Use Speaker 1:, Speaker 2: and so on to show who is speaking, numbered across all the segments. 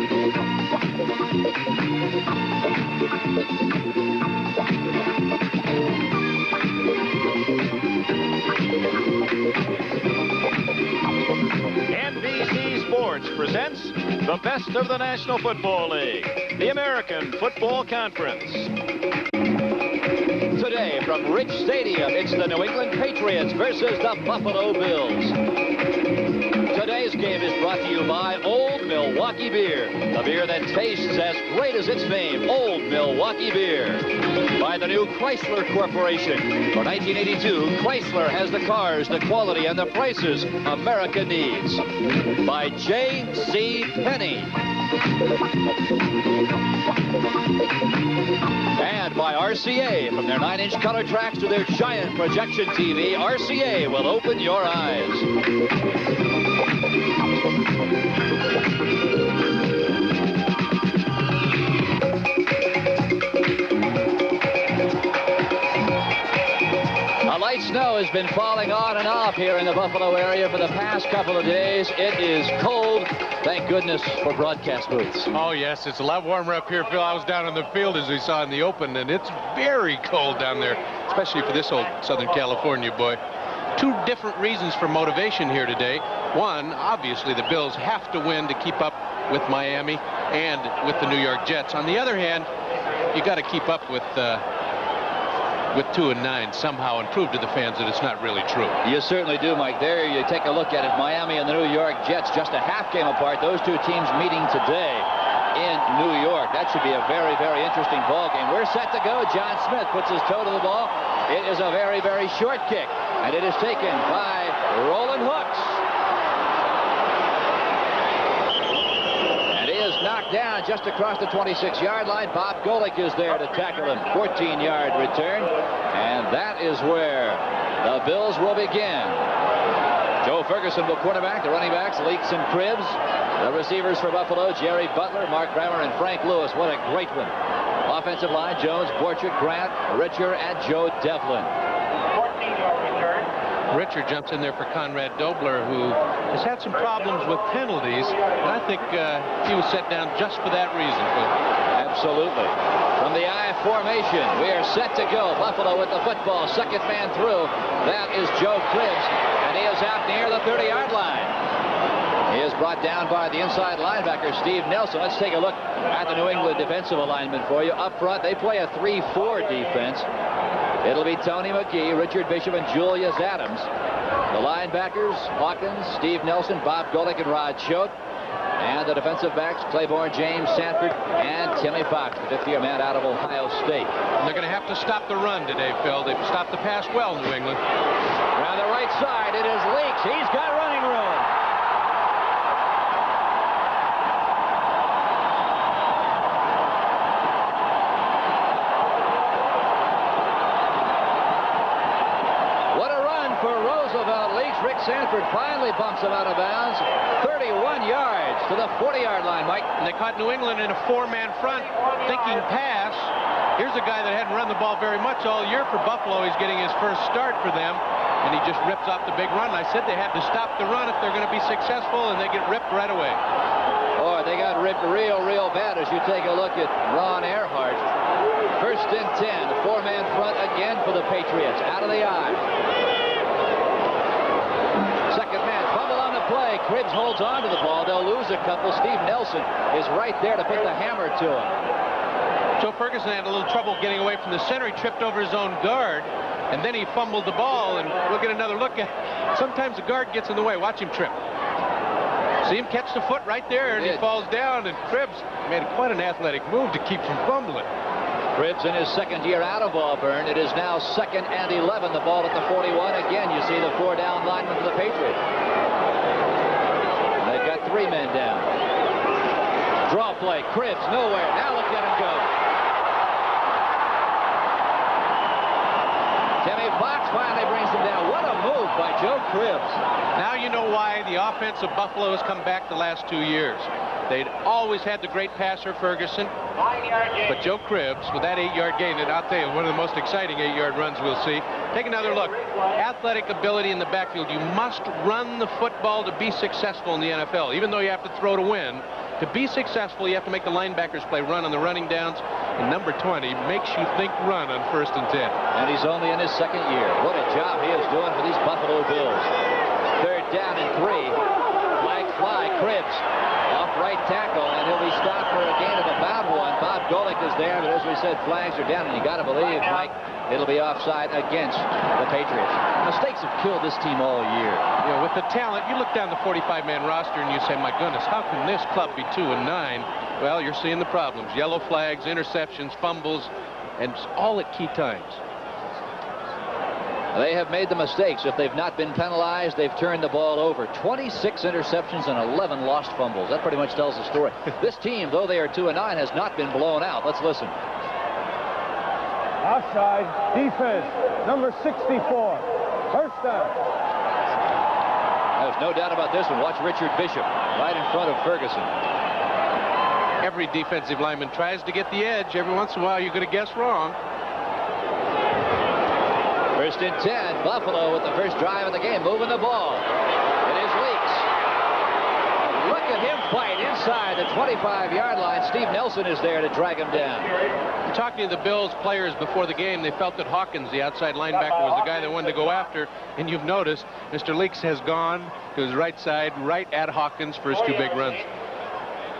Speaker 1: NBC Sports presents the best of the National Football League, the American Football Conference. Today from Rich Stadium, it's the New England Patriots versus the Buffalo Bills. Today's game is brought to you by Old Milwaukee Beer, the beer that tastes as great as its name, Old Milwaukee Beer. By the new Chrysler Corporation. For 1982, Chrysler has the cars, the quality, and the prices America needs. By J.C. Penney. And by RCA. From their 9-inch color tracks to their giant projection TV, RCA will open your eyes. A light snow has been falling on and off here in the Buffalo area for the past couple of days. It is cold. Thank goodness for broadcast booths.
Speaker 2: Oh, yes, it's a lot warmer up here, Phil. I was down in the field, as we saw in the open, and it's very cold down there, especially for this old Southern California boy. Two different reasons for motivation here today. One, obviously, the Bills have to win to keep up with Miami and with the New York Jets. On the other hand, you got to keep up with 2-9 somehow and prove to the fans that it's not really true.
Speaker 1: You certainly do, Mike. There you take a look at it. Miami and the New York Jets just a half game apart. Those two teams meeting today in New York. That should be a very, very interesting ball game. We're set to go. John Smith puts his toe to the ball. It is a very, very short kick, and it is taken by Roland Hooks. And he is knocked down just across the 26-yard line. Bob Golick is there to tackle him. 14-yard return, and that is where the Bills will begin. Joe Ferguson will quarterback. The running backs, Leaks and Cribbs. The receivers for Buffalo, Jerry Butler, Mark Brammer, and Frank Lewis. What a great one. Offensive line, Jones, Borchert, Grant, Richard, and Joe Devlin.
Speaker 3: 14-yard return.
Speaker 2: Richard jumps in there for Conrad Dobler, who has had some problems with penalties, and I think he was set down just for that reason.
Speaker 1: Absolutely. From the I formation, we are set to go. Buffalo with the football, second man through. That is Joe Cribbs, and he is out near the 30-yard line. He is brought down by the inside linebacker, Steve Nelson. Let's take a look at the New England defensive alignment for you. Up front, they play a 3-4 defense. It'll be Tony McGee, Richard Bishop, and Julius Adams. The linebackers, Hawkins, Steve Nelson, Bob Golick, and Rod Choate. And the defensive backs, Claiborne, James Sanford, and Timmy Fox, the fifth-year man out of Ohio State.
Speaker 2: And they're going to have to stop the run today, Phil. They've stopped the pass well, New England.
Speaker 1: Around the right side, it is Leaks. He's got running room. Rick Sanford finally bumps him out of bounds. 31 yards to the 40-yard line, Mike.
Speaker 2: And they caught New England in a four-man front, thinking pass. Here's a guy that hadn't run the ball very much all year for Buffalo. He's getting his first start for them, and he just rips off the big run. I said they had to stop the run if they're going to be successful, and they get ripped right away.
Speaker 1: Oh, they got ripped real, real bad as you take a look at Ron Earhart. First and 10, the four-man front again for the Patriots. Out of the eye. Second man, fumble on the play. Cribbs holds on to the ball. They'll lose a couple. Steve Nelson is right there to put the hammer to him.
Speaker 2: Joe Ferguson had a little trouble getting away from the center. He tripped over his own guard, and then he fumbled the ball, and we'll get another look at it. Sometimes the guard gets in the way. Watch him trip. See him catch the foot right there, and he falls down, and Cribbs made quite an athletic move to keep from fumbling.
Speaker 1: Cribbs in his second year out of Auburn. It is now 2nd and 11. The ball at the 41. Again, you see the four-down lineman for the Patriots. They've got 3 men down. Draw play. Cribbs nowhere. Now look at him go. Timmy Fox finally brings him down. What a move by Joe Cribbs.
Speaker 2: Now you know why the offense of Buffalo has come back the last 2 years. They'd always had the great passer, Ferguson. But Joe Cribbs, with that 8-yard gain, and I'll tell you, one of the most exciting 8-yard runs we'll see. Take another look. Athletic ability in the backfield. You must run the football to be successful in the NFL. Even though you have to throw to win, To be successful, you have to make the linebackers play run on the running downs. And number 20 makes you think run on 1st and 10.
Speaker 1: And he's only in his 2nd year. What a job he is doing for these Buffalo Bills. 3rd down and 3. Flag fly, Cribbs off right tackle, and he'll be stopped for a gain of about 1. Bob Golick is there, but as we said, flags are down, and you got to believe, Mike, it'll be offside against the Patriots. Mistakes have killed this team all year.
Speaker 2: Yeah, with the talent, you look down the 45-man roster and you say, my goodness, how can this club be 2-9? Well, you're seeing the problems. Yellow flags, interceptions, fumbles, and all at key times.
Speaker 1: They have made the mistakes. If they've not been penalized, they've turned the ball over. 26 interceptions and 11 lost fumbles. That pretty much tells the story. This team, though they are 2-9, has not been blown out. Let's listen.
Speaker 4: Offside, defense, number 64. 1st down.
Speaker 1: There's no doubt about this one. Watch Richard Bishop right in front of Ferguson.
Speaker 2: Every defensive lineman tries to get the edge. Every once in a while, you're going to guess wrong.
Speaker 1: 1st and 10. Buffalo with the first drive of the game, moving the ball. It is Leaks. Look at him fight inside the 25-yard line. Steve Nelson is there to drag him down.
Speaker 2: Talking to the Bills players before the game, they felt that Hawkins, the outside linebacker, was the guy they wanted to go after. And you've noticed Mr. Leaks has gone to his right side, right at Hawkins for his 2 big runs.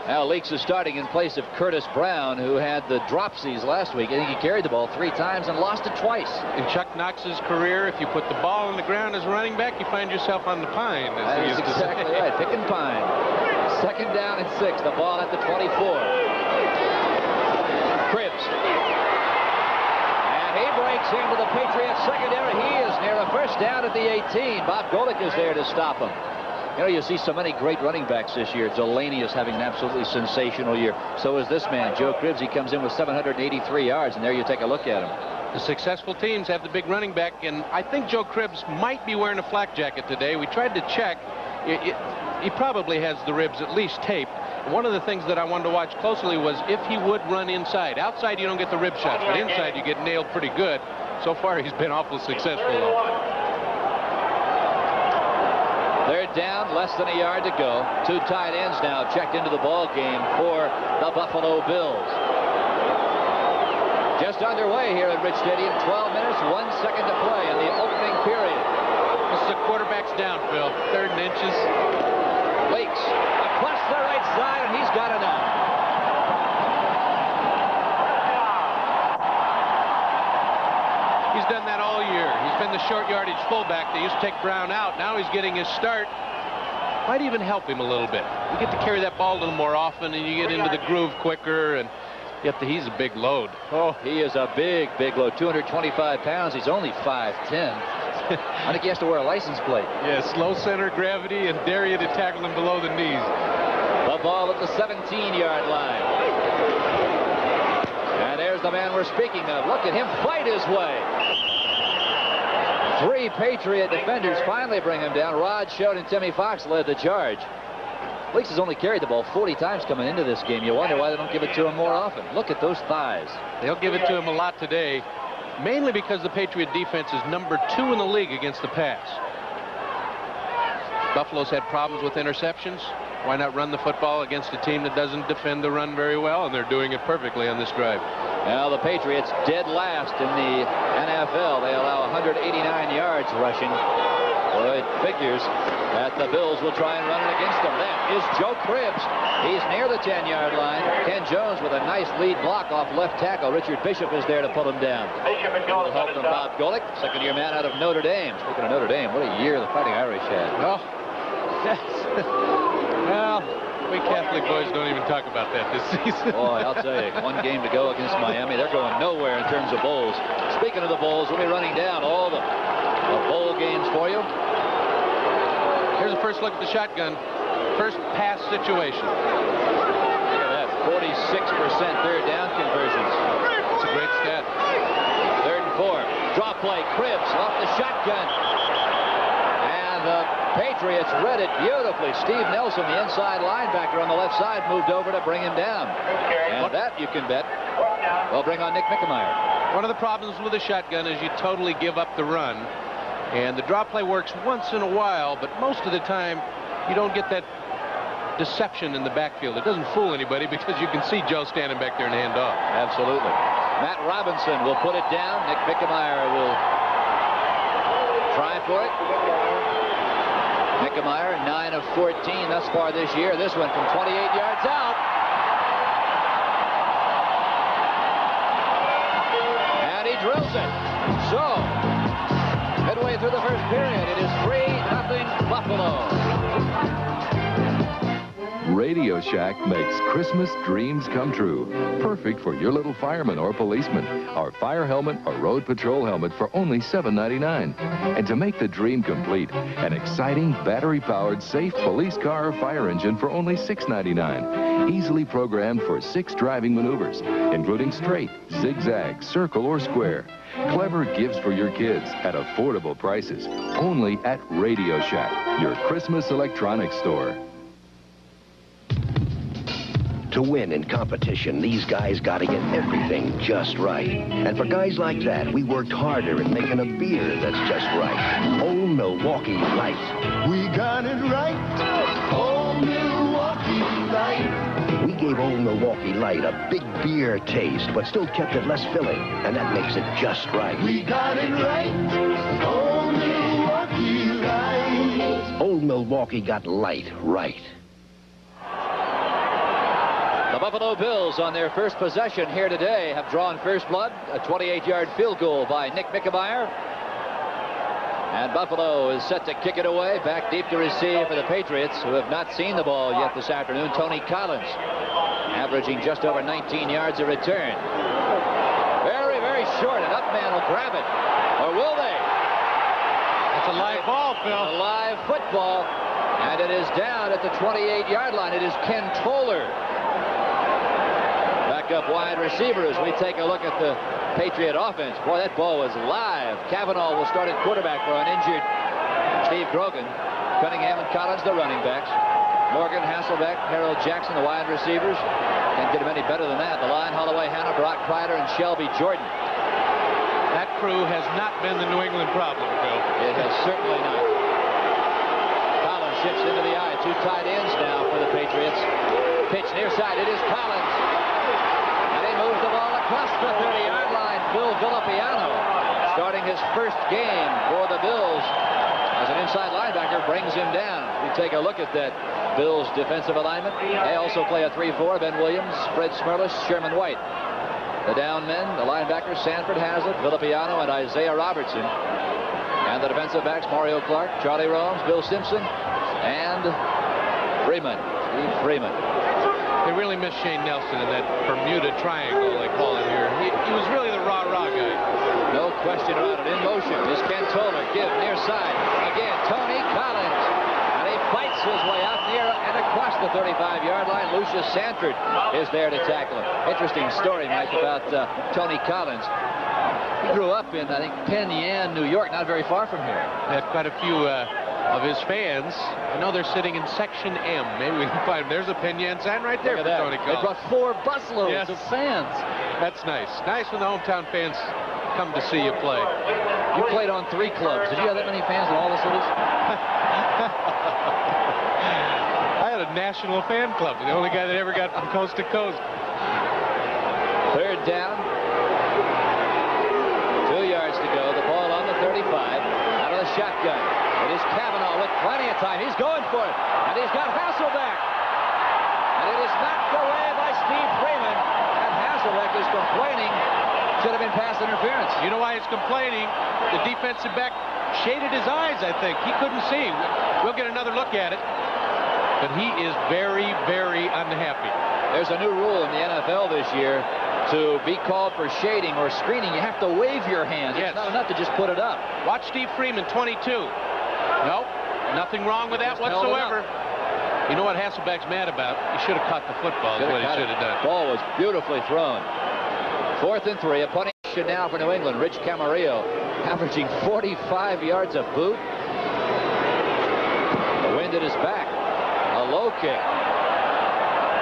Speaker 1: Now Leaks is starting in place of Curtis Brown, who had the dropsies last week. I think he carried the ball 3 times and lost it twice.
Speaker 2: In Chuck Knox's career, if you put the ball on the ground as a running back, you find yourself on the pine.
Speaker 1: That is exactly right. Pick and pine. 2nd down and 6. The ball at the 24. Cribbs. And he breaks into the Patriots secondary. He is near a 1st down at the 18. Bob Golick is there to stop him. You know, you see so many great running backs this year. Delaney is having an absolutely sensational year. So is this man, Joe Cribbs. He comes in with 783 yards, and there you take a look at him.
Speaker 2: The successful teams have the big running back, and I think Joe Cribbs might be wearing a flak jacket today. We tried to check. He probably has the ribs at least taped. One of the things that I wanted to watch closely was if he would run inside. Outside, you don't get the rib shots, but inside, you get nailed pretty good. So far, he's been awful successful, though.
Speaker 1: 3rd down, less than a yard to go. 2 tight ends now checked into the ball game for the Buffalo Bills. Just underway here at Rich Stadium. 12 minutes, 1 second to play in the opening period.
Speaker 2: This is a quarterback's down, Phil. 3rd and inches.
Speaker 1: Leaks across the right side, and he's got enough.
Speaker 2: He's done that all year. He's been the short yardage fullback. They used to take Brown out. Now he's getting his start. Might even help him a little bit. You get to carry that ball a little more often, and you get into the groove quicker, and yet he's a big load.
Speaker 1: Oh, he is a big, big load. 225 pounds. He's only 5'10". I think he has to wear a license plate.
Speaker 2: Yes, low center of gravity, and dare you to tackle him below the knees.
Speaker 1: The ball at the 17-yard line. And there's the man we're speaking of. Look at him fight his way. 3 Patriot defenders finally bring him down. Rod Schode and Timmy Fox led the charge. Leaks has only carried the ball 40 times coming into this game. You wonder why they don't give it to him more often. Look at those thighs.
Speaker 2: They'll give it to him a lot today, mainly because the Patriot defense is number 2 in the league against the pass. Buffalo's had problems with interceptions. Why not run the football against a team that doesn't defend the run very well? And they're doing it perfectly on this drive.
Speaker 1: Now the Patriots dead last in the NFL. They allow 189 yards rushing. Well, it figures that the Bills will try and run it against them. That is Joe Cribbs. He's near the 10-yard line. Ken Jones with a nice lead block off left tackle. Richard Bishop is there to pull him down. Will help from Bob Golick, second-year man out of Notre Dame. Speaking of Notre Dame, what a year the Fighting Irish had.
Speaker 2: Oh, yes. Well, we Catholic boys don't even talk about that this season.
Speaker 1: Boy, I'll tell you, 1 game to go against Miami. They're going nowhere in terms of bowls. Speaking of the bowls, we'll be running down all the bowl games for you.
Speaker 2: Here's a first look at the shotgun. First pass situation.
Speaker 1: Look at that, 46% 3rd down conversions.
Speaker 2: That's a great stat.
Speaker 1: 3rd and 4. Draw play, Cribbs off the shotgun. And the Patriots read it beautifully. Steve Nelson, the inside linebacker on the left side, moved over to bring him down. And that, you can bet, will bring on Nick Mickemeyer.
Speaker 2: One of the problems with a shotgun is you totally give up the run. And the draw play works once in a while, but most of the time you don't get that deception in the backfield. It doesn't fool anybody because you can see Joe standing back there and hand off.
Speaker 1: Absolutely. Matt Robinson will put it down. Nick Mickemeyer will try for it. Mickemeyer, 9 of 14 thus far this year. This one from 28 yards out. And he drills it. So, midway through the first period, it is 3-0 Buffalo.
Speaker 5: Radio Shack makes Christmas dreams come true. Perfect for your little fireman or policeman. Our fire helmet or road patrol helmet for only $7.99. And to make the dream complete, an exciting battery-powered safe police car or fire engine for only $6.99. Easily programmed for 6 driving maneuvers, including straight, zigzag, circle, or square. Clever gifts for your kids at affordable prices. Only at Radio Shack, your Christmas electronics store.
Speaker 6: To win in competition, these guys got to get everything just right. And for guys like that, we worked harder at making a beer that's just right. Old Milwaukee Light. We got it right. Old Milwaukee Light. We gave Old Milwaukee Light a big beer taste, but still kept it less filling. And that makes it just right. We got it right. Old Milwaukee Light. Old Milwaukee got light right.
Speaker 1: The Buffalo Bills on their first possession here today have drawn first blood. A 28-yard field goal by Nick Mickemeyer. And Buffalo is set to kick it away. Back deep to receive for the Patriots, who have not seen the ball yet this afternoon. Tony Collins, averaging just over 19 yards a return. Very, very short. An up man will grab it. Or will they?
Speaker 2: That's a live ball, Phil.
Speaker 1: A live football. And it is down at the 28-yard line. It is Ken Toller. Up wide receivers. We take a look at the Patriot offense. Boy, that ball was live. Cavanaugh will start at quarterback for an injured Steve Grogan. Cunningham and Collins, the running backs. Morgan, Hasselbeck, Harold Jackson, the wide receivers. Can't get them any better than that. The line, Holloway, Hannah, Brock Kreider, and Shelby Jordan.
Speaker 2: That crew has not been the New England problem, Phil.
Speaker 1: It has certainly not. Collins shifts into the eye. 2 tight ends now for the Patriots. Pitch near side. It is Collins. Moves the ball across the 30-yard line. Phil Villapiano, starting his first game for the Bills as an inside linebacker, brings him down. We take a look at that Bills defensive alignment. They also play a 3-4. Ben Williams, Fred Smerlis, Sherman White. The down men, the linebackers, Sanford Hazlitt, Villapiano, and Isaiah Robertson. And the defensive backs, Mario Clark, Charlie Romes, Bill Simpson, and Freeman. Steve Freeman.
Speaker 2: They really miss Shane Nelson in that Bermuda Triangle, they call him here. He was really the rah-rah guy.
Speaker 1: No question about it. In motion is Ken Toller. Give near side. Again, Tony Collins. And he fights his way out near and across the 35-yard line. Lucius Sanford is there to tackle him. Interesting story, Mike, about Tony Collins. He grew up in, I think, Penn Yan, New York, not very far from here.
Speaker 2: Had quite a few of his fans. I know they're sitting in Section M. Maybe we can find them. There's a Penn Yan sign right there for Tony Collins.
Speaker 1: They brought 4 busloads of fans.
Speaker 2: That's nice. Nice when the hometown fans come to see you play.
Speaker 1: You played on 3 clubs. Did you have that many fans in all the cities?
Speaker 2: I had a national fan club. The only guy that ever got from coast to coast.
Speaker 1: 3rd down. 2 yards to go. The ball on the 35. Out of the shotgun. It is Cavanaugh with plenty of time. He's going for it. And he's got Hasselbeck. And it is knocked away by Steve Freeman. And Hasselbeck is complaining. Should have been pass interference.
Speaker 2: You know why he's complaining? The defensive back shaded his eyes, I think. He couldn't see. We'll get another look at it. But he is very, very unhappy.
Speaker 1: There's a new rule in the NFL this year. To be called for shading or screening, you have to wave your hand.
Speaker 2: Yes.
Speaker 1: It's not enough to just put it up.
Speaker 2: Watch Steve Freeman, 22. Nope, nothing wrong with that whatsoever. You know what Hasselbeck's mad about? He should have caught the football. Is what he should have done.
Speaker 1: Ball was beautifully thrown. 4th and 3. A punting action now for New England. Rich Camarillo averaging 45 yards a boot. The wind at his back. A low kick.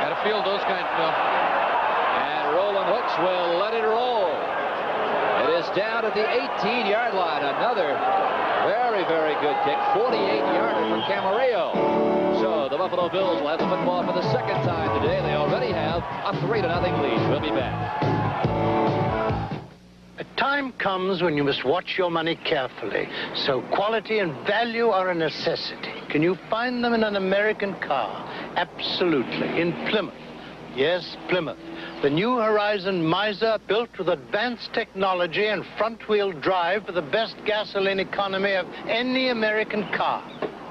Speaker 2: Got to field those kinds, Phil.
Speaker 1: Roland Hooks will let it roll. It is down at the 18-yard line. Another very, very good kick. 48-yarder from Camarillo. So the Buffalo Bills will have the football for the second time today. They already have a 3-0 lead. We'll be back.
Speaker 7: A time comes when you must watch your money carefully. So quality and value are a necessity. Can you find them in an American car? Absolutely. In Plymouth. Yes, Plymouth. The new Horizon Miser, built with advanced technology and front-wheel drive for the best gasoline economy of any American car.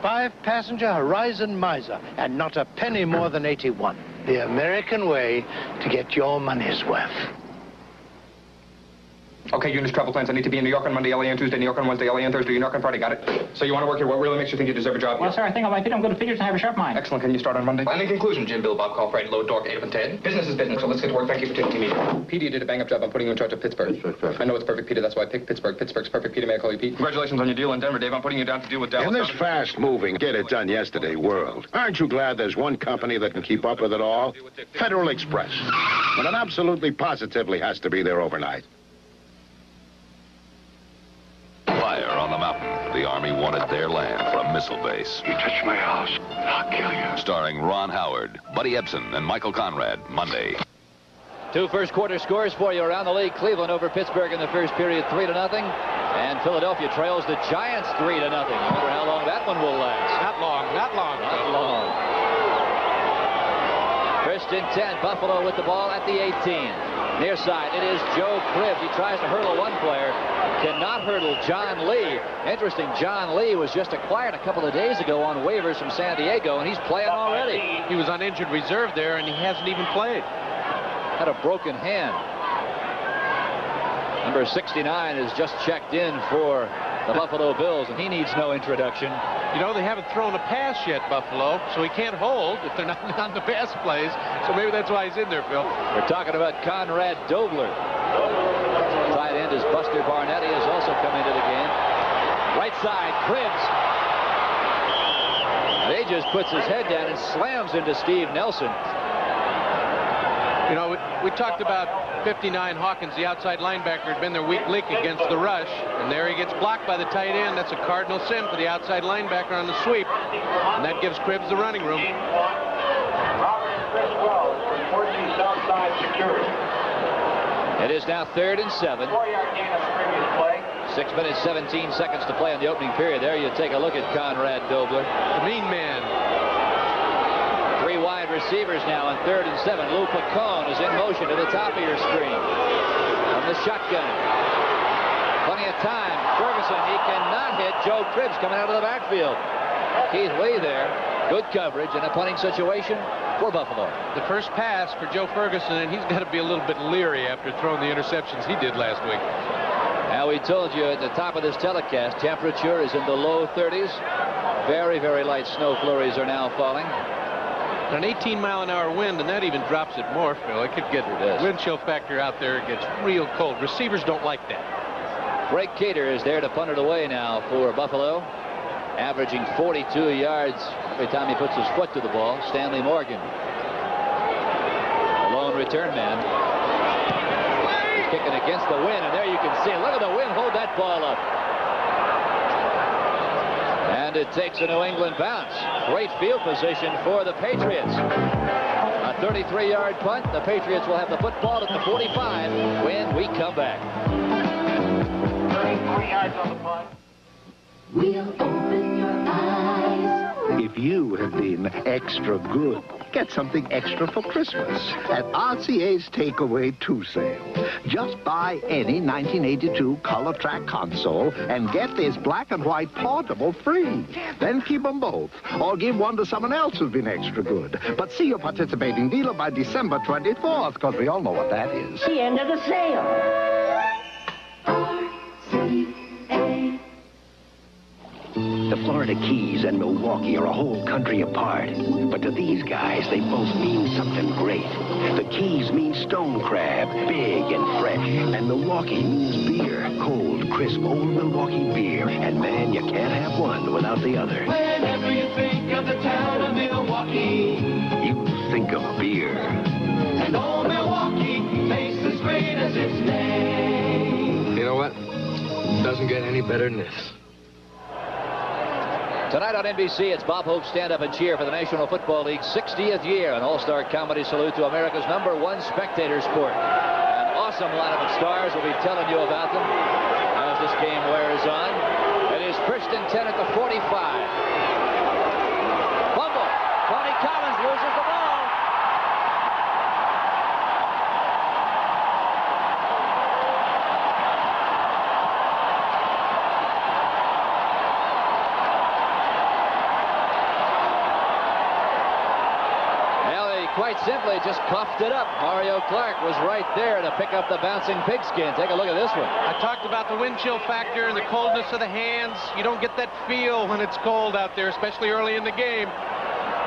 Speaker 7: 5-passenger Horizon Miser, and not a penny more than 81. The American way to get your money's worth.
Speaker 8: Okay, units, travel plans. I need to be in New York on Monday, LA on Tuesday, New York on Wednesday, LA on Thursday, New York on Friday. Got it? So you want to work here? What really makes you think you deserve a job here?
Speaker 9: Well, sir, I think I might fit. I'm good at figures and I have a sharp mind.
Speaker 8: Excellent. Can you start on Monday? And in conclusion, Jim, Bill, Bob, Call, Fred, Load, Dork, 8 and 10. Business is business, so let's get to work. Thank you for taking me. Petey, you did a bang-up job. I'm putting you in charge of Pittsburgh. I know it's perfect, Peter. That's why I picked Pittsburgh. Pittsburgh's perfect, Peter. May I call you Pete? Congratulations on your deal in Denver, Dave. I'm putting you down to deal with Dallas.
Speaker 10: In this fast-moving, get-it-done-yesterday world, aren't you glad there's one company that can keep up with it all? Federal Express. And it absolutely positively has to be there overnight.
Speaker 11: Fire on the mountain. The Army wanted their land for a missile base.
Speaker 10: You touch my house, I'll kill you.
Speaker 11: Starring Ron Howard, Buddy Ebsen, and Michael Conrad, Monday.
Speaker 1: 2 first-quarter scores for you around the league. Cleveland over Pittsburgh in the first period, 3-0. And Philadelphia trails the Giants 3-0. I wonder how long that one will last.
Speaker 2: Not long, not long.
Speaker 1: Not long. First and 10, Buffalo with the ball at the 18. Near side, it is Joe Cribbs. He tries to hurdle one player. Cannot hurdle John Lee. Interesting, John Lee was just acquired a couple of days ago on waivers from San Diego, and he's playing already.
Speaker 2: He was on injured reserve there, and he hasn't even played.
Speaker 1: Had a broken hand. Number 69 is just checked in for the Buffalo Bills, and he needs no introduction.
Speaker 2: You know, they haven't thrown a pass yet, Buffalo, so he can't hold if they're not on the pass plays. So maybe that's why he's in there, Phil.
Speaker 1: We're talking about Conrad Dobler. Tight end is Buster Barnett. He has also come into the game. Right side, Cribbs. And he just puts his head down and slams into Steve Nelson.
Speaker 2: You know, we talked about 59 Hawkins, the outside linebacker, had been their weak link against the rush. And there he gets blocked by the tight end. That's a cardinal sin for the outside linebacker on the sweep. And that gives Cribbs the running room.
Speaker 1: It is now 3rd and 7. 6 minutes, 17 seconds to play in the opening period. There you take a look at Conrad Dobler.
Speaker 2: The mean man.
Speaker 1: 3 wide receivers now on 3rd and 7. Lou Picone is in motion to the top of your screen. From the shotgun. Plenty of time. Ferguson, he cannot hit Joe Cribbs coming out of the backfield. Keith Lee there. Good coverage in a punting situation for Buffalo.
Speaker 2: The first pass for Joe Ferguson, and he's got to be a little bit leery after throwing the interceptions he did last week.
Speaker 1: Now, we told you at the top of this telecast, temperature is in the low 30s. Very, very light snow flurries are now falling.
Speaker 2: An 18-mile-an-hour wind, and that even drops it more, Phil. It could get wind chill factor out there. It gets real cold. Receivers don't like that.
Speaker 1: Greg Cater is there to punt it away now for Buffalo, averaging 42 yards every time he puts his foot to the ball. Stanley Morgan, a lone return man. He's kicking against the wind, and there you can see it. Look at the wind hold that ball up. And it takes a New England bounce. Great field position for the Patriots. A 33-yard punt. The Patriots will have the football at the 45 when we come back.
Speaker 3: 33 yards on the punt.
Speaker 12: We'll open your eyes.
Speaker 6: If you have been extra good, get something extra for Christmas at RCA's Takeaway 2 sale. Just buy any 1982 Color Track console and get this black and white portable free. Then keep them both, or give one to someone else who's been extra good. But see your participating dealer by December 24th, because we all know what that is.
Speaker 12: The end of the sale. RCA.
Speaker 6: The Florida Keys and Milwaukee are a whole country apart. But to these guys, they both mean something great. The Keys mean stone crab, big and fresh. And Milwaukee means beer, cold, crisp, old Milwaukee beer. And man, you can't have one without the other.
Speaker 12: Whenever you think of the town of Milwaukee,
Speaker 6: You think of beer.
Speaker 12: and old Milwaukee tastes as great as its name.
Speaker 13: doesn't get any better than this.
Speaker 1: Tonight on NBC, it's Bob Hope's Stand Up and Cheer for the National Football League's 60th year. An all-star comedy salute to America's #1 spectator sport. An awesome lineup of stars. We'll be telling you about them as this game wears on. It is 1st and 10 at the 45. Fumble. Tony Collins loses the ball. Quite simply just coughed it up. Mario Clark was right there to pick up the bouncing pigskin. Take a look at this one.
Speaker 2: I talked about the wind chill factor and the coldness of the hands. You don't get that feel when it's cold out there, especially early in the game.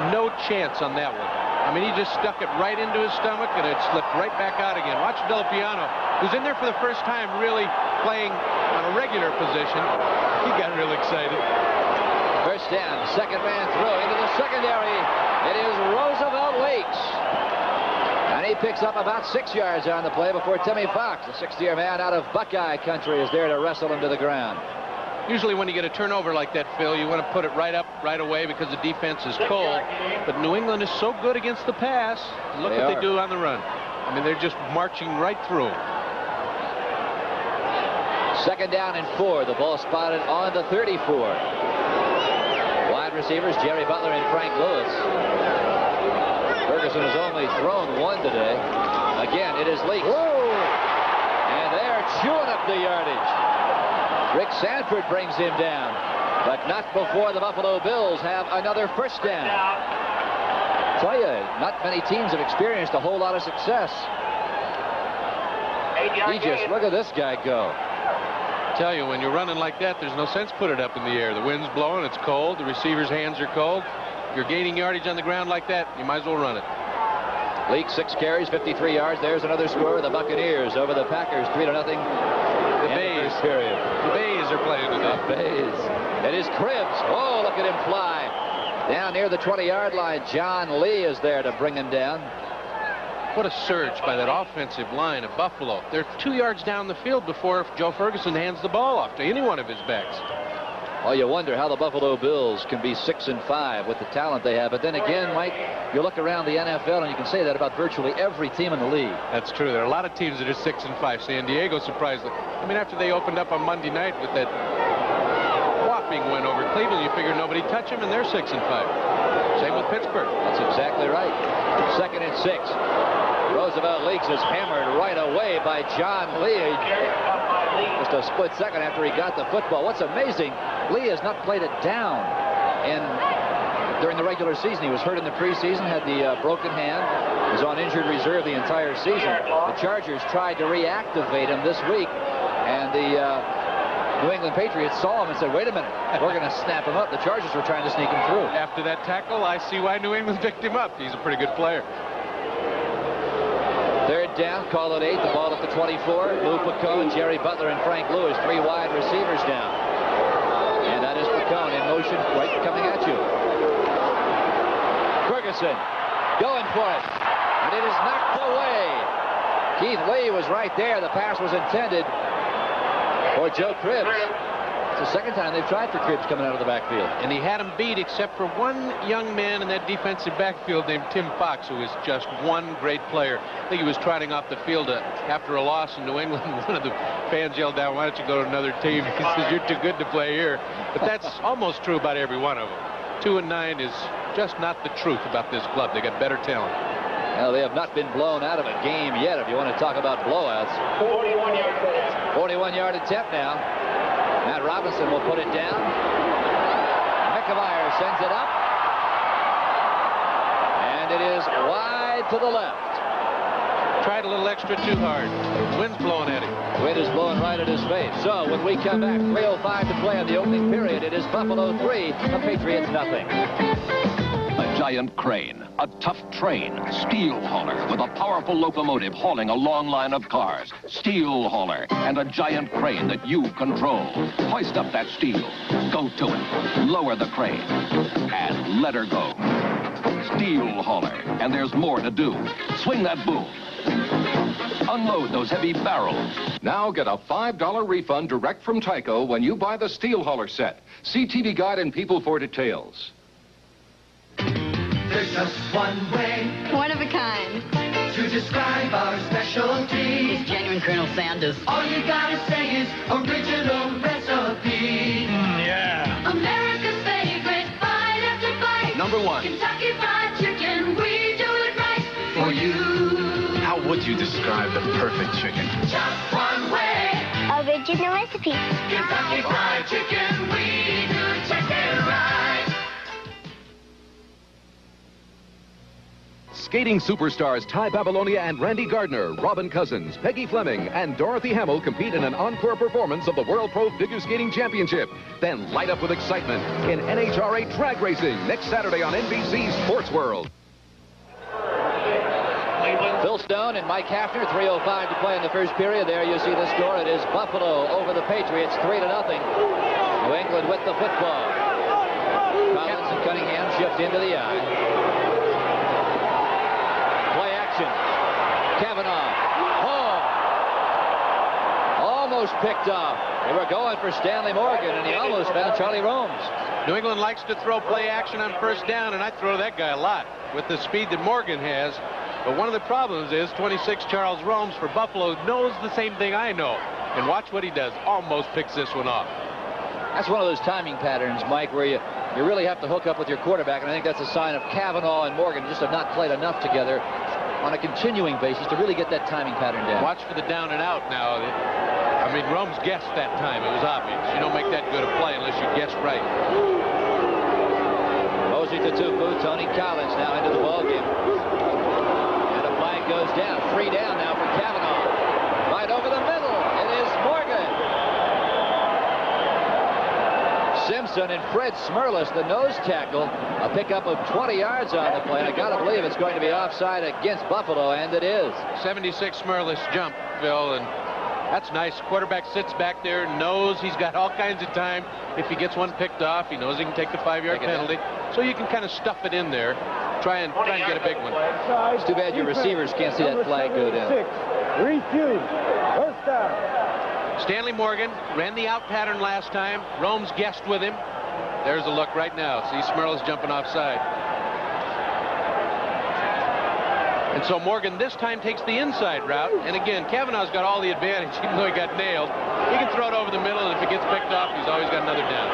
Speaker 2: No chance on that one. I mean, he just stuck it right into his stomach and it slipped right back out again. Watch Villapiano, who's in there for the first time really playing on a regular position. He got real excited.
Speaker 1: First down, second man throw into the secondary. It is Roosevelt Lakes. And he picks up about 6 yards on the play before Timmy Fox, the 60-year man out of Buckeye country, is there to wrestle him to the ground.
Speaker 2: Usually when you get a turnover like that, Phil, you want to put it right up right away because the defense is cold. But New England is so good against the pass. Look what they do on the run. I mean, they're just marching right through.
Speaker 1: Second down and 4. The ball spotted on the 34. Wide receivers, Jerry Butler and Frank Lewis. Ferguson has only thrown one today. Again, it is Leaks. And they're chewing up the yardage. Rick Sanford brings him down, but not before the Buffalo Bills have another first down. I tell you, not many teams have experienced a whole lot of success. He just, look at this guy go.
Speaker 2: Tell you, when you're running like that, there's no sense put it up in the air. The wind's blowing, it's cold, the receiver's hands are cold. You're gaining yardage on the ground like that, you might as well run it.
Speaker 1: Leak 6 carries, 53 yards. There's another score. The Buccaneers over the Packers, 3-0.
Speaker 2: The Bays.
Speaker 1: Period.
Speaker 2: The Bays are playing today.
Speaker 1: The Bays. It is Cribbs. Oh, look at him fly. Down near the 20-yard line. John Lee is there to bring him down.
Speaker 2: What a surge by that offensive line of Buffalo. They're 2 yards down the field before Joe Ferguson hands the ball off to any one of his backs.
Speaker 1: Well, you wonder how the Buffalo Bills can be 6-5 with the talent they have. But then again, Mike, you look around the NFL and you can say that about virtually every team in the league.
Speaker 2: That's true. There are a lot of teams that are 6-5. San Diego surprised them. I mean, after they opened up on Monday night with that whopping win over Cleveland, you figure nobody touch them, and they're 6-5. Same with Pittsburgh.
Speaker 1: That's exactly right. 2nd and 6. Roosevelt Leaks is hammered right away by John Lee. Just a split second after he got the football. What's amazing, Lee has not played it down during the regular season. He was hurt in the preseason, had the broken hand, was on injured reserve the entire season. The Chargers tried to reactivate him this week, and the New England Patriots saw him and said, wait a minute, we're going to snap him up. The Chargers were trying to sneak him through.
Speaker 2: After that tackle, I see why New England picked him up. He's a pretty good player.
Speaker 1: 3rd down, call it 8. The ball at the 24. Lou Picone, Jerry Butler, and Frank Lewis, 3 wide receivers down. And that is Picone in motion, right coming at you. Ferguson going for it, and it is knocked away. Keith Lee was right there. The pass was intended for Joe Cribbs. It's the 2nd time they've tried for Cribbs coming out of the backfield.
Speaker 2: And he had him beat except for one young man in that defensive backfield named Tim Fox, who is just one great player. I think he was trotting off the field after a loss in New England. One of the fans yelled down, why don't you go to another team? He says, you're too good to play here. But that's almost true about every one of them. 2-9 is just not the truth about this club. They got better talent.
Speaker 1: Well, they have not been blown out of a game yet, if you want to talk about blowouts. 41-yard attempt now. Matt Robinson will put it down. McIntyre sends it up. And it is wide to the left.
Speaker 2: Tried a little extra too hard. Wind's blowing at him.
Speaker 1: Wind is blowing right at his face. So when we come back, 3:05 to play in the opening period. It is Buffalo 3, the Patriots nothing.
Speaker 11: A giant crane, a tough train, steel hauler with a powerful locomotive hauling a long line of cars. Steel hauler and a giant crane that you control. Hoist up that steel. Go to it. Lower the crane. And let her go. Steel hauler. And there's more to do. Swing that boom. Unload those heavy barrels. Now get a $5 refund direct from Tyco when you buy the steel hauler set. See TV Guide and People for details.
Speaker 12: There's just one way.
Speaker 13: One of a kind.
Speaker 12: To describe our specialty.
Speaker 13: It's genuine Colonel Sanders.
Speaker 12: All you gotta say is original recipe.
Speaker 4: Yeah.
Speaker 12: America's favorite bite after bite.
Speaker 11: Number 1.
Speaker 12: Kentucky Fried Chicken. We do it right for you.
Speaker 2: How would you describe the perfect chicken?
Speaker 12: Just one way.
Speaker 13: Original recipe.
Speaker 12: Kentucky Fried Chicken. We do chicken right.
Speaker 5: Skating superstars Ty Babylonia and Randy Gardner, Robin Cousins, Peggy Fleming, and Dorothy Hamill compete in an encore performance of the World Pro Figure Skating Championship. Then light up with excitement in NHRA drag racing next Saturday on NBC Sports World.
Speaker 1: Phil Stone and Mike Hafner, 3:05 to play in the first period. There you see the score. It is Buffalo over the Patriots, 3-0. New England with the football. Collins and Cunningham shift into the eye. Kavanaugh. Oh! Almost picked off. They were going for Stanley Morgan, and he almost found Charlie Romes.
Speaker 2: New England likes to throw play action on first down, and I throw that guy a lot with the speed that Morgan has. But one of the problems is 26 Charles Romes for Buffalo knows the same thing I know. And watch what he does. Almost picks this one off.
Speaker 1: That's one of those timing patterns, Mike, where you really have to hook up with your quarterback, and I think that's a sign of Kavanaugh and Morgan just have not played enough together on a continuing basis to really get that timing pattern down.
Speaker 2: Watch for the down and out now. I mean, Romes guessed that time. It was obvious. You don't make that good a play unless you guess right.
Speaker 1: Mosey to Tupu, Tony Collins now into the ballgame. And a flag goes down. 3 down now for Kavanaugh. Right over the middle. It is Morgan. Simpson and Fred Smerlis, the nose tackle, a pickup of 20 yards on the play. I gotta believe it's going to be offside against Buffalo, and it is.
Speaker 2: 76 Smerlis jump, Phil, and that's nice. Quarterback sits back there, knows he's got all kinds of time. If he gets one picked off, he knows he can take the 5-yard penalty. So you can kind of stuff it in there, try and get a big one.
Speaker 1: It's too bad your receivers can't see that flag go down.
Speaker 4: Refused. First down.
Speaker 2: Stanley Morgan ran the out pattern last time. Romes guessed with him. There's a look right now. See Smerlis jumping offside. And so Morgan this time takes the inside route. And again, Kavanaugh's got all the advantage, even though he got nailed. He can throw it over the middle, and if it gets picked off, he's always got another down.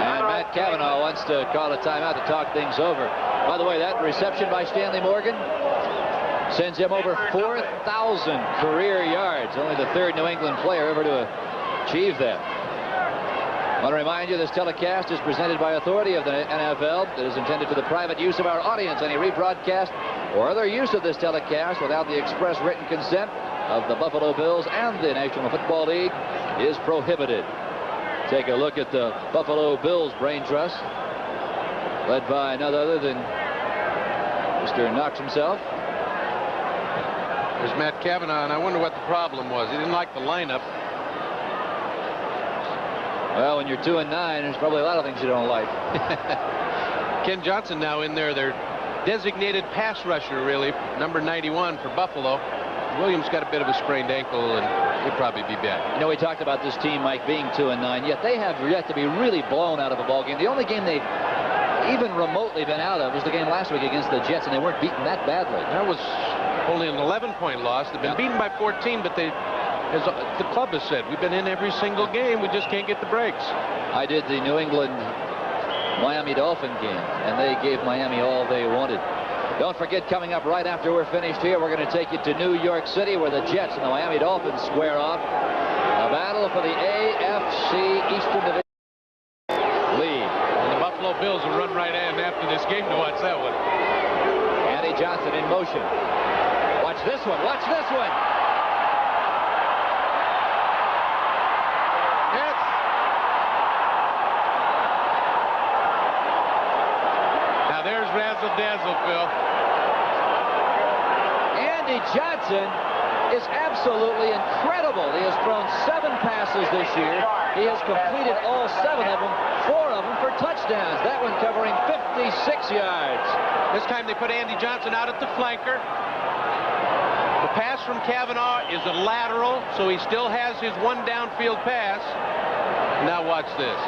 Speaker 1: And Matt Kavanaugh wants to call a timeout to talk things over. By the way, that reception by Stanley Morgan sends him over 4,000 career yards. Only the third New England player ever to achieve that. I want to remind you this telecast is presented by authority of the NFL. It is intended for the private use of our audience. Any rebroadcast or other use of this telecast without the express written consent of the Buffalo Bills and the National Football League is prohibited. Take a look at the Buffalo Bills Brain Trust, led by none other than Mr. Knox himself.
Speaker 2: There's Matt Kavanaugh, and I wonder what the problem was. He didn't like the lineup.
Speaker 1: Well, when you're 2-9, there's probably a lot of things you don't like.
Speaker 2: Ken Johnson now in there, their designated pass rusher, really, number 91 for Buffalo. Williams got a bit of a sprained ankle, and he'll probably be back.
Speaker 1: You know, we talked about this team, Mike, being 2-9, yet they have yet to be really blown out of a ball game. The only game they've even remotely been out of was the game last week against the Jets, and they weren't beaten that badly.
Speaker 2: That was only an 11-point loss. They've been beaten by 14, but they, as the club has said, we've been in every single game. We just can't get the breaks.
Speaker 1: I did the New England Miami Dolphin game, and they gave Miami all they wanted. Don't forget, coming up right after we're finished here, we're going to take you to New York City, where the Jets and the Miami Dolphins square off. A battle for the AFC Eastern Division lead.
Speaker 2: And the Buffalo Bills will run right in after this game to watch that one.
Speaker 1: Andy Johnson in motion. Watch this one. Watch this one.
Speaker 2: Now there's razzle dazzle, Phil.
Speaker 1: Andy Johnson is absolutely incredible. He has thrown 7 passes this year. He has completed all 7 of them, 4 of them for touchdowns. That one covering 56 yards.
Speaker 2: This time they put Andy Johnson out at the flanker. The pass from Kavanaugh is a lateral, so he still has his one downfield pass. Now watch this.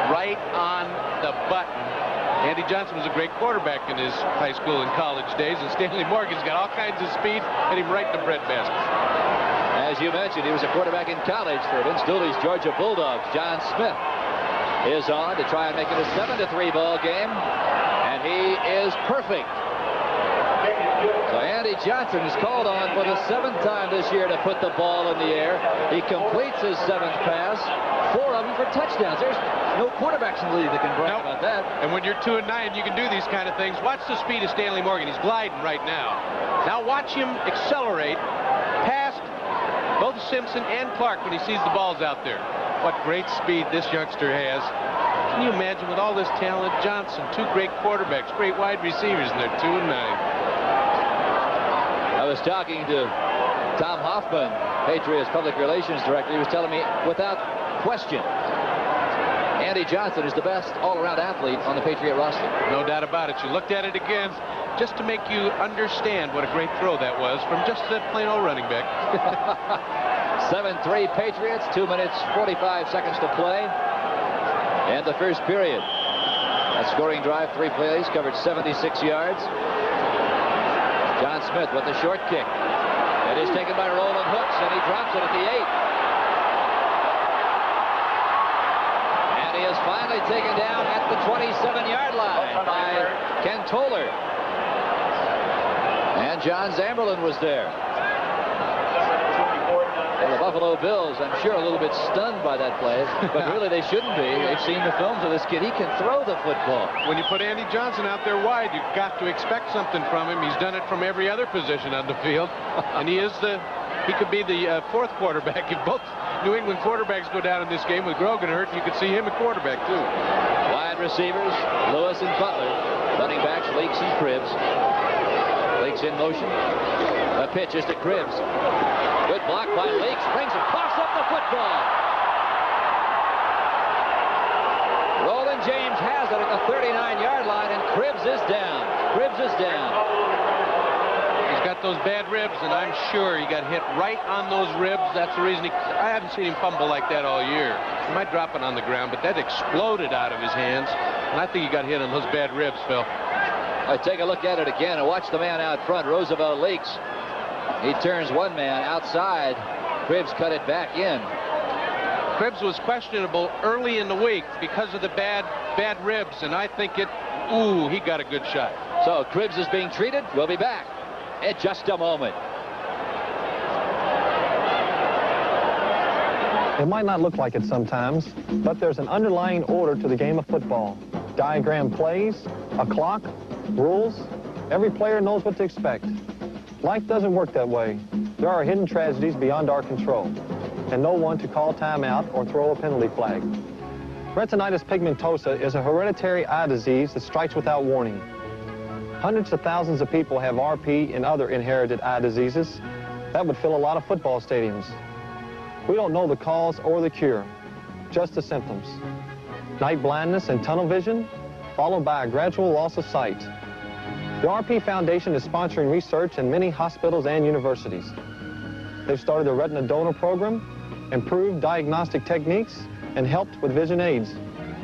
Speaker 2: Right on the button. Andy Johnson was a great quarterback in his high school and college days, and Stanley Morgan's got all kinds of speed, hit him right in the breadbasket.
Speaker 1: As you mentioned, he was a quarterback in college for Vince Dooley's Georgia Bulldogs. John Smith is on to try and make it a 7-3 ball game, and he is perfect. So Andy Johnson is called on for the 7th time this year to put the ball in the air. He completes his 7th pass, 4 of them for touchdowns. There's no quarterbacks in the league that can brag about that.
Speaker 2: And when you're 2-9, you can do these kind of things. Watch the speed of Stanley Morgan. He's gliding right now. Now watch him accelerate past both Simpson and Clark when he sees the balls out there. What great speed this youngster has. Can you imagine with all this talent? Johnson, 2 great quarterbacks, great wide receivers, and they're 2-9.
Speaker 1: I was talking to Tom Hoffman, Patriots Public Relations Director. He was telling me, without question, Andy Johnson is the best all-around athlete on the Patriot roster.
Speaker 2: No doubt about it. You looked at it again just to make you understand what a great throw that was from just that plain old running back.
Speaker 1: 7-3 Patriots, 2 minutes, 45 seconds to play. And the first period. That scoring drive, 3 plays, covered 76 yards. John Smith with the short kick. It is taken by Roland Hooks, and he drops it at the 8. And he is finally taken down at the 27-yard line by Ken Toller. And John Zamberlin was there. Well, the Buffalo Bills, I'm sure, a little bit stunned by that play, but really they shouldn't be. They've seen the films of this kid. He can throw the football.
Speaker 2: When you put Andy Johnson out there wide, you've got to expect something from him. He's done it from every other position on the field, and he could be the 4th quarterback. If both New England quarterbacks go down in this game with Grogan hurt, you could see him a quarterback too.
Speaker 1: Wide receivers, Lewis and Butler. Running backs, Leaks and Cribbs. Leaks in motion. A pitch is to Cribbs. Good block by Leaks. Brings him. Coughs up the football. Roland James has it at the 39-yard line, and Cribbs is down. Cribbs is down.
Speaker 2: He's got those bad ribs, and I'm sure he got hit right on those ribs. That's the reason I haven't seen him fumble like that all year. He might drop it on the ground, but that exploded out of his hands, and I think he got hit on those bad ribs, Phil.
Speaker 1: Take a look at it again and watch the man out front, Roosevelt Leaks. He turns one man outside. Cribbs cut it back in.
Speaker 2: Cribbs was questionable early in the week because of the bad ribs, and I think he got a good shot.
Speaker 1: So Cribbs is being treated. We'll be back in just a moment.
Speaker 14: It might not look like it sometimes, but there's an underlying order to the game of football. Diagram plays, a clock, rules. Every player knows what to expect. Life doesn't work that way. There are hidden tragedies beyond our control, and no one to call timeout or throw a penalty flag. Retinitis pigmentosa is a hereditary eye disease that strikes without warning. Hundreds of thousands of people have RP and other inherited eye diseases. That would fill a lot of football stadiums. We don't know the cause or the cure, just the symptoms. Night blindness and tunnel vision, followed by a gradual loss of sight. The RP Foundation is sponsoring research in many hospitals and universities. They've started a retina donor program, improved diagnostic techniques, and helped with vision aids.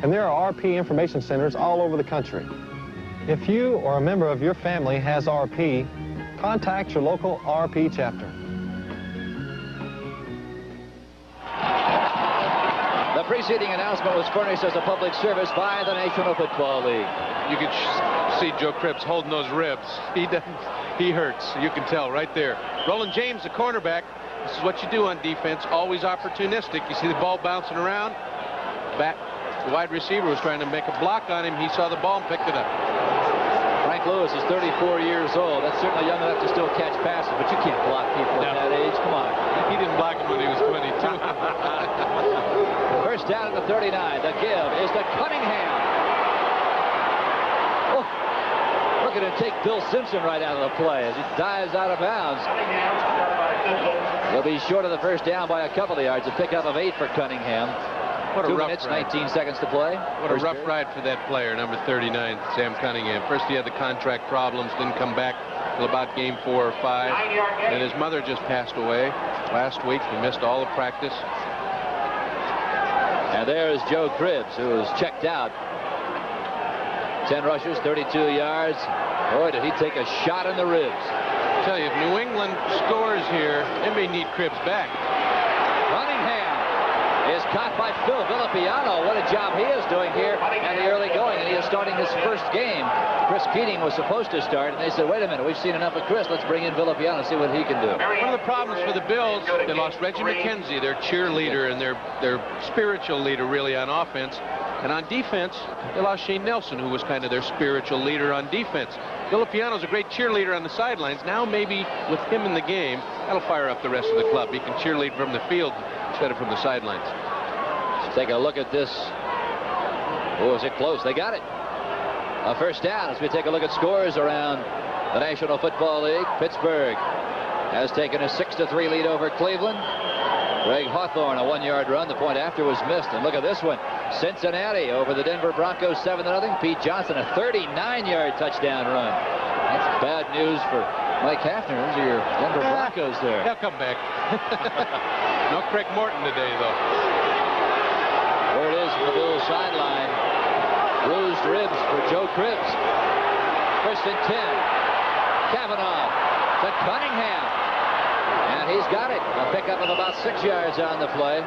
Speaker 14: And there are RP information centers all over the country. If you or a member of your family has RP, contact your local RP chapter.
Speaker 1: The preceding announcement was furnished as a public service by the National Football League.
Speaker 2: You can see Joe Cribbs holding those ribs. He hurts. You can tell right there. Roland James, the cornerback. This is what you do on defense. Always opportunistic. You see the ball bouncing around. Back. The wide receiver was trying to make a block on him. He saw the ball and picked it up.
Speaker 1: Frank Lewis is 34 years old. That's certainly young enough to still catch passes, but you can't block people at that age. Come on.
Speaker 2: He didn't block him when he was 22.
Speaker 1: First down at the 39. The give is to Cunningham. Oh, look at him take Bill Simpson right out of the play as he dives out of bounds. He'll be short of the first down by a couple of yards. A pickup of 8 for Cunningham.
Speaker 2: What a
Speaker 1: 2
Speaker 2: rough
Speaker 1: minutes,
Speaker 2: ride.
Speaker 1: 19 seconds to play.
Speaker 2: What a rough ride for that player, number 39, Sam Cunningham. First he had the contract problems, didn't come back till about game 4 or 5. And his mother just passed away last week. He missed all the practice.
Speaker 1: And there is Joe Cribbs, who is checked out. 10 rushes, 32 yards. Boy, did he take a shot in the ribs.
Speaker 2: I tell you, if New England scores here, they may need Cribbs back.
Speaker 1: Cunningham is caught by Phil Villapiano. What a job he is doing here at the early going. And he is starting his first game. Chris Keating was supposed to start, and they said, wait a minute, we've seen enough of Chris. Let's bring in Villapiano and see what he can do.
Speaker 2: One of the problems for the Bills, they lost Reggie McKenzie, their cheerleader and their spiritual leader, really, on offense. And on defense, they lost Shane Nelson, who was kind of their spiritual leader on defense. Villapiano's a great cheerleader on the sidelines. Now maybe with him in the game, that'll fire up the rest of the club. He can cheerlead from the field instead of from the sidelines.
Speaker 1: Let's take a look at this. Oh, is it close? They got it. A first down as we take a look at scores around the National Football League. Pittsburgh has taken a 6-3 lead over Cleveland. Greg Hawthorne, a 1-yard run. The point after was missed. And look at this one. Cincinnati over the Denver Broncos 7-0. Pete Johnson, a 39-yard touchdown run. That's bad news for Mike Hafner. Those are your Denver Broncos there.
Speaker 2: He'll come back. No Craig Morton today, though.
Speaker 1: There it is from the Bills sideline. Bruised ribs for Joe Cribbs. First and 10. Kavanaugh to Cunningham. And he's got it. A pickup of about 6 yards on the play.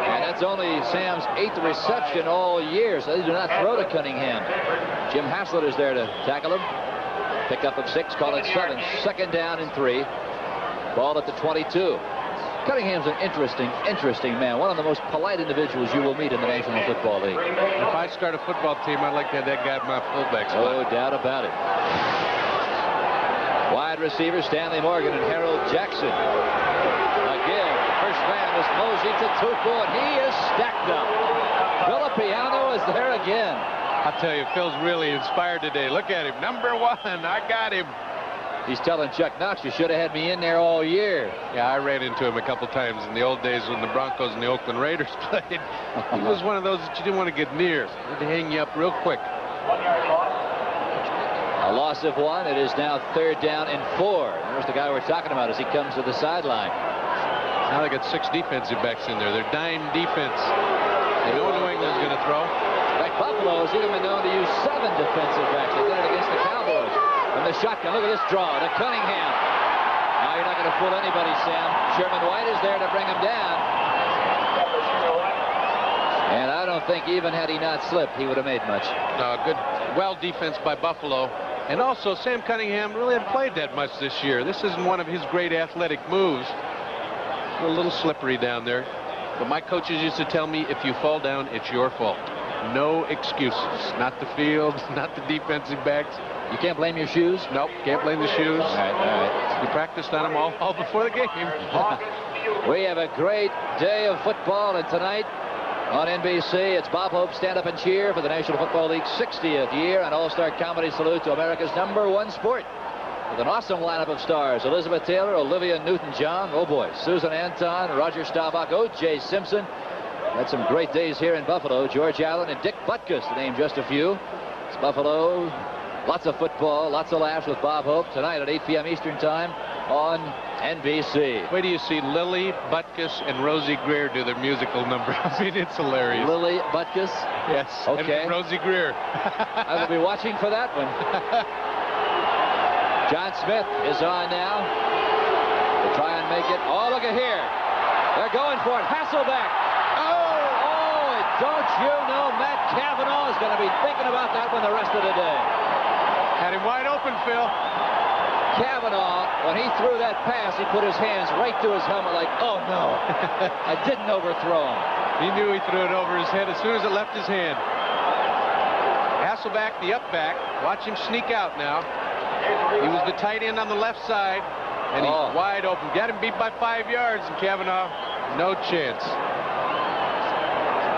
Speaker 1: And that's only Sam's 8th reception all year, so they do not throw to Cunningham. Jim Haslett is there to tackle him. Pickup of 6, call it 7. Second down and 3. Ball at the 22. Cunningham's an interesting man. One of the most polite individuals you will meet in the National Football League.
Speaker 2: If I start a football team, I'd like to have that guy at my fullback spot.
Speaker 1: No doubt about it. Wide receivers Stanley Morgan and Harold Jackson. Again, first man is Mosey to Tufo, and he is stacked up. Villapiano is there again.
Speaker 2: I'll tell you, Phil's really inspired today. Look at him. Number 1. I got him.
Speaker 1: He's telling Chuck Knox, you should have had me in there all year.
Speaker 2: Yeah, I ran into him a couple times in the old days when the Broncos and the Oakland Raiders played. He was one of those that you didn't want to get near. He'd hang you up real quick.
Speaker 3: 1 yard loss.
Speaker 1: A loss of 1. It is now 3rd down and 4. There's the guy we're talking about as he comes to the sideline.
Speaker 2: Now they got 6 defensive backs in there. They're dime defense. They know New England's going to throw.
Speaker 1: In fact, Buffalo has even been known to use 7 defensive backs. They did it against the Cowboys. From the shotgun, look at this draw to Cunningham. Now you're not going to fool anybody, Sam. Sherman White is there to bring him down. And I don't think even had he not slipped, he would have made much.
Speaker 2: Good, well defense by Buffalo. And also, Sam Cunningham really hadn't played that much this year. This isn't one of his great athletic moves. A little slippery down there. But my coaches used to tell me, if you fall down, it's your fault. No excuses. Not the field, not the defensive backs.
Speaker 1: You can't blame your shoes?
Speaker 2: Nope, can't blame the shoes.
Speaker 1: All right.
Speaker 2: You practiced on them all before the game.
Speaker 1: We have a great day of football, and tonight on NBC, it's Bob Hope's Stand Up and Cheer for the National Football League's 60th year, an all-star comedy salute to America's #1 sport. With an awesome lineup of stars: Elizabeth Taylor, Olivia Newton-John, oh boy, Susan Anton, Roger Staubach, O.J. Simpson. Had some great days here in Buffalo. George Allen and Dick Butkus, to name just a few. It's Buffalo. Lots of football, lots of laughs with Bob Hope tonight at 8 p.m. Eastern Time on NBC.
Speaker 2: Wait till you see Lily Butkus and Rosie Greer do their musical number. I mean, it's hilarious.
Speaker 1: Lily Butkus?
Speaker 2: Yes.
Speaker 1: Okay.
Speaker 2: And Rosie Greer.
Speaker 1: I will be watching for that one. John Smith is on now to try and make it. Oh, look at here. They're going for it. Hasselbeck. Oh, don't you know Matt Cavanaugh is going to be thinking about that one the rest of the day.
Speaker 2: Had him wide open, Phil.
Speaker 1: Cavanaugh, when he threw that pass, he put his hands right to his helmet like, oh, no. I didn't overthrow him.
Speaker 2: He knew he threw it over his head as soon as it left his hand. Hasselbeck, the up back. Watch him sneak out now. He was the tight end on the left side, and he's wide open. Got him beat by 5 yards, and Cavanaugh, no chance.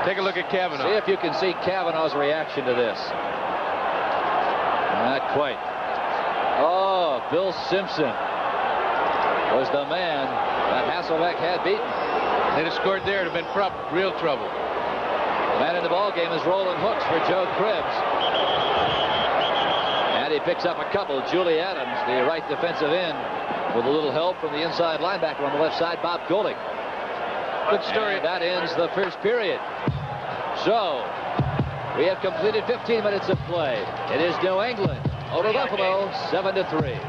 Speaker 2: Take a look at Cavanaugh.
Speaker 1: See if you can see Cavanaugh's reaction to this. Not quite. Oh, Bill Simpson was the man that Hasselbeck had beaten.
Speaker 2: They'd have scored there. It'd have been real trouble.
Speaker 1: Man in the ball game is rolling hooks for Joe Cribbs. And he picks up a couple. Julie Adams, the right defensive end, with a little help from the inside linebacker on the left side, Bob Golick.
Speaker 2: Good story.
Speaker 1: And that ends the first period. So, we have completed 15 minutes of play. It is New England over Buffalo, 7-3.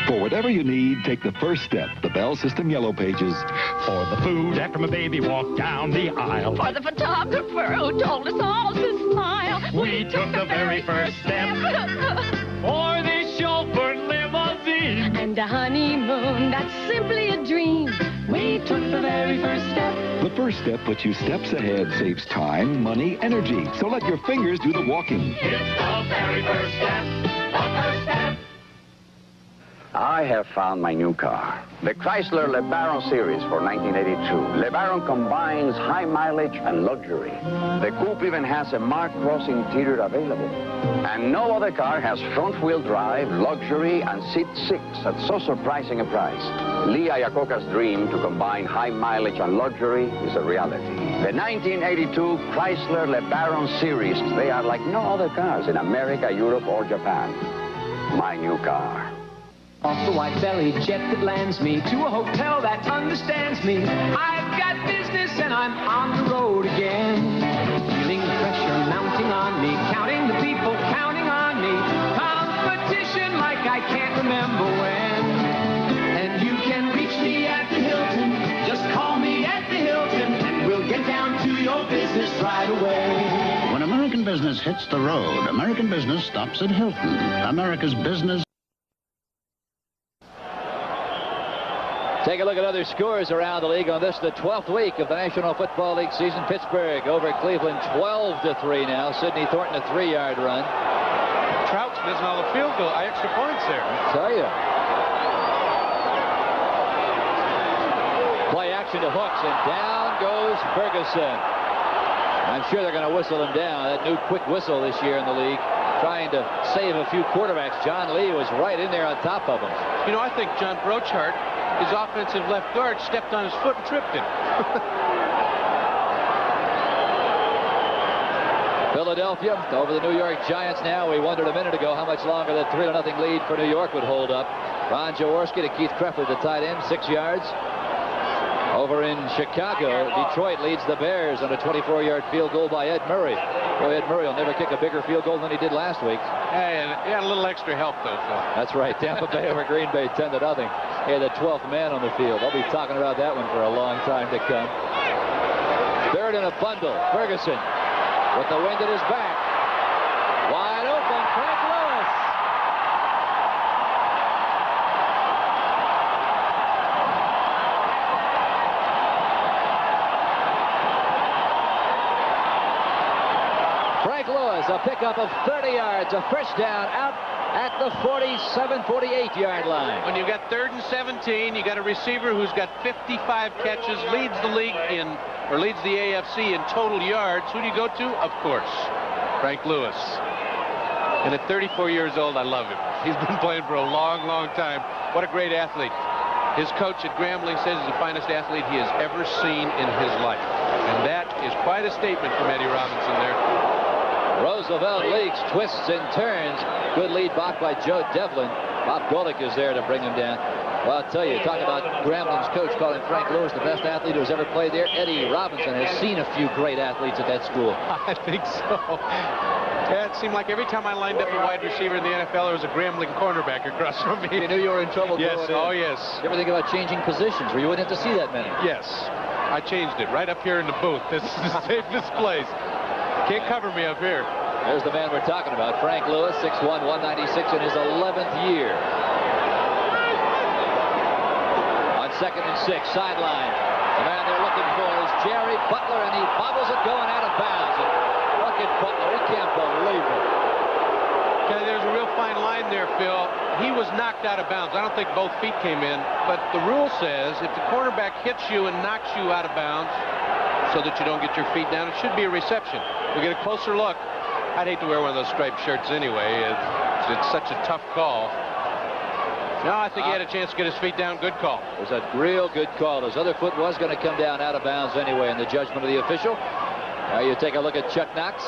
Speaker 15: For whatever you need, take the first step. The Bell System Yellow Pages.
Speaker 16: For the food after my baby walked down the aisle.
Speaker 12: For the photographer who told us all to smile.
Speaker 16: We took the very first step. For this chauffeur limousine.
Speaker 12: And a honeymoon, that's simply a dream. We took the very first step.
Speaker 15: The first step puts you steps ahead, saves time, money, energy. So let your fingers do the walking.
Speaker 16: It's the very first step. The first step.
Speaker 17: I have found my new car. The Chrysler LeBaron series for 1982. LeBaron combines high mileage and luxury. The coupe even has a Mark Cross interior available. And no other car has front-wheel drive, luxury, and seat 6 at so surprising a price. Lee Iacocca's dream to combine high mileage and luxury is a reality. The 1982 Chrysler LeBaron series, they are like no other cars in America, Europe, or Japan. My new car.
Speaker 18: Off the white-bellied jet that lands me to a hotel that understands me. I've got business and I'm on the road again. Feeling the pressure mounting on me, counting the people counting on me. Competition like I can't remember when. And you can reach me at the Hilton. Just call me at the Hilton and we'll get down to your business right away.
Speaker 19: When American business hits the road, American business stops at Hilton. America's business.
Speaker 1: Take a look at other scores around the league on this, the 12th week of the National Football League season. Pittsburgh over Cleveland 12-3 now. Sidney Thornton a 3-yard run.
Speaker 2: Trout's missing all the field goal, extra points there.
Speaker 1: I tell you. Play action to Hooks, and down goes Ferguson. I'm sure they're going to whistle him down. That new quick whistle this year in the league, trying to save a few quarterbacks. John Lee was right in there on top of him.
Speaker 2: You know, I think John Brochart, his offensive left guard, stepped on his foot and tripped him.
Speaker 1: Philadelphia over the New York Giants now. We wondered a minute ago how much longer that 3-0 lead for New York would hold up. Ron Jaworski to Keith Krepler, the tight end, 6 yards. Over in Chicago, Detroit leads the Bears on a 24-yard field goal by Ed Murray. Boy, Ed Murray will never kick a bigger field goal than he did last week.
Speaker 2: Hey, and he had a little extra help, though, Phil.
Speaker 1: That's right. Tampa Bay over Green Bay, 10-0. He had the 12th man on the field. I'll be talking about that one for a long time to come. Third in a bundle. Ferguson with the wind at his back. Wide open. Frank Lewis. Frank Lewis, a pickup of 30 yards, a first down out at the 48-yard line.
Speaker 2: When you got 3rd and 17, you got a receiver who's got 55 catches, leads the league leads the AFC in total yards. Who do you go to? Of course, Frank Lewis. And at 34 years old, I love him. He's been playing for a long, long time. What a great athlete. His coach at Grambling says he's the finest athlete he has ever seen in his life. And that is quite a statement from Eddie Robinson there.
Speaker 1: Roosevelt leaks, twists and turns. Good lead blocked by Joe Devlin. Bob Golick is there to bring him down. Well, I'll tell you, talking about Grambling's coach calling Frank Lewis the best athlete who's ever played there. Eddie Robinson has seen a few great athletes at that school.
Speaker 2: I think so. Yeah, it seemed like every time I lined up a wide receiver in the NFL, there was a Grambling cornerback across from me.
Speaker 1: You knew you were in trouble.
Speaker 2: Yes, oh yes.
Speaker 1: You ever think about changing positions where you wouldn't have to see that many?
Speaker 2: Yes, I changed it right up here in the booth. This is the safest place. Can't cover me up here.
Speaker 1: There's the man we're talking about, Frank Lewis, 6'1", 196 in his 11th year. On 2nd and 6, sideline. The man they're looking for is Jerry Butler, and he bobbles it going out of bounds. And look at Butler, he can't believe it.
Speaker 2: Okay, there's a real fine line there, Phil. He was knocked out of bounds. I don't think both feet came in, but the rule says if the cornerback hits you and knocks you out of bounds so that you don't get your feet down, it should be a reception. We'll get a closer look. I'd hate to wear one of those striped shirts anyway. It's such a tough call. No, I think he had a chance to get his feet down. Good call.
Speaker 1: It was a real good call. His other foot was going to come down out of bounds anyway in the judgment of the official. Now you take a look at Chuck Knox.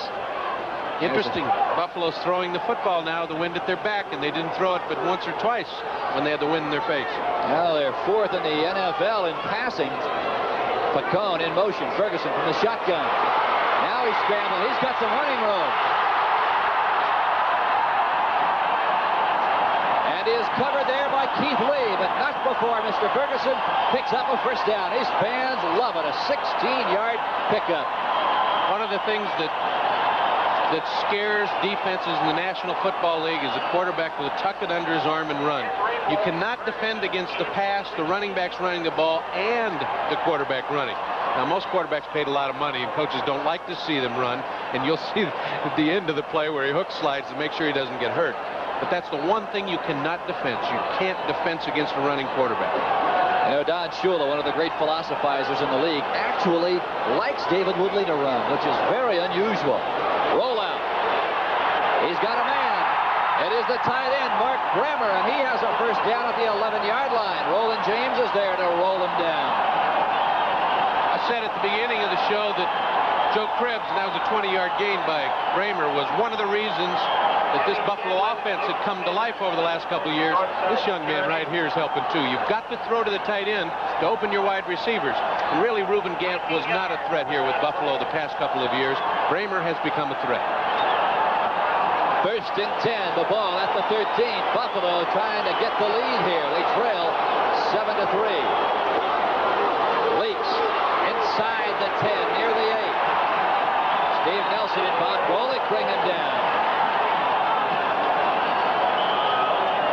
Speaker 2: Interesting. Buffalo's throwing the football now, the wind at their back, and they didn't throw it but once or twice when they had the wind in their face.
Speaker 1: Now they're 4th in the NFL in passing. Pacone in motion. Ferguson from the shotgun. Now he's scrambling. He's got some running room. And he is covered there by Keith Lee, but not before Mr. Ferguson picks up a first down. His fans love it. A 16-yard pickup.
Speaker 2: One of the things that scares defenses in the National Football League is a quarterback will tuck it under his arm and run. You cannot defend against the pass, the running backs running the ball, and the quarterback running. Now, most quarterbacks paid a lot of money, and coaches don't like to see them run, and you'll see at the end of the play where he hook slides to make sure he doesn't get hurt. But that's the one thing you cannot defense. You can't defense against a running quarterback.
Speaker 1: You know, Don Shula, one of the great philosophizers in the league, actually likes David Woodley to run, which is very unusual. Rollout. He's got a man. It is the tight end, Mark Bremer, and he has a first down at the 11-yard line. Roland James is there to roll him down.
Speaker 2: I said at the beginning of the show that Joe Cribbs, and that was a 20-yard gain by Bremer, was one of the reasons that this Buffalo offense had come to life over the last couple of years. This young man right here is helping too. You've got to throw to the tight end to open your wide receivers. And really, Reuben Gant was not a threat here with Buffalo the past couple of years. Bremer has become a threat.
Speaker 1: 1st and 10, the ball at the 13. Buffalo trying to get the lead here. They trail 7-3. Leaks inside the 10, near the 8. Steve Nelson and Bob Golick bring him down.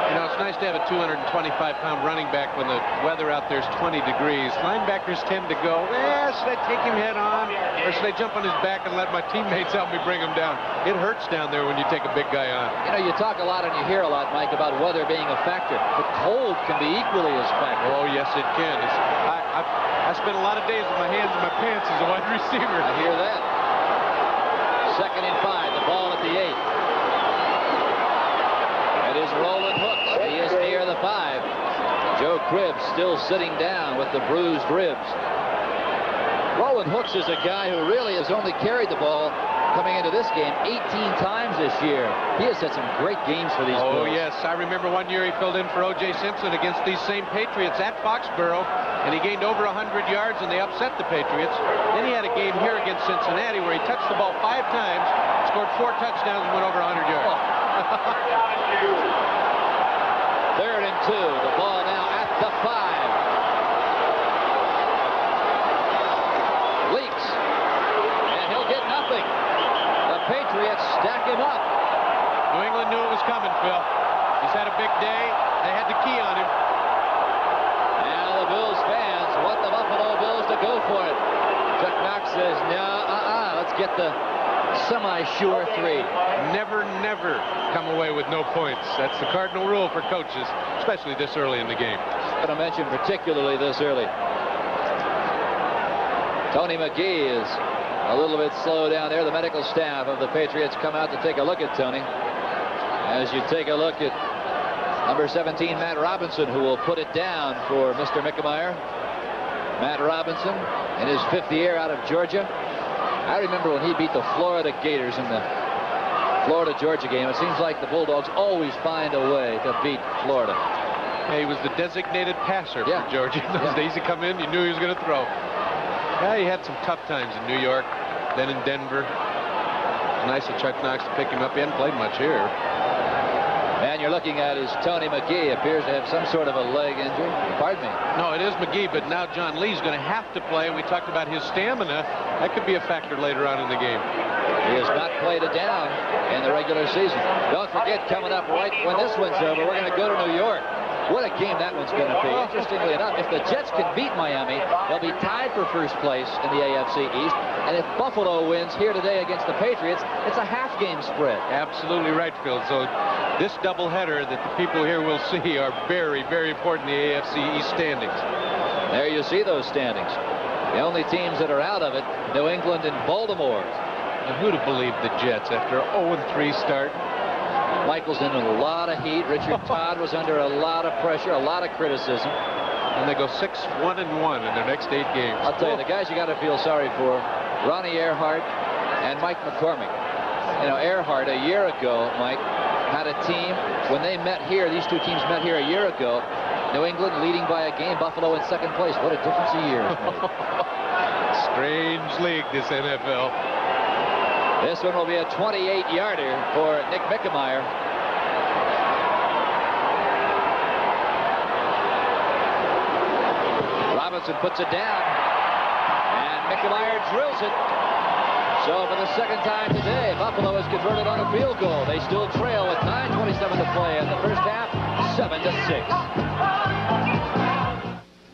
Speaker 2: You know, it's nice to have a 225-pound running back when the weather out there is 20 degrees. Linebackers tend to go, should I take him head on, or should I jump on his back and let my teammates help me bring him down? It hurts down there when you take a big guy on.
Speaker 1: You know, you talk a lot and you hear a lot, Mike, about weather being a factor, but cold can be equally as a factor.
Speaker 2: Oh, yes, it can. I spent a lot of days with my hands in my pants as a wide receiver.
Speaker 1: I hear that. 2nd and 5, the ball at the 8. It is Roland Hooks. He is near the 5. Joe Cribbs still sitting down with the bruised ribs. Roland Hooks is a guy who really has only carried the ball coming into this game 18 times this year. He has had some great games for these Bills.
Speaker 2: Oh, yes. I remember one year he filled in for O.J. Simpson against these same Patriots at Foxborough, and he gained over 100 yards, and they upset the Patriots. Then he had a game here against Cincinnati where he touched the ball 5 times, scored 4 touchdowns, and went over 100 yards.
Speaker 1: 3rd and 2. The ball now at the 5. Leaks. And he'll get nothing. The Patriots stack him up.
Speaker 2: New England knew it was coming, Phil. He's had a big day. They had the key on him.
Speaker 1: Now the Bills fans want the Buffalo Bills to go for it. Chuck Knox says, no, let's get the semi-sure 3.
Speaker 2: Never come away with no points. That's the cardinal rule for coaches, especially this early in the game.
Speaker 1: I'm going to mention particularly this early. Tony McGee is a little bit slow down there. The medical staff of the Patriots come out to take a look at Tony. As you take a look at number 17, Matt Robinson, who will put it down for Mr. Mickemeyer. Matt Robinson in his 5th year out of Georgia. I remember when he beat the Florida Gators in the Florida-Georgia game. It seems like the Bulldogs always find a way to beat Florida.
Speaker 2: Yeah, he was the designated passer for Georgia. Those days he come in, you knew he was going to throw. Yeah, he had some tough times in New York, then in Denver. Nice of Chuck Knox to pick him up. He hadn't played much here.
Speaker 1: Man you're looking at is Tony McGee. Appears to have some sort of a leg injury. Pardon me.
Speaker 2: No, it is McGee, but now John Lee's going to have to play. We talked about his stamina. That could be a factor later on in the game.
Speaker 1: He has not played a down in the regular season. Don't forget, coming up right when this one's over, we're going to go to New York. What a game that one's going to be. Interestingly enough, if the Jets can beat Miami, they'll be tied for first place in the AFC East. And if Buffalo wins here today against the Patriots, it's a half-game spread.
Speaker 2: Absolutely right, Phil. So this doubleheader that the people here will see are very, very important in the AFC East standings.
Speaker 1: There you see those standings. The only teams that are out of it, New England and Baltimore.
Speaker 2: And who'd have believed the Jets after an 0-3 start?
Speaker 1: Michael's in a lot of heat. Richard Todd was under a lot of pressure, a lot of criticism.
Speaker 2: And they go 6-1-1 in their next 8 games.
Speaker 1: I'll tell you, the guys you got to feel sorry for, Ronnie Earhart and Mike McCormick. You know, Earhart a year ago, Mike, had a team, when they met here, these two teams met here a year ago, New England leading by a game, Buffalo in second place. What a difference a year.
Speaker 2: Strange league, this NFL.
Speaker 1: This one will be a 28-yarder for Nick Mickemeyer. Robinson puts it down, and Mickemeyer drills it. So for the second time today, Buffalo has converted on a field goal. They still trail with 9:27 to play in the first half, 7-6.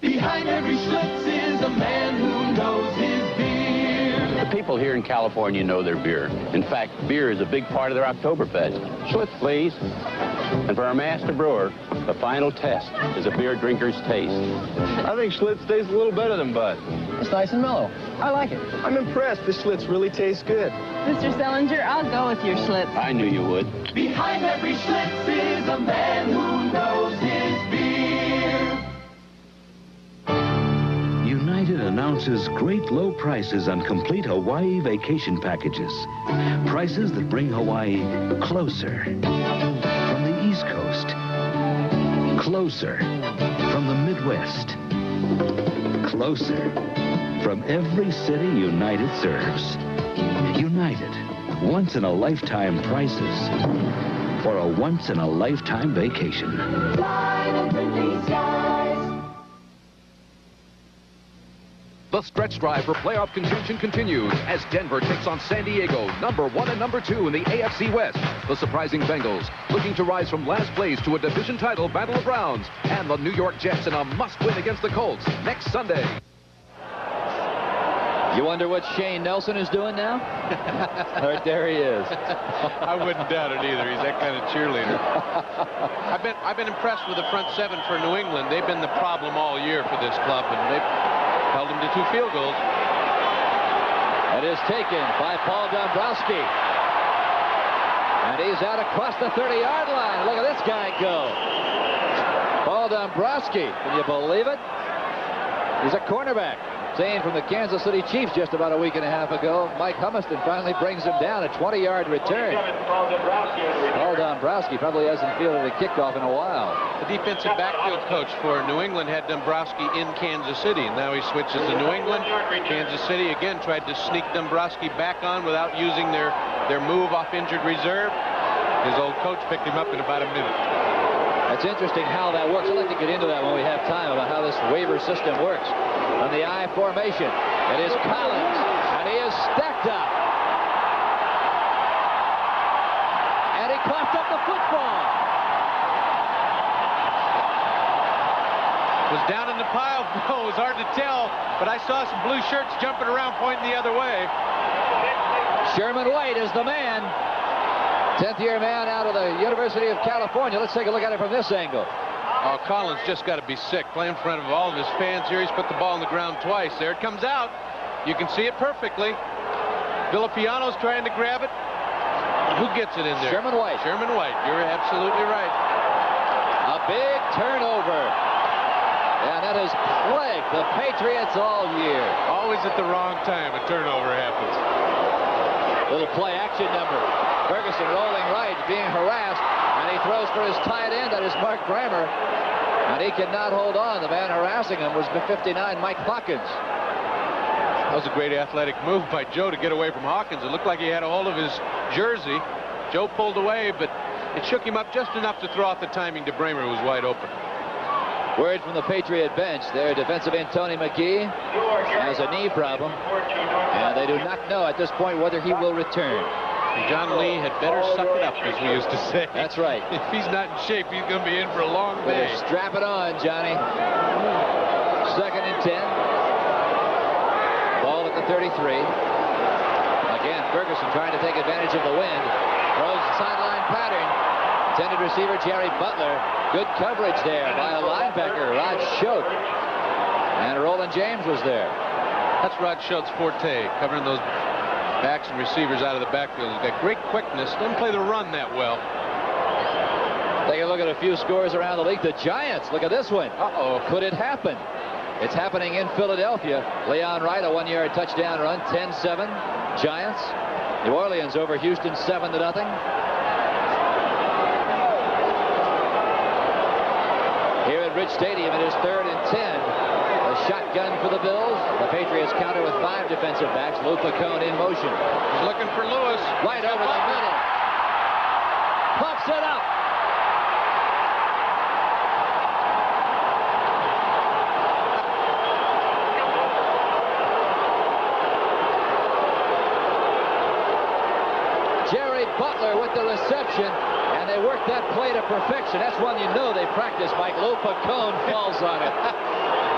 Speaker 12: Behind every Schlitz is a man who knows his beer.
Speaker 17: The people here in California know their beer. In fact, beer is a big part of their Oktoberfest. Schlitz, please. And for our master brewer, the final test is a beer drinker's taste.
Speaker 14: I think Schlitz tastes a little better than Bud.
Speaker 20: It's nice and mellow. I like it.
Speaker 14: I'm impressed. This Schlitz really tastes good.
Speaker 13: Mr. Sellinger, I'll go with your Schlitz.
Speaker 17: I knew you would.
Speaker 12: Behind every Schlitz is a man who knows his beer.
Speaker 15: United announces great low prices on complete Hawaii vacation packages. Prices that bring Hawaii closer from the East Coast, closer from the Midwest, closer from every city United serves. United, once-in-a-lifetime prices for a once-in-a-lifetime vacation.
Speaker 11: The stretch drive for playoff contention continues as Denver takes on San Diego, #1 and #2 in the AFC West. The surprising Bengals looking to rise from last place to a division title battle of rounds, and the New York Jets in a must-win against the Colts next Sunday.
Speaker 1: You wonder what Shane Nelson is doing now? Right there he is.
Speaker 2: I wouldn't doubt it either. He's that kind of cheerleader. I've been impressed with the front seven for New England. They've been the problem all year for this club, and they've held him to 2 field goals.
Speaker 1: It is taken by Paul Dombrowski. And he's out across the 30-yard line. Look at this guy go. Paul Dombrowski. Can you believe it? He's a cornerback. Saying from the Kansas City Chiefs just about a week and a half ago, Mike Humiston finally brings him down, a 20-yard return. Paul Dombrowski probably hasn't fielded a kickoff in a while.
Speaker 2: The defensive backfield coach for New England had Dombrowski in Kansas City, and now he switches to New England. Kansas City again tried to sneak Dombrowski back on without using their move off injured reserve. His old coach picked him up in about a minute.
Speaker 1: It's interesting how that works. I'd like to get into that when we have time about how this waiver system works. On the I formation, it is Collins, and he is stacked up. And he coughed up the football.
Speaker 2: Was down in the pile. No, it was hard to tell, but I saw some blue shirts jumping around pointing the other way.
Speaker 1: Sherman White is the man. 10th-year man out of the University of California. Let's take a look at it from this angle.
Speaker 2: Oh, Collins just got to be sick. Playing in front of all of his fans here. He's put the ball on the ground twice. There it comes out. You can see it perfectly. Villapiano's trying to grab it. Who gets it in there?
Speaker 1: Sherman White.
Speaker 2: Sherman White. You're absolutely right.
Speaker 1: A big turnover. And that has plagued the Patriots all year.
Speaker 2: Always at the wrong time a turnover happens.
Speaker 1: Little play action number. Ferguson rolling right, being harassed, and he throws for his tight end. That is Mark Grammer, and he cannot hold on. The man harassing him was the 59, Mike Hawkins.
Speaker 2: That was a great athletic move by Joe to get away from Hawkins. It looked like he had a hold of his jersey. Joe pulled away, but it shook him up just enough to throw off the timing to Bramer, who was wide open.
Speaker 1: Word from the Patriot bench. Their defensive end, Tony McGee, has a knee problem, and they do not know at this point whether he will return.
Speaker 2: John Lee had better suck it up, as we used to say.
Speaker 1: That's right.
Speaker 2: If he's not in shape, he's going to be in for a long day.
Speaker 1: Better strap it on, Johnny. 2nd and 10. Ball at the 33. Again, Ferguson trying to take advantage of the wind. Throws sideline pattern. Intended receiver Jerry Butler. Good coverage there by a linebacker, Rod Schote. And Roland James was there.
Speaker 2: That's Rod Schote's forte, covering those backs and receivers out of the backfield. He's got great quickness. Doesn't play the run that well.
Speaker 1: Take a look at a few scores around the league. The Giants, look at this one. Uh-oh, could it happen? It's happening in Philadelphia. Leon Wright, a 1-yard touchdown run, 10-7. Giants. New Orleans over Houston, 7-0. Here at Rich Stadium, it is 3rd and 10. A shotgun for the Bills. The Patriots counter with 5 defensive backs. Lou Picone in motion.
Speaker 2: He's looking for Lewis.
Speaker 1: Right over the middle. Puffs it up. Jerry Butler with the reception, and they work that play to perfection. That's one you know they practice, Mike. Lou Picone falls on it.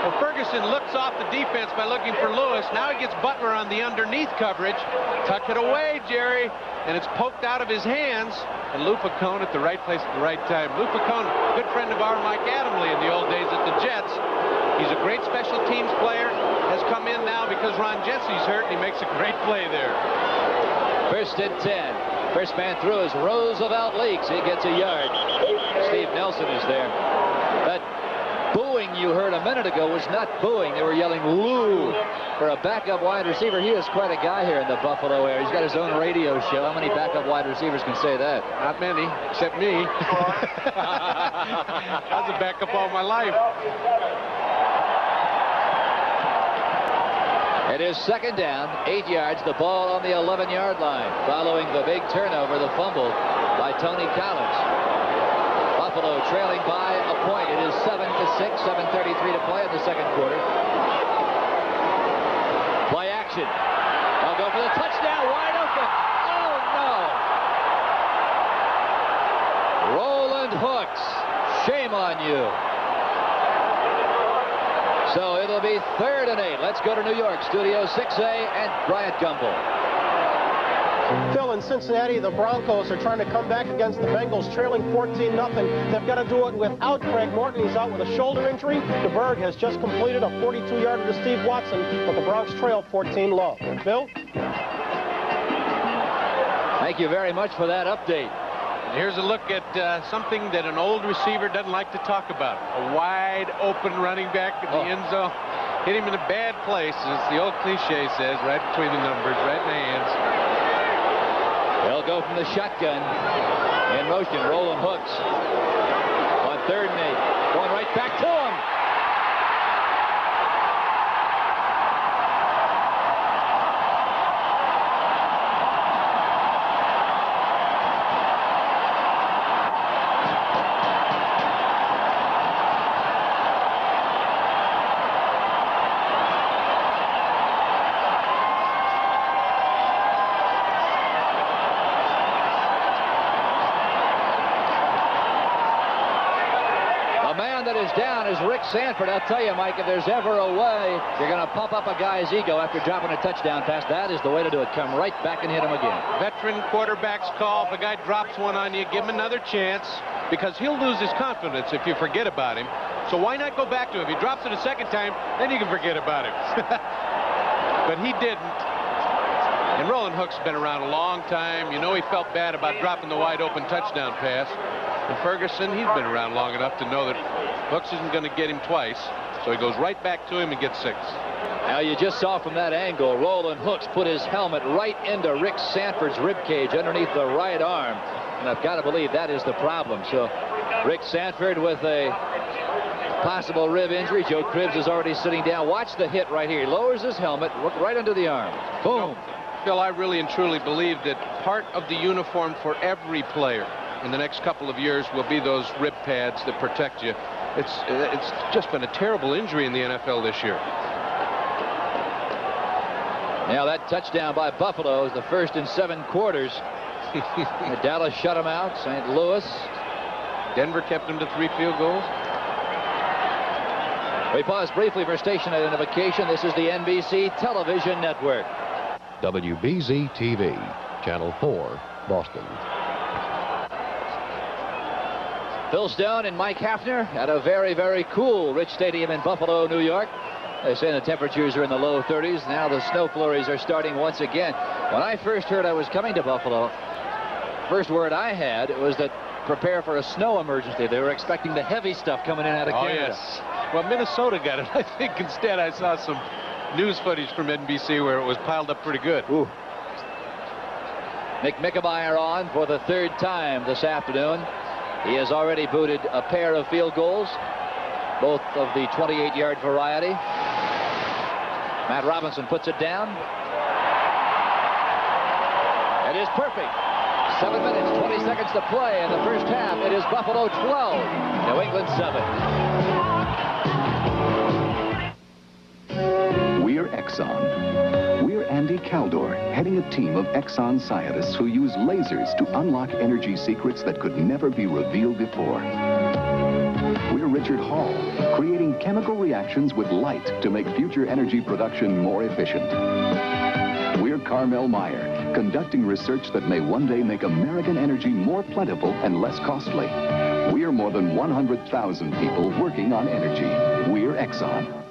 Speaker 2: Well, Ferguson looks off the defense by looking for Lewis. Now he gets Butler on the underneath coverage. Tuck it away, Jerry, and it's poked out of his hands. And Lou Picone at the right place at the right time. Lou Picone, good friend of our Mike Adamle in the old days at the Jets. He's a great special teams player. Has come in now because Ron Jesse's hurt, and he makes a great play there.
Speaker 1: 1st and 10. First man through is Roosevelt Leaks. He gets a yard. Steve Nelson is there. That booing you heard a minute ago was not booing. They were yelling Lou for a backup wide receiver. He is quite a guy here in the Buffalo area. He's got his own radio show. How many backup wide receivers can say that?
Speaker 2: Not many, except me. I was a backup all my life.
Speaker 1: It is 2nd down, 8 yards, the ball on the 11-yard line. Following the big turnover, the fumble by Tony Collins. Buffalo trailing by a point. It is 7-6, 7:33 to play in the 2nd quarter. Play action. They'll go for the touchdown, wide open. Oh, no. Roland Hooks, shame on you. So it'll be 3rd and 8. Let's go to New York, Studio 6A and Bryant Gumbel.
Speaker 21: Phil, in Cincinnati, the Broncos are trying to come back against the Bengals, trailing 14-0. They've got to do it without Craig Norton. He's out with a shoulder injury. DeBerg has just completed a 42-yarder to Steve Watson, but the Bronx trail 14-0. Bill?
Speaker 1: Thank you very much for that update.
Speaker 2: Here's a look at something that an old receiver doesn't like to talk about. A wide open running back in the end zone. Hit him in a bad place, as the old cliche says, right between the numbers, right in the hands.
Speaker 1: They'll go from the shotgun. In motion, Roland Hooks. On 3rd and 8. Going right back to him. Down is Rick Sanford. I'll tell you, Mike, if there's ever a way you're going to pump up a guy's ego after dropping a touchdown pass, that is the way to do it. Come right back and hit him again.
Speaker 2: Veteran quarterbacks call. If a guy drops one on you, give him another chance, because he'll lose his confidence if you forget about him. So why not go back to him? If he drops it a 2nd time, then you can forget about him. But he didn't. And Roland Hooks has been around a long time. You know he felt bad about dropping the wide open touchdown pass. And Ferguson, he's been around long enough to know that Hooks isn't going to get him twice. So he goes right back to him and gets 6.
Speaker 1: Now you just saw from that angle, Roland Hooks put his helmet right into Rick Sanford's ribcage underneath the right arm. And I've got to believe that is the problem. So Rick Sanford with a possible rib injury. Joe Cribbs is already sitting down. Watch the hit right here. He lowers his helmet, look right under the arm. Boom.
Speaker 2: Phil, I really and truly believe that part of the uniform for every player in the next couple of years will be those rib pads that protect you. It's just been a terrible injury in the NFL this year.
Speaker 1: Now that touchdown by Buffalo is the 1st in 7 quarters. Dallas shut him out. St. Louis.
Speaker 2: Denver kept him to 3 field goals.
Speaker 1: We pause briefly for station identification. This is the NBC Television Network.
Speaker 22: WBZ TV, Channel 4, Boston.
Speaker 1: Phil Stone and Mike Hafner at a very, very cool Rich Stadium in Buffalo, New York. They say the temperatures are in the low 30s. Now the snow flurries are starting once again. When I first heard I was coming to Buffalo, first word I had was that prepare for a snow emergency. They were expecting the heavy stuff coming in out of Canada.
Speaker 2: Yes. Well, Minnesota got it. I think instead I saw some news footage from NBC where it was piled up pretty good.
Speaker 1: Ooh. Nick Mickemeyer on for the 3rd time this afternoon. He has already booted a pair of field goals, both of the 28-yard variety. Matt Robinson puts it down. It is perfect. 7 minutes, 20 seconds to play in the first half. It is Buffalo 12, New England 7.
Speaker 15: We're Exxon. We're Andy Caldor, heading a team of Exxon scientists who use lasers to unlock energy secrets that could never be revealed before. We're Richard Hall, creating chemical reactions with light to make future energy production more efficient. We're Carmel Meyer, conducting research that may one day make American energy more plentiful and less costly. We're more than 100,000 people working on energy. We're Exxon.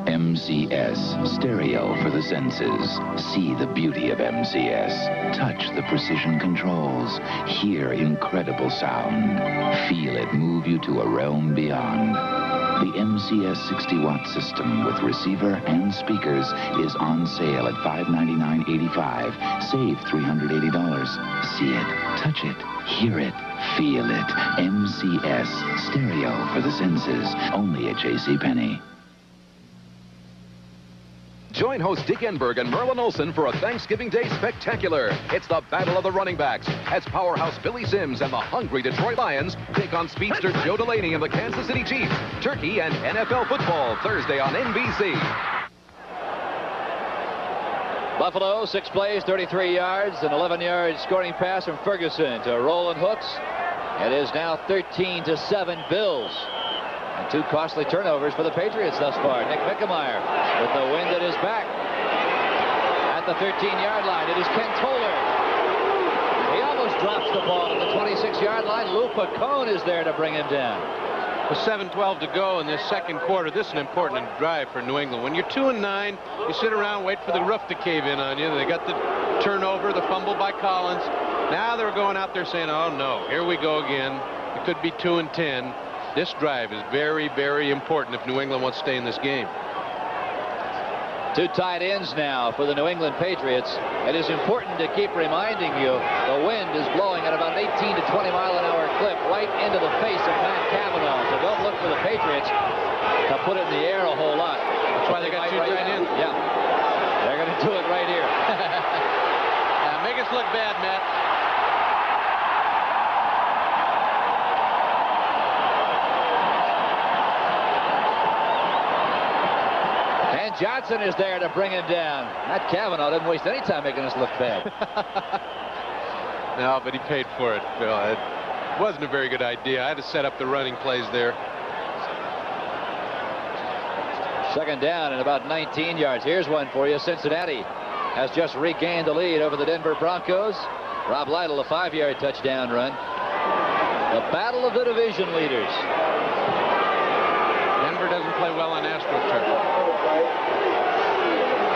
Speaker 7: MCS, stereo for the senses. See the beauty of MCS. Touch the precision controls. Hear incredible sound. Feel it move you to a realm beyond. The MCS 60-watt system with receiver and speakers is on sale at $599.85. Save $380. See it, touch it, hear it, feel it. MCS, stereo for the senses. Only at JCPenney.
Speaker 5: Join host Dick Enberg and Merlin Olsen for a Thanksgiving Day spectacular. It's the Battle of the Running Backs as powerhouse Billy Sims and the hungry Detroit Lions take on speedster Joe Delaney and the Kansas City Chiefs. Turkey and NFL football Thursday on NBC.
Speaker 1: Buffalo, 6 plays, 33 yards, an 11-yard scoring pass from Ferguson to Roland Hooks. It is now 13-7 Bills. And 2 costly turnovers for the Patriots thus far. Nick Mickemeyer with the wind at his back. At the 13-yard line, it is Ken Toller. He almost drops the ball at the 26-yard line. Lou Picone is there to bring him down.
Speaker 2: With 7:12 to go in this second quarter, this is an important drive for New England. When you're 2-9, you sit around, wait for the roof to cave in on you. They got the turnover, the fumble by Collins. Now they're going out there saying, oh, no, here we go again. It could be 2-10. This drive is very, very important if New England wants to stay in this game.
Speaker 1: 2 tight ends now for the New England Patriots. It is important to keep reminding you the wind is blowing at about an 18 to 20 mile an hour clip right into the face of Matt Cavanaugh. So don't look for the Patriots to put it in the air a whole lot.
Speaker 2: That's why they got 2 tight ends.
Speaker 1: Yeah. They're going to do it right here.
Speaker 2: Make us look bad, Matt.
Speaker 1: Johnson is there to bring him down. Matt Cavanaugh didn't waste any time making us look bad.
Speaker 2: No, but he paid for it, Phil. It wasn't a very good idea. I had to set up the running plays there.
Speaker 1: 2nd down and about 19 yards. Here's one for you. Cincinnati has just regained the lead over the Denver Broncos. Rob Lytle, a 5-yard touchdown run. The battle of the division leaders.
Speaker 2: Denver doesn't play well on AstroTurf.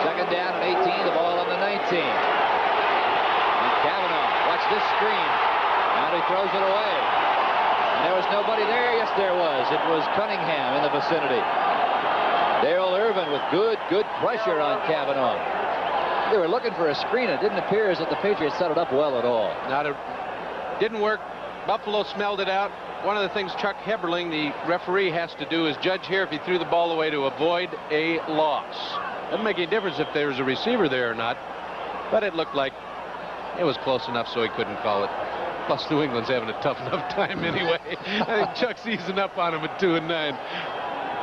Speaker 1: 2nd down and 18, the ball on the 19. And Cavanaugh, watch this screen. Now he throws it away. And there was nobody there. Yes, there was. It was Cunningham in the vicinity. Darrell Irvin with good pressure on Cavanaugh. They were looking for a screen. It didn't appear as if the Patriots set it up well at all.
Speaker 2: Didn't work. Buffalo smelled it out. One of the things Chuck Heberling, the referee, has to do is judge here if he threw the ball away to avoid a loss. Doesn't make any difference if there was a receiver there or not, but it looked like it was close enough so he couldn't call it. Plus, New England's having a tough enough time anyway. I think Chuck's easing up on him at 2-9.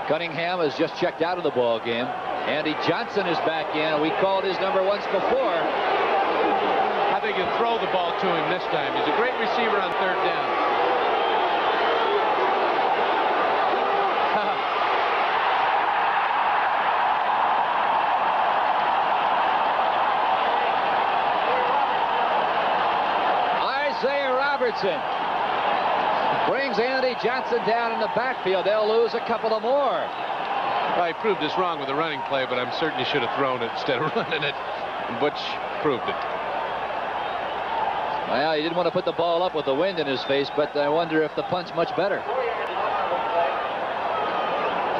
Speaker 1: Cunningham has just checked out of the ball game. Andy Johnson is back in. We called his number once before.
Speaker 2: I think he'll throw the ball to him this time. He's a great receiver on 3rd down.
Speaker 1: Robertson brings Andy Johnson down in the backfield. They'll lose a couple of more.
Speaker 2: Well, he proved us wrong with the running play, but I'm certain he should have thrown it instead of running it. And Butch proved it.
Speaker 1: Well, he didn't want to put the ball up with the wind in his face, but I wonder if the punt's much better.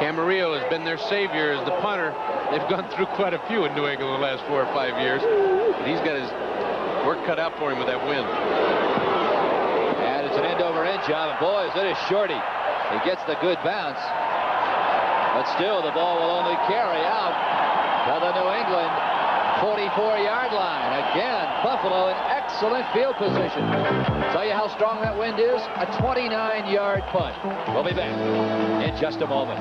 Speaker 2: Camarillo has been their savior as the punter. They've gone through quite a few in New England the last 4 or 5 years. But he's got his work cut out for him with that wind.
Speaker 1: And it's an end-over-end job. And boys, it is Shorty. He gets the good bounce. But still, the ball will only carry out to the New England 44-yard line. Again, Buffalo in excellent field position. Tell you how strong that wind is? A 29-yard punt. We'll be back in just a moment.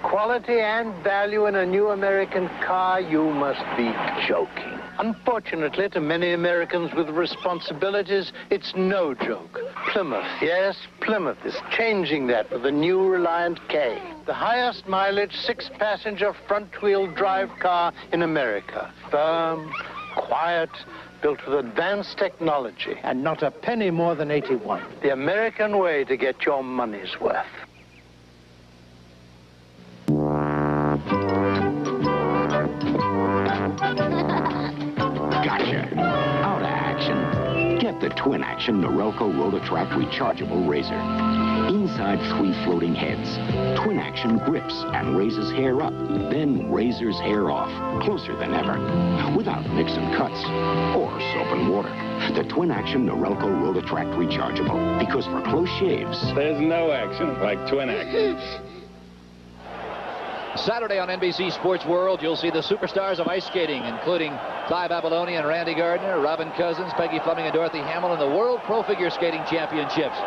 Speaker 8: Quality and value in a new American car, you must be joking. Unfortunately, to many Americans with responsibilities, it's no joke. Plymouth, yes, Plymouth is changing that with the new Reliant K. The highest mileage 6-passenger front-wheel drive car in America. Firm, quiet, built with advanced technology. And not a penny more than 81. The American way to get your money's worth.
Speaker 7: Gotcha. Out of action. Get the twin-action Norelco Rotatract rechargeable razor. Inside 3 floating heads. Twin-action grips and raises hair up, then razors hair off, closer than ever, without mixing cuts or soap and water. The twin-action Norelco Rotatract rechargeable, because for close shaves,
Speaker 9: there's no action like twin action.
Speaker 1: Saturday on NBC Sports World, you'll see the superstars of ice skating, including Ty Babylonia and Randy Gardner, Robin Cousins, Peggy Fleming, and Dorothy Hamill in the World Pro Figure Skating Championships.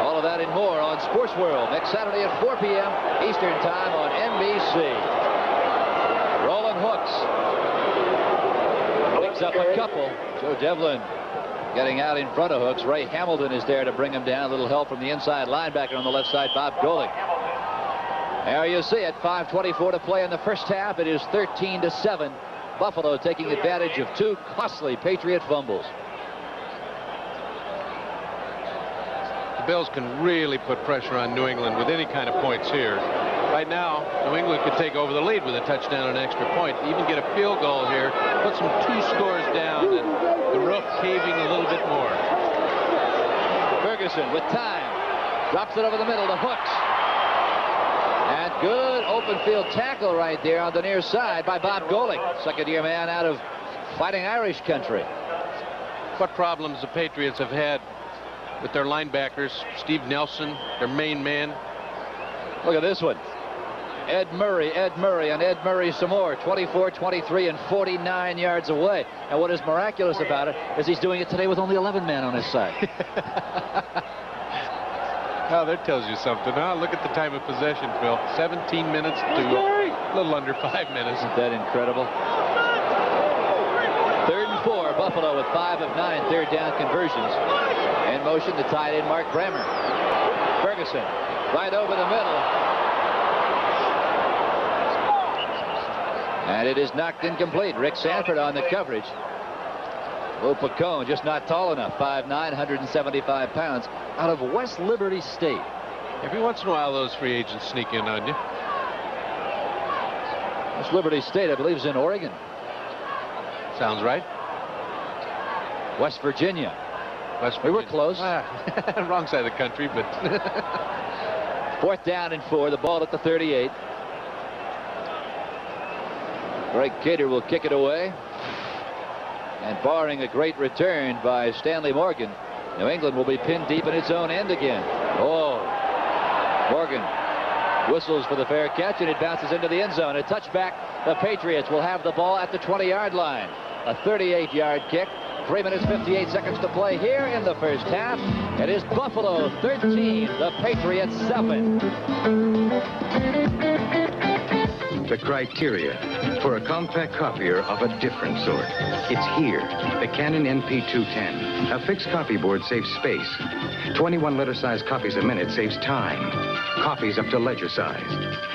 Speaker 1: All of that and more on Sports World next Saturday at 4 p.m. Eastern Time on NBC. Rolling hooks. Picks up a couple. Joe Devlin getting out in front of hooks. Ray Hamilton is there to bring him down. A little help from the inside linebacker on the left side, Bob Golick. There you see it, 5:24 to play in the first half. It is 13-7. Buffalo taking advantage of 2 costly Patriot fumbles.
Speaker 2: The Bills can really put pressure on New England with any kind of points here. Right now, New England could take over the lead with a touchdown and an extra point. Even get a field goal here, put some 2 scores down, and the roof caving a little bit more.
Speaker 1: Ferguson with time. Drops it over the middle to Hooks. And good open field tackle right there on the near side by Bob Golick, second-year man out of Fighting Irish country.
Speaker 2: What problems the Patriots have had with their linebackers, Steve Nelson, their main man.
Speaker 1: Look at this one. Ed Murray, and Ed Murray some more. 24, 23, and 49 yards away. And what is miraculous about it is he's doing it today with only 11 men on his side.
Speaker 2: Oh, that tells you something. Oh, look at the time of possession, Phil. 17 minutes to a little under 5 minutes.
Speaker 1: Isn't that incredible? 3rd and 4. Buffalo with 5 of 9 third down conversions. In motion, the tight end, Mark Bremer. Ferguson right over the middle. And it is knocked incomplete. Rick Sanford on the coverage. Lou Pacone just not tall enough. 5'9", 175 pounds, out of West Liberty State.
Speaker 2: Every once in a while, those free agents sneak in on you.
Speaker 1: West Liberty State, I believe, is in Oregon.
Speaker 2: Sounds right.
Speaker 1: West Virginia. We were close.
Speaker 2: Wrong side of the country, but
Speaker 1: 4th down and 4. The ball at the 38. Greg Cater will kick it away. And barring a great return by Stanley Morgan, New England will be pinned deep in its own end again. Oh, Morgan whistles for the fair catch, and it bounces into the end zone. A touchback. The Patriots will have the ball at the 20-yard line. A 38-yard kick. 3 minutes, 58 seconds to play here in the first half. It is Buffalo 13, the Patriots 7.
Speaker 6: The criteria for a compact copier of a different sort. It's here, the Canon NP210. A fixed copy board saves space. 21-letter size copies a minute saves time. Copies up to ledger size.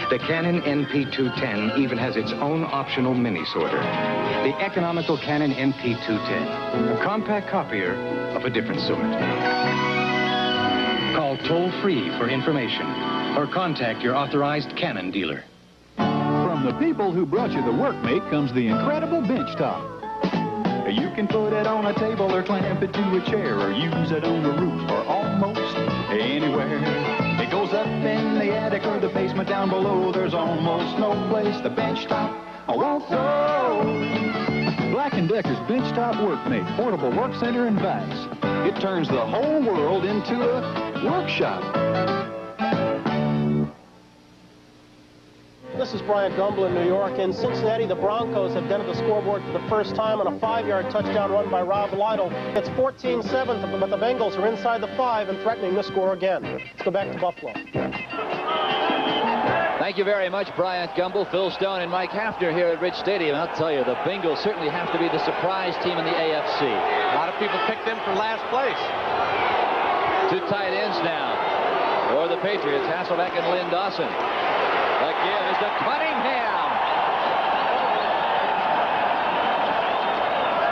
Speaker 6: The Canon NP210 even has its own optional mini sorter. The economical Canon NP210. A compact copier of a different sort. Call toll-free for information or contact your authorized Canon dealer.
Speaker 23: From the people who brought you the Workmate comes the incredible bench top.
Speaker 4: You can put it on a table or clamp it to a chair or use it on the roof or almost anywhere. It goes up in the attic or the basement down below. There's almost no place the bench top won't go. Black & Decker's benchtop workmate, portable work center and vats. It turns the whole world into a workshop.
Speaker 21: This is Bryant Gumbel in New York. In Cincinnati, the Broncos have dented the scoreboard for the first time on a 5-yard touchdown run by Rob Lytle. It's 14-7, but the Bengals are inside the 5 and threatening to score again. Let's go back to Buffalo.
Speaker 1: Thank you very much, Bryant Gumbel, Phil Stone, and Mike Hafner here at Rich Stadium. I'll tell you, the Bengals certainly have to be the surprise team in the AFC.
Speaker 2: A lot of people picked them for last place.
Speaker 1: 2 tight ends now for the Patriots, Hasselbeck and Lynn Dawson. The give is to Cunningham.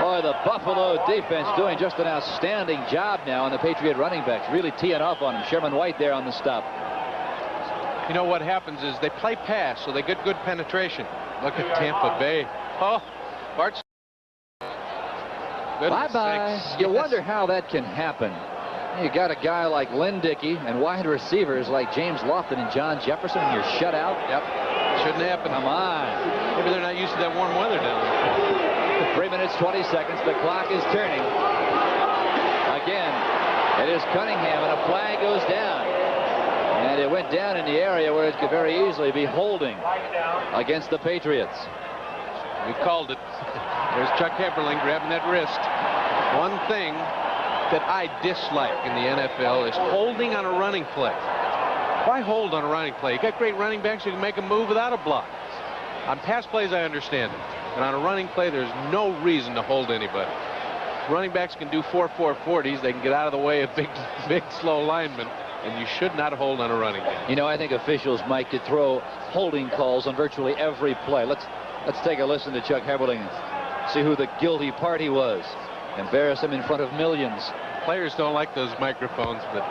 Speaker 1: Boy, the Buffalo defense doing just an outstanding job now on the Patriot running backs, really teeing off on him. Sherman White there on the stop.
Speaker 2: You know what happens is they play pass, so they get good penetration. Look at Tampa Bay. Oh, Bart.
Speaker 1: Bye-bye. You wonder how that can happen. You got a guy like Lynn Dickey and wide receivers like James Lofton and John Jefferson, and you're shut out.
Speaker 2: Yep. Shouldn't happen.
Speaker 1: Come on.
Speaker 2: Maybe they're not used to that warm weather down there.
Speaker 1: 3 minutes, 20 seconds. The clock is turning. Again, it is Cunningham, and a flag goes down. And it went down in the area where it could very easily be holding against the Patriots.
Speaker 2: We called it. There's Chuck Hepperling grabbing that wrist. One thing that I dislike in the NFL is holding on a running play. Why hold on a running play? You got great running backs who can make a move without a block. On pass plays, I understand it. But on a running play, there's no reason to hold anybody. Running backs can do 4.40s. They can get out of the way of big, slow linemen. And you should not hold on a running back.
Speaker 1: You know, I think officials might could throw holding calls on virtually every play. Let's take a listen to Chuck Hepperling and see who the guilty party was. Embarrass him in front of millions.
Speaker 2: Players don't like those microphones, but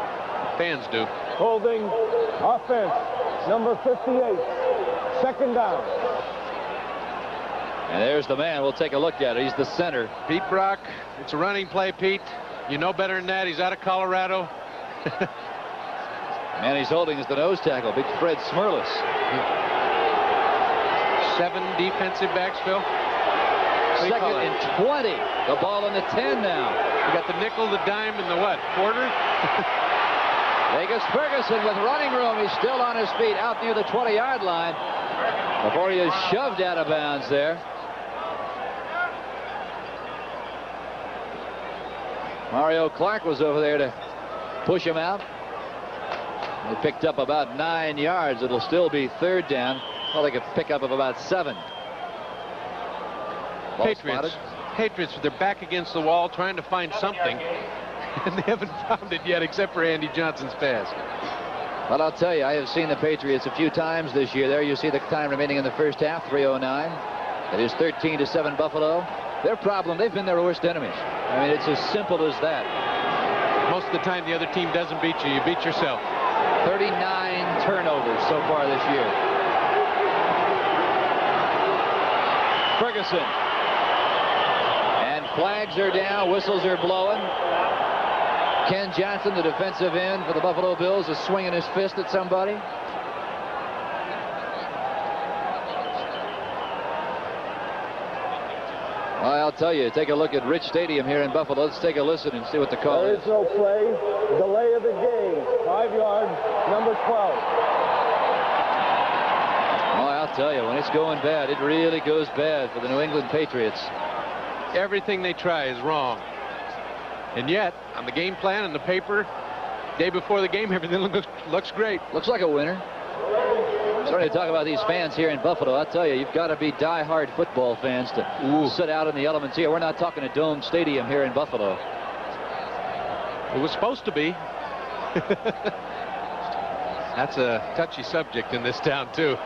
Speaker 2: fans do.
Speaker 10: Holding offense, number 58, second down.
Speaker 1: And there's the man. We'll take a look at it. He's the center.
Speaker 2: Pete Brock. It's a running play, Pete. You know better than that. He's out of Colorado.
Speaker 1: Man he's holding is the nose tackle, big Fred Smirlis.
Speaker 2: 7 defensive backs, Phil.
Speaker 1: Second and 20. The ball on the 10 now.
Speaker 2: You got the nickel, the dime, and the what? Quarter?
Speaker 1: Vegas Ferguson with running room. He's still on his feet out near the 20-yard line before he is shoved out of bounds there. Mario Clark was over there to push him out. They picked up about 9 yards. It'll still be 3rd down. Well, they could pick up of about 7.
Speaker 2: Patriots with their back against the wall trying to find something, and they haven't found it yet except for Andy Johnson's pass.
Speaker 1: Well, I'll tell you, I have seen the Patriots a few times this year. There you see the time remaining in the first half, 3:09. It is 13-7 Buffalo. Their problem, they've been their worst enemies. I mean, it's as simple as that.
Speaker 2: Most of the time the other team doesn't beat you, you beat yourself.
Speaker 1: 39 turnovers so far this year. Ferguson. And flags are down, whistles are blowing. Ken Johnson, the defensive end for the Buffalo Bills, is swinging his fist at somebody. Well, I'll tell you, take a look at Rich Stadium here in Buffalo. Let's take a listen and see what the call is.
Speaker 10: There is no play. Delay of the game. 5 yards, number 12.
Speaker 1: Well, I'll tell you, when it's going bad, it really goes bad for the New England Patriots.
Speaker 2: Everything they try is wrong. And yet, on the game plan and the paper, day before the game, everything looks great.
Speaker 1: Looks like a winner. Starting to talk about these fans here in Buffalo. I'll tell you, you've got to be die-hard football fans to sit out in the elements here. We're not talking a domed stadium here in Buffalo.
Speaker 2: It was supposed to be. That's a touchy subject in this town, too.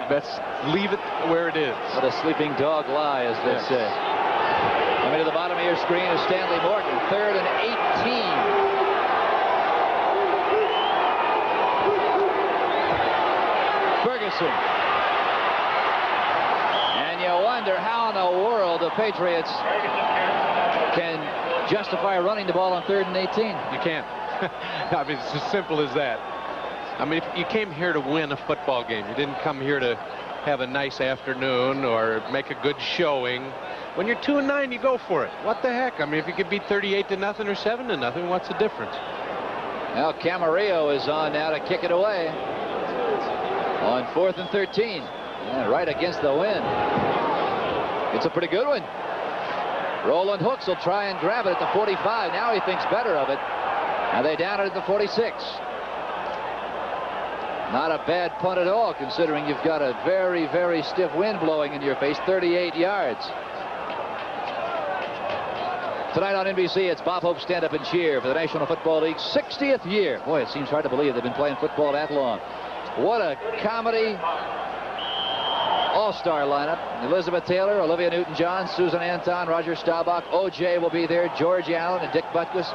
Speaker 2: Let's leave it where it is.
Speaker 1: Let a sleeping dog lie, as they say. Coming to the bottom of your screen is Stanley Morgan, 3rd and 18. Ferguson. And you wonder how in the world the Patriots can justify running the ball on 3rd and 18.
Speaker 2: You can't. I mean, it's as simple as that. I mean, if you came here to win a football game, you didn't come here to have a nice afternoon or make a good showing. When you're 2-9, you go for it. What the heck? I mean, if you could beat 38-0 or 7-0, what's the difference?
Speaker 1: Now Camarillo is on now to kick it away on 4th and 13. Yeah, right against the wind. It's a pretty good one. Roland Hooks will try and grab it at the 45. Now he thinks better of it. Now they down it at the 46. Not a bad punt at all, considering you've got a very, very stiff wind blowing in your face. 38 yards. Tonight on NBC, it's Bob Hope's Stand Up and Cheer for the National Football League's 60th year. Boy, it seems hard to believe they've been playing football that long. What a comedy all-star lineup. Elizabeth Taylor, Olivia Newton-John, Susan Anton, Roger Staubach, O.J. will be there, George Allen and Dick Butkus,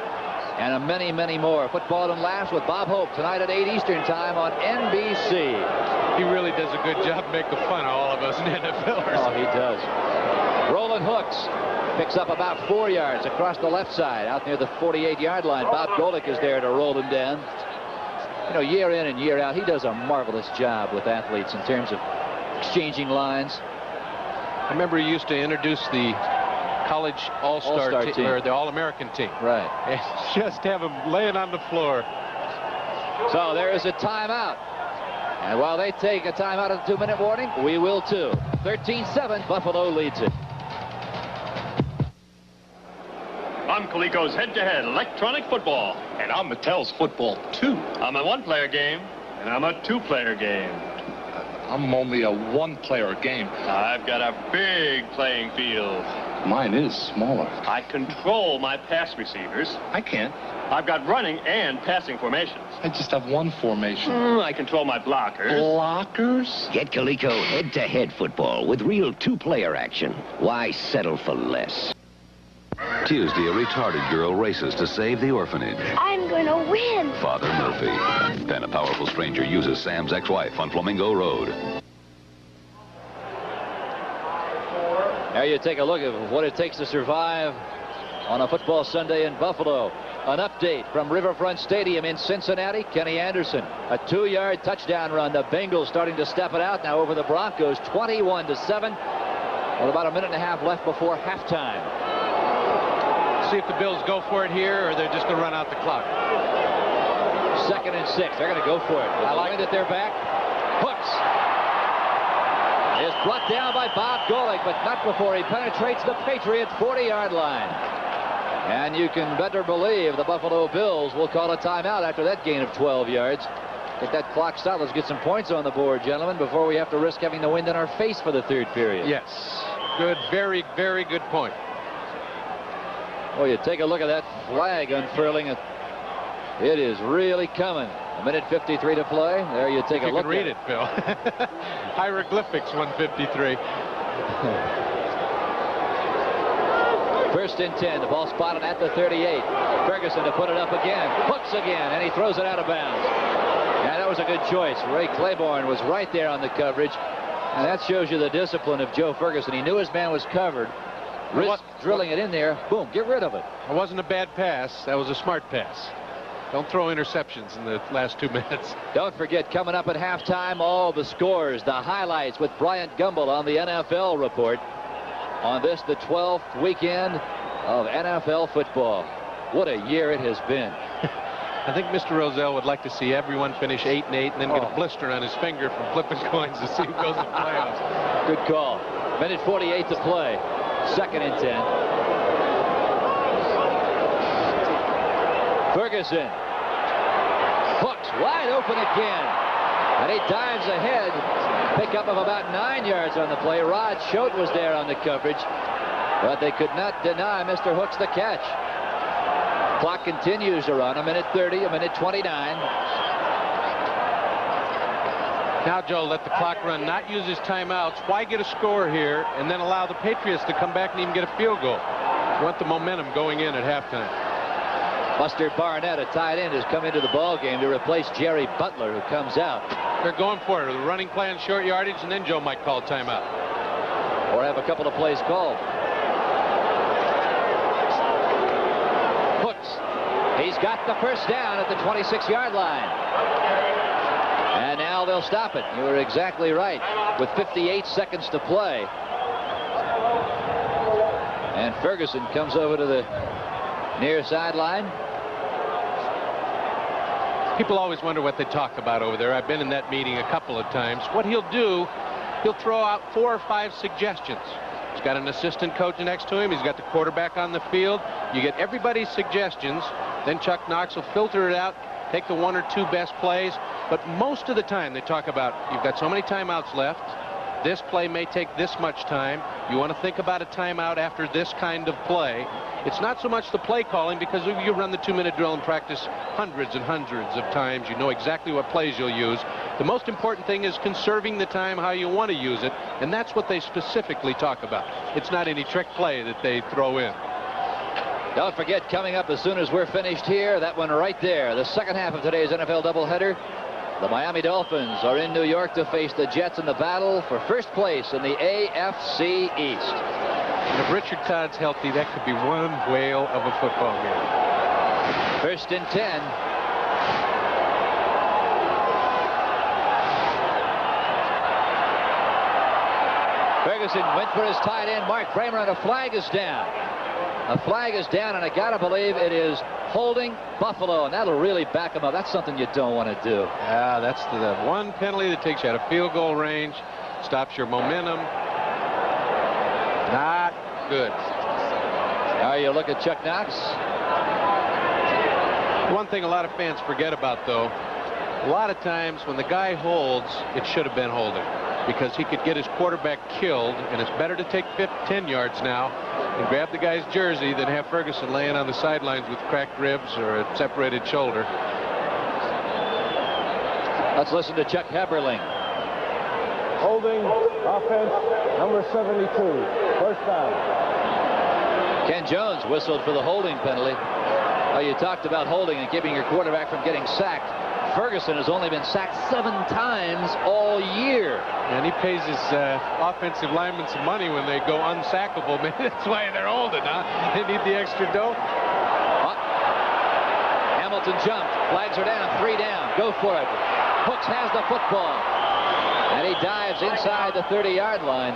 Speaker 1: and many, many more. Football and Laughs with Bob Hope tonight at 8 Eastern time on NBC.
Speaker 2: He really does a good job making fun of all of us NFLers.
Speaker 1: Oh, he does. Roland Hooks picks up about 4 yards across the left side out near the 48-yard line. Bob Golick is there to roll him down. You know, year in and year out, he does a marvelous job with athletes in terms of exchanging lines.
Speaker 2: I remember he used to introduce the college all-star team, or the All-American team.
Speaker 1: Right.
Speaker 2: And just have them laying on the floor.
Speaker 1: So there is a timeout. And while they take a timeout at the 2-minute warning, we will too. 13-7, Buffalo leads it.
Speaker 3: I'm Coleco's head-to-head electronic football. And I'm Mattel's football, too. I'm a one-player game, and I'm a two-player game.
Speaker 16: I'm only a one-player game.
Speaker 3: I've got a big playing field.
Speaker 16: Mine is smaller.
Speaker 3: I control my pass receivers.
Speaker 16: I can't.
Speaker 3: I've got running and passing formations.
Speaker 16: I just have one formation.
Speaker 3: I control my blockers.
Speaker 16: Blockers?
Speaker 6: Get Coleco head-to-head football with real two-player action. Why settle for less?
Speaker 23: Tuesday, a retarded girl races to save the orphanage.
Speaker 24: I'm going to win.
Speaker 23: Father Murphy. Then a powerful stranger uses Sam's ex-wife on Flamingo Road.
Speaker 1: Now you take a look at what it takes to survive on a football Sunday in Buffalo. An update from Riverfront Stadium in Cincinnati. Kenny Anderson, a 2-yard touchdown run. The Bengals starting to step it out now over the Broncos, 21-7, with about a minute and a half left before halftime.
Speaker 2: See if the Bills go for it here, or they're just going to run out the clock.
Speaker 1: 2nd and 6. They're going to go for it. I like that they're back. Hooks is brought down by Bob Golick, but not before he penetrates the Patriot 40-yard line. And you can better believe the Buffalo Bills will call a timeout after that gain of 12 yards. Get that clock stopped. Let's get some points on the board, gentlemen, before we have to risk having the wind in our face for the 3rd period.
Speaker 2: Yes. Good, very, very good point.
Speaker 1: Well, you take a look at that flag unfurling. It is really coming. 1:53 to play. There you take a look.
Speaker 2: You can read it, Phil. Hieroglyphics, 1:53.
Speaker 1: 1st and 10. The ball spotted at the 38. Ferguson to put it up again. Hooks again, and he throws it out of bounds. Yeah, that was a good choice. Ray Claiborne was right there on the coverage. And that shows you the discipline of Joe Ferguson. He knew his man was covered. Risk drilling it in there. Boom, get rid of it.
Speaker 2: It wasn't a bad pass. That was a smart pass. Don't throw interceptions in the last 2 minutes.
Speaker 1: Don't forget, coming up at halftime, all the scores, the highlights with Bryant Gumbel on the NFL report. On this, the 12th weekend of NFL football. What a year it has been.
Speaker 2: I think Mr. Rozelle would like to see everyone finish 8-8 and then get a blister on his finger from flipping coins to see who goes to the playoffs.
Speaker 1: Good call. 1:48 to play. 2nd and 10. Ferguson. Hooks wide open again. And he dives ahead. Pickup of about 9 yards on the play. Rod Choate was there on the coverage. But they could not deny Mr. Hooks the catch. Clock continues to run. 1:30, 1:29.
Speaker 2: Now, Joe, let the clock run, not use his timeouts. Why get a score here and then allow the Patriots to come back and even get a field goal? You want the momentum going in at halftime.
Speaker 1: Buster Barnett, a tight end, has come into the ball game to replace Jerry Butler, who comes out.
Speaker 2: They're going for it. The running play on short yardage, and then Joe might call timeout.
Speaker 1: Or have a couple of plays called. got the first down at the 26-yard line. And now they'll stop it. You were exactly right. With 58 seconds to play. And Ferguson comes over to the near sideline.
Speaker 2: People always wonder what they talk about over there. I've been in that meeting a couple of times. What he'll do, he'll throw out 4 or 5 suggestions. He's got an assistant coach next to him. He's got the quarterback on the field. You get everybody's suggestions. Then Chuck Knox will filter it out, take the 1 or 2 best plays. But most of the time they talk about, you've got so many timeouts left. This play may take this much time. You want to think about a timeout after this kind of play. It's not so much the play calling, because you run the 2-minute drill and practice hundreds and hundreds of times. You know exactly what plays you'll use. The most important thing is conserving the time how you want to use it, and that's what they specifically talk about. It's not any trick play that they throw in.
Speaker 1: Don't forget, coming up as soon as we're finished here, that one right there, the second half of today's NFL doubleheader. The Miami Dolphins are in New York to face the Jets in the battle for first place in the AFC East.
Speaker 2: And if Richard Todd's healthy, that could be one whale of a football game.
Speaker 1: 1st and 10. Ferguson went for his tight end, Mark Kramer, and a flag is down. A flag is down, and I gotta believe it is holding Buffalo, and that'll really back them up. That's something you don't want to do.
Speaker 2: Yeah, that's the one penalty that takes you out of field goal range, stops your momentum. Not good.
Speaker 1: Now you look at Chuck Knox.
Speaker 2: One thing a lot of fans forget about, though, a lot of times when the guy holds, it should have been holding, because he could get his quarterback killed, and it's better to take 10 yards now and grab the guy's jersey than have Ferguson laying on the sidelines with cracked ribs or a separated shoulder.
Speaker 1: Let's listen to Chuck Heberling.
Speaker 10: Holding, offense, number 72. First down.
Speaker 1: Ken Jones whistled for the holding penalty. Oh, you talked about holding and keeping your quarterback from getting sacked. Ferguson has only been sacked 7 times all year.
Speaker 2: And he pays his offensive linemen some money when they go unsackable. Maybe that's why they're holding, huh? They need the extra dough.
Speaker 1: Hamilton jumped. Flags are down. 3 down. Go for it. Hooks has the football. And he dives inside the 30-yard line.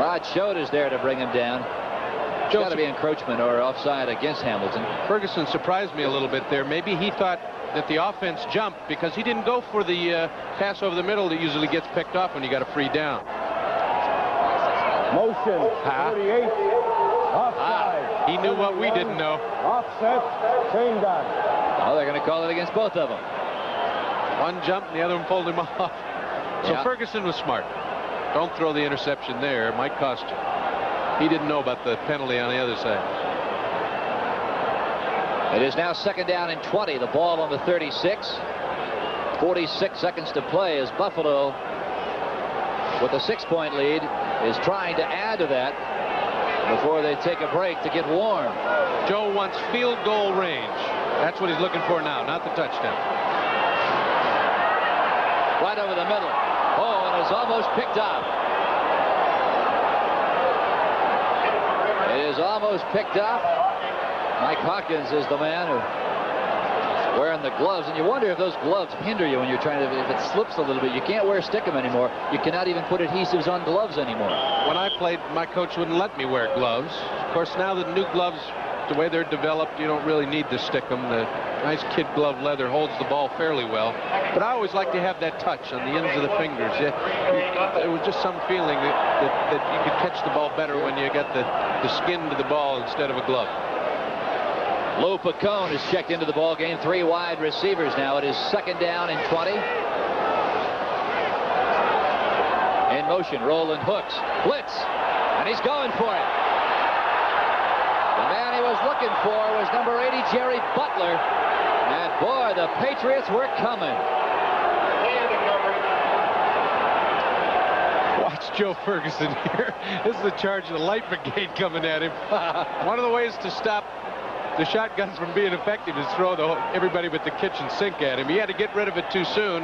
Speaker 1: Rod Schode is there to bring him down. It's got to be encroachment or offside against Hamilton.
Speaker 2: Ferguson surprised me a little bit there. Maybe he thought that the offense jumped because he didn't go for the pass over the middle that usually gets picked off when you got a free down.
Speaker 10: Motion, 48, offside.
Speaker 2: He knew what we didn't know.
Speaker 10: Offset, same guy.
Speaker 1: Oh, they're going to call it against both of them.
Speaker 2: One jumped and the other one pulled him off. So Ferguson was smart. Don't throw the interception there. It might cost you. He didn't know about the penalty on the other side.
Speaker 1: It is now 2nd down and 20. The ball on the 36. 46 seconds to play as Buffalo, with a 6-point lead, is trying to add to that before they take a break to get warm.
Speaker 2: Joe wants field goal range. That's what he's looking for now, not the touchdown.
Speaker 1: Right over the middle. Oh, and it's almost picked up. It is almost picked up. Mike Hawkins is the man who wearing the gloves, and you wonder if those gloves hinder you when you're trying to, if it slips a little bit. You can't wear stickum anymore. You cannot even put adhesives on gloves anymore.
Speaker 2: When I played, my coach wouldn't let me wear gloves. Of course, now the new gloves, the way they're developed, you don't really need to stick them. The nice kid glove leather holds the ball fairly well. But I always like to have that touch on the ends of the fingers. It was just some feeling that you could catch the ball better when you got the skin to the ball instead of a glove.
Speaker 1: Lou Picone is checked into the ball game. 3 wide receivers now. It is 2nd down and 20. In motion, Roland Hooks. Blitz. And he's going for it. The man he was looking for was number 80, Jerry Butler. And boy, the Patriots were coming.
Speaker 2: Watch Joe Ferguson here. This is the charge of the light brigade coming at him. One of the ways to stop the shotguns from being effective is throw everybody but the kitchen sink at him. He had to get rid of it too soon.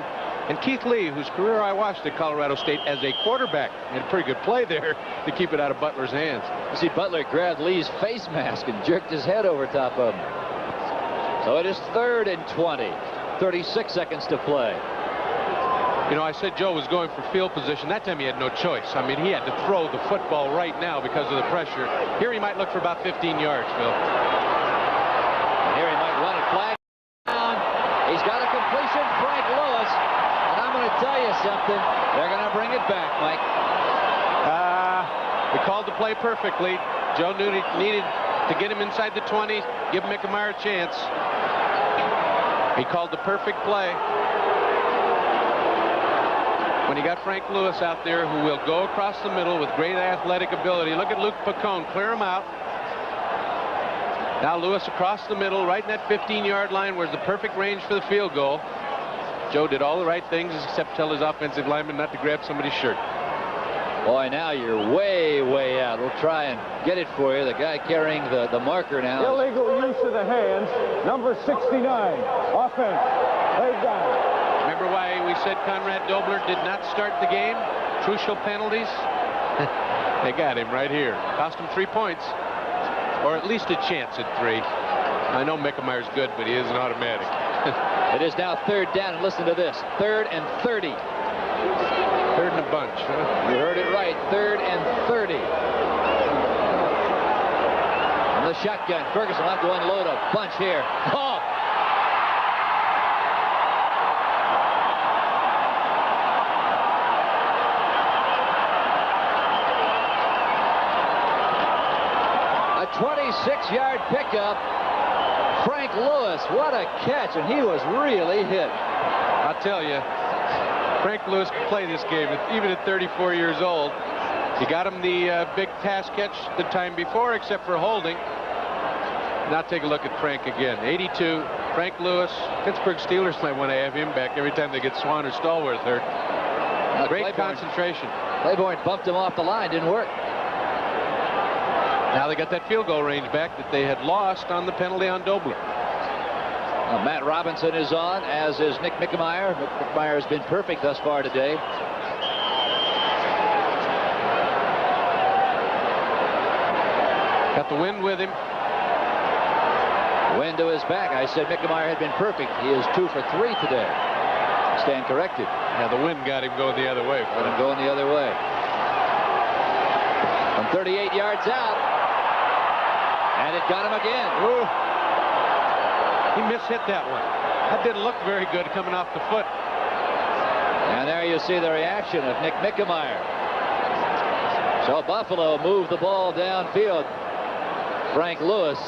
Speaker 2: And Keith Lee, whose career I watched at Colorado State as a quarterback, had a pretty good play there to keep it out of Butler's hands.
Speaker 1: You see Butler grabbed Lee's face mask and jerked his head over top of him. So it is 3rd and 20. 36 seconds to play.
Speaker 2: You know, I said Joe was going for field position. That time he had no choice. I mean, he had to throw the football right now because of the pressure. Here he might look for about 15 yards, Phil.
Speaker 1: Here he might run a flag down. He's got a completion, Frank Lewis. And I'm going to tell you something. They're going to bring it back, Mike.
Speaker 2: We called the play perfectly. Joe knew he needed to get him inside the 20, give McNamara a chance. He called the perfect play. When he got Frank Lewis out there, who will go across the middle with great athletic ability. Look at Luke Pacone, clear him out. Now Lewis across the middle, right in that 15-yard line, where's the perfect range for the field goal. Joe did all the right things except tell his offensive lineman not to grab somebody's shirt.
Speaker 1: Boy, now you're way, way out. We'll try and get it for you. The guy carrying the marker now.
Speaker 10: Illegal use of the hands, number 69, offense, laid down.
Speaker 2: Remember why we said Conrad Dobler did not start the game? Crucial penalties. They got him right here. Cost him 3 points, or at least a chance at 3. I know McNamara's good, but he isn't automatic.
Speaker 1: It is now 3rd down, and listen to this. 3rd and 30.
Speaker 2: 3rd and a bunch, huh?
Speaker 1: You heard it right. 3rd and 30. And the shotgun. Ferguson will have to unload a bunch here. Oh! A 26-yard pickup. Frank Lewis, what a catch, and he was really hit.
Speaker 2: I'll tell you, Frank Lewis could play this game, even at 34 years old. He got him the big pass catch the time before, except for holding. Now take a look at Frank again. 82, Frank Lewis. Pittsburgh Steelers might want to have him back every time they get Swan or Stallworth hurt. Great concentration.
Speaker 1: Claiborne bumped him off the line, didn't work.
Speaker 2: Now they got that field goal range back that they had lost on the penalty on Dobler.
Speaker 1: Matt Robinson is on, as is Nick McNamara. McNamara has been perfect thus far today.
Speaker 2: Got the wind with him.
Speaker 1: Wind to his back. I said McNamara had been perfect. He is 2 for 3 today. Stand corrected.
Speaker 2: Yeah, the wind got him going the other way.
Speaker 1: Got him going the other way. From 38 yards out. And it got him again.
Speaker 2: Ooh. He mishit that one. That didn't look very good coming off the foot.
Speaker 1: And there you see the reaction of Nick McNamara. So Buffalo moved the ball downfield. Frank Lewis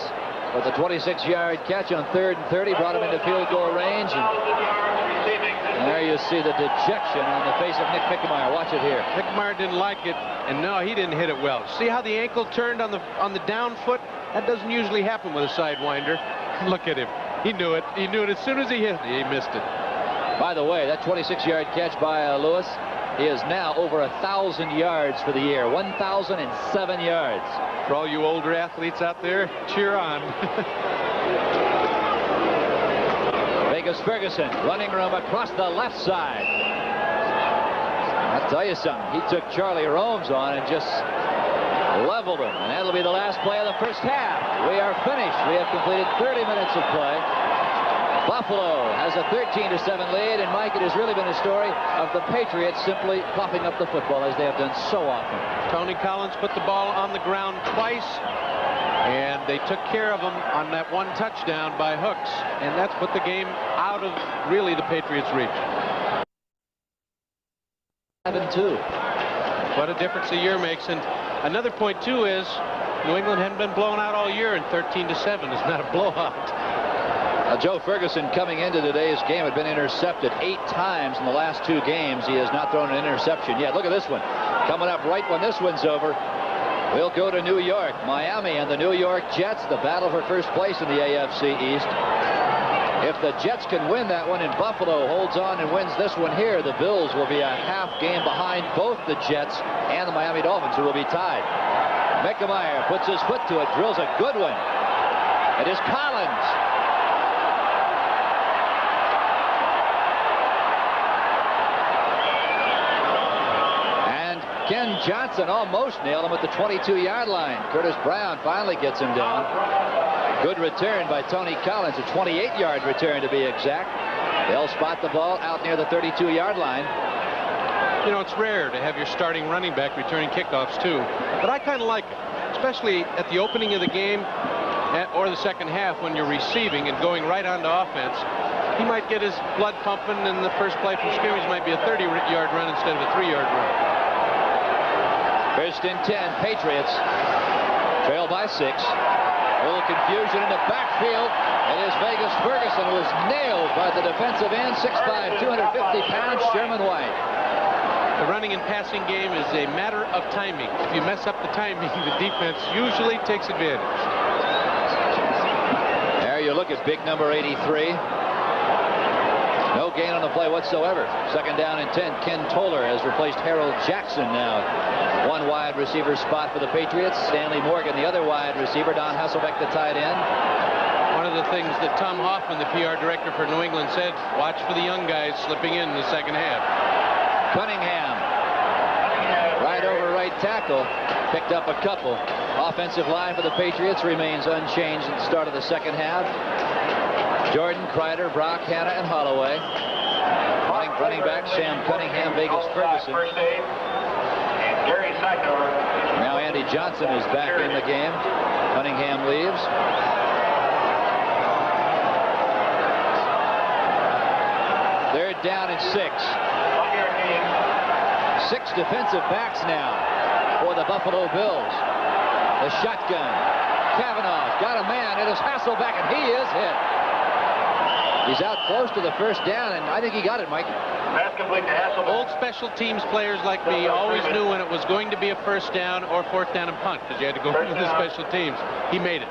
Speaker 1: with a 26-yard catch on 3rd and 30 brought him into field goal range. And there you see the dejection on the face of Nick McNamara. Watch it here.
Speaker 2: McNamara didn't like it, and no, he didn't hit it well. See how the ankle turned on the down foot? That doesn't usually happen with a sidewinder. Look at him. He knew it. He knew it as soon as he hit it. He missed it.
Speaker 1: By the way, that 26-yard catch by Lewis, he is now over 1,000 yards for the year. 1,007 yards.
Speaker 2: For all you older athletes out there, cheer on.
Speaker 1: Vegas Ferguson, running room across the left side. I'll tell you something. He took Charlie Romes on and just leveled him. And that'll be the last play of the first half. We are finished. We have completed 30 minutes of play. Buffalo has a 13-7 lead, and Mike, it has really been a story of the Patriots simply coughing up the football as they have done so often.
Speaker 2: Tony Collins put the ball on the ground twice, and they took care of him on that one touchdown by Hooks, and that's put the game out of really the Patriots' reach.
Speaker 1: 7-2.
Speaker 2: What a difference a year makes. And another point too is New England hadn't been blown out all year, and 13-7 is not a blowout.
Speaker 1: Joe Ferguson, coming into today's game, had been intercepted 8 times in the last 2 games. He has not thrown an interception yet. Look at this one. Coming up right when this one's over. We'll go to New York. Miami and the New York Jets, the battle for first place in the AFC East. If the Jets can win that one and Buffalo holds on and wins this one here, the Bills will be a half game behind both the Jets and the Miami Dolphins, who will be tied. McNamara puts his foot to it, drills a good one. It is Collins. Ken Johnson almost nailed him at the 22-yard line. Curtis Brown finally gets him down. Good return by Tony Collins, a 28-yard return to be exact. They'll spot the ball out near the 32-yard line.
Speaker 2: You know, it's rare to have your starting running back returning kickoffs, too. But I kind of like it, especially at the opening of the game or the second half when you're receiving and going right onto offense. He might get his blood pumping, and the first play from scrimmage might be a 30-yard run instead of a 3-yard run.
Speaker 1: First and 10, Patriots trail by 6. A little confusion in the backfield. It is Vegas Ferguson, who was nailed by the defensive end, 6'5", 250 pounds, Sherman White.
Speaker 2: The running and passing game is a matter of timing. If you mess up the timing, the defense usually takes advantage.
Speaker 1: There you look at big number 83. No gain on the play whatsoever. Second down and 10. Ken Toller has replaced Harold Jackson now. One wide receiver spot for the Patriots. Stanley Morgan, the other wide receiver. Don Hasselbeck, the tight end.
Speaker 2: One of the things that Tom Hoffman, the PR director for New England, said, watch for the young guys slipping in the second half.
Speaker 1: Cunningham, right over right tackle, picked up a couple. Offensive line for the Patriots remains unchanged at the start of the second half. Jordan, Kreider, Brock, Hanna, and Holloway. Running back Sam Cunningham, Vegas Ferguson. Now Andy Johnson is back in the game. Cunningham leaves. Third down and 6. 6 defensive backs now for the Buffalo Bills. The shotgun. Kavanaugh got a man. It is Hasselbeck, and he is hit. He's out close to the first down, and I think he got it, Mike.
Speaker 2: Old special teams players like me always knew when it was going to be a first down or fourth down and punt, because you had to go into the special teams. He made it.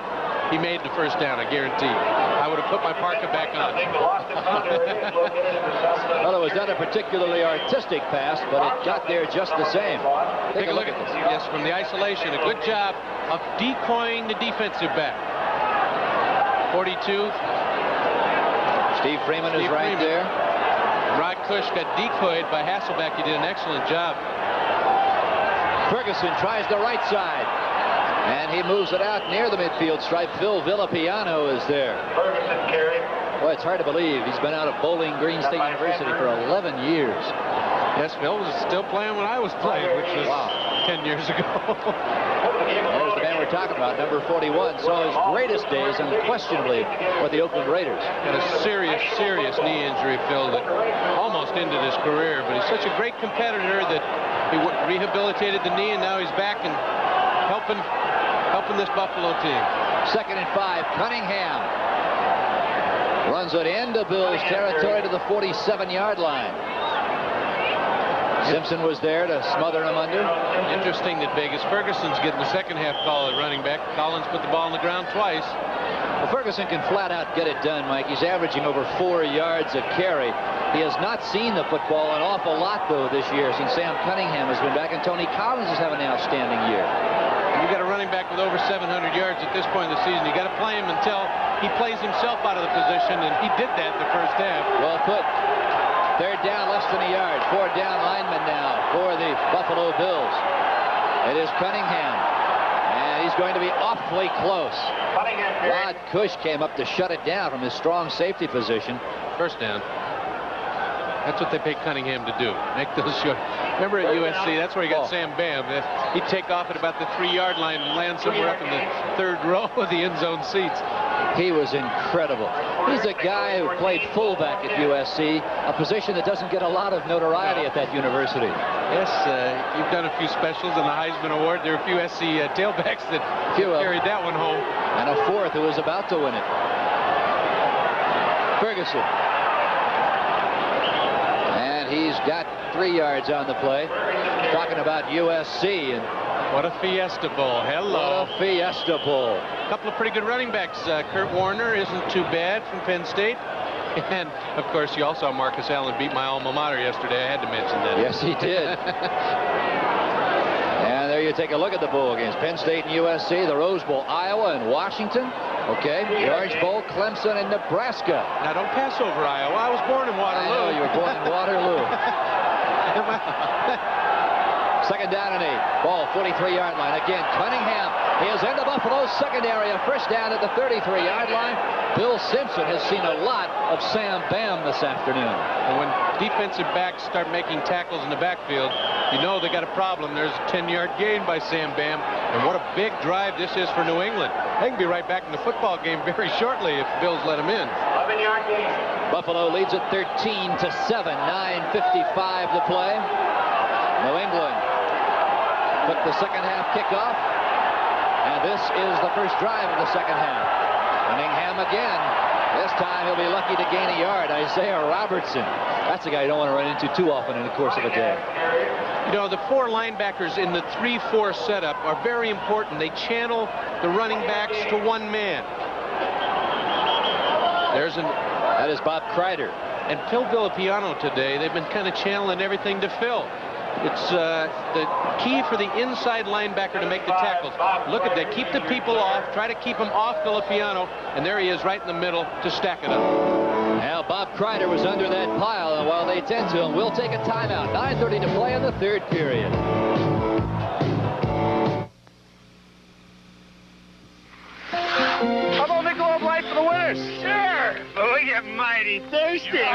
Speaker 2: He made the first down, I guarantee. I would have put my parka back on.
Speaker 1: Well, it was not a particularly artistic pass, but it got there just the same.
Speaker 2: Take a look at this. Yes, from the isolation, a good job of decoying the defensive back. 42.
Speaker 1: Steve Freeman is right there.
Speaker 2: Rod Kush got decoyed by Hasselbeck. He did an excellent job.
Speaker 1: Ferguson tries the right side, and he moves it out near the midfield stripe. Phil Villapiano is there.
Speaker 18: Ferguson carry.
Speaker 1: Boy, it's hard to believe he's been out of Bowling Green State University for 11 years.
Speaker 2: Yes, Phil was still playing when I was playing, which was 10 years ago.
Speaker 1: There's the man we're talking about, number 41. So his greatest days, unquestionably, for the Oakland Raiders.
Speaker 2: Had a serious knee injury, Phil, that almost ended his career. But he's such a great competitor that he rehabilitated the knee, and now he's back and helping this Buffalo team.
Speaker 1: Second and 5, Cunningham runs it into Bills territory to the 47-yard line. Simpson was there to smother him under.
Speaker 2: Interesting that Vegas Ferguson's getting the second half call at running back. Collins put the ball on the ground twice.
Speaker 1: Well, Ferguson can flat out get it done, Mike. He's averaging over 4 yards a carry. He has not seen the football an awful lot, though, this year since Sam Cunningham has been back, and Tony Collins is having an outstanding year.
Speaker 2: You got a running back with over 700 yards at this point in the season. You got to play him until he plays himself out of the position, and he did that in the first half.
Speaker 1: Well put. Third down, less than a yard. 4 down linemen now for the Buffalo Bills. It is Cunningham, and he's going to be awfully close. Rod Kush came up to shut it down from his strong safety position.
Speaker 2: First down. That's what they paid Cunningham to do. Make those short. Remember at USC, that's where he got Sam Bam. He'd take off at about the 3-yard line and land somewhere up in the third row of the end zone seats.
Speaker 1: He was incredible. He's a guy who played fullback at USC, a position that doesn't get a lot of notoriety at that university.
Speaker 2: Yes, you've done a few specials in the Heisman Award. There are a few SC tailbacks that carried that one home.
Speaker 1: And a fourth who was about to win it. Ferguson. And he's got 3 yards on the play. Talking about USC. And
Speaker 2: what a Fiesta Bowl. Hello.
Speaker 1: What a Fiesta Bowl.
Speaker 2: A couple of pretty good running backs. Kurt Warner isn't too bad from Penn State. And, of course, you all saw Marcus Allen beat my alma mater yesterday. I had to mention that.
Speaker 1: Yes, he did. And there you take a look at the bowl games. Penn State and USC, the Rose Bowl, Iowa and Washington. Okay, the Orange Bowl, Clemson and Nebraska.
Speaker 2: Now, don't pass over Iowa. I was born in Waterloo.
Speaker 1: I know, you were born in Waterloo. Second down and 8. Ball, 43-yard line. Again, Cunningham He is into Buffalo's secondary. A first down at the 33-yard line. Bill Simpson has seen a lot of Sam Bam this afternoon.
Speaker 2: And when defensive backs start making tackles in the backfield, you know they got a problem. There's a 10-yard gain by Sam Bam. And what a big drive this is for New England. They can be right back in the football game very shortly if Bills let them in.
Speaker 1: 11-yard gain. Buffalo leads at 13-7. 9:55 to play. New England took the second half kickoff. And this is the first drive of the second half. Cunningham again. This time he'll be lucky to gain a yard. Isaiah Robertson. That's a guy you don't want to run into too often in the course of a day.
Speaker 2: You know, the 4 linebackers in the 3-4 setup are very important. They channel the running backs to one man. That
Speaker 1: is Bob Kreider.
Speaker 2: And Phil Villapiano today, they've been kind of channeling everything to Phil. It's the key for the inside linebacker to make the tackles. Look at that. Keep the people off. Try to keep them off Villapiano. And there he is right in the middle to stack it up.
Speaker 1: Now, Bob Kreider was under that pile, and while they tend to him, we'll take a timeout. 9:30 to play in the third period.
Speaker 12: How about Michelob Light for the winners? Sure. But we get mighty thirsty.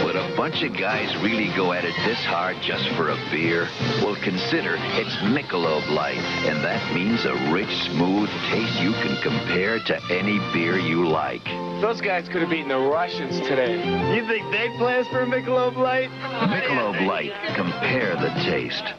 Speaker 6: Would a bunch of guys really go at it this hard just for a beer? Well, consider it's Michelob Light, and that means a rich, smooth taste you can compare to any beer you like.
Speaker 12: Those guys could have beaten the Russians today. You think they'd play us for a Michelob Light?
Speaker 6: Michelob Light. Compare the taste.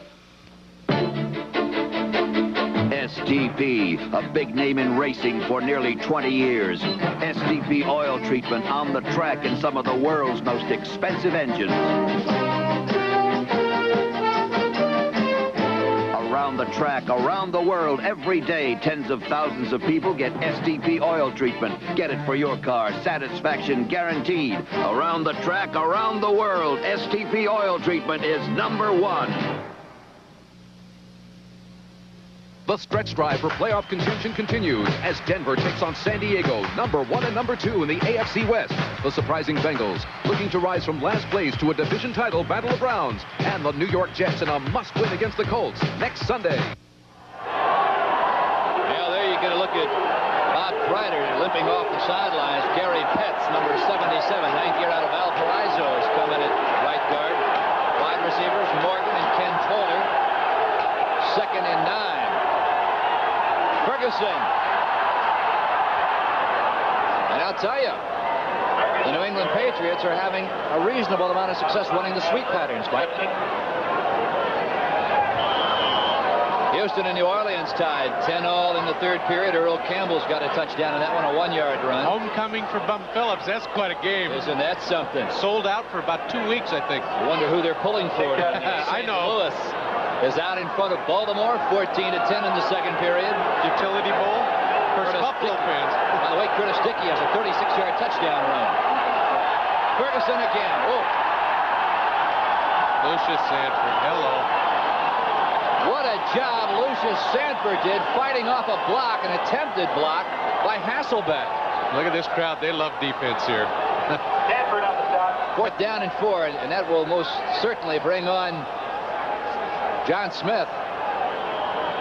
Speaker 6: SDP, a big name in racing for nearly 20 years. SDP oil treatment on the track in some of the world's most expensive engines. Around the track, around the world, every day, tens of thousands of people get SDP oil treatment. Get it for your car. Satisfaction guaranteed. Around the track, around the world, SDP oil treatment is #1.
Speaker 5: The stretch drive for playoff contention continues as Denver takes on San Diego, #1 and #2 in the AFC West. The surprising Bengals looking to rise from last place to a division title battle of rounds. And the New York Jets in a must-win against the Colts next Sunday.
Speaker 1: Now there you get a look at Bob Kreider limping off the sidelines. Gary Petts, number 77, 9th year out of Valparaiso, is coming at right guard. Wide receivers, Morgan and Ken Toller. 2nd and 9. Ferguson. And I'll tell you, the New England Patriots are having a reasonable amount of success running the sweep patterns, Mike. Houston and New Orleans tied 10-all in the third period. Earl Campbell's got a touchdown in that one, a 1-yard run.
Speaker 2: Homecoming for Bum Phillips. That's quite a game.
Speaker 1: Isn't that something?
Speaker 2: Sold out for about 2 weeks, I think.
Speaker 1: I wonder who they're pulling for.
Speaker 2: I know.
Speaker 1: Louis is out in front of Baltimore, 14-10 in the second period.
Speaker 2: Utility Bowl for Buffalo fans.
Speaker 1: By the way, Curtis Dickey has a 36-yard touchdown run. Ferguson again. Oh.
Speaker 2: Lucius Sanford, hello.
Speaker 1: What a job Lucius Sanford did fighting off a block, an attempted block by Hasselbeck.
Speaker 2: Look at this crowd. They love defense here.
Speaker 1: Sanford on the stop. 4th down and 4, and that will most certainly bring on John Smith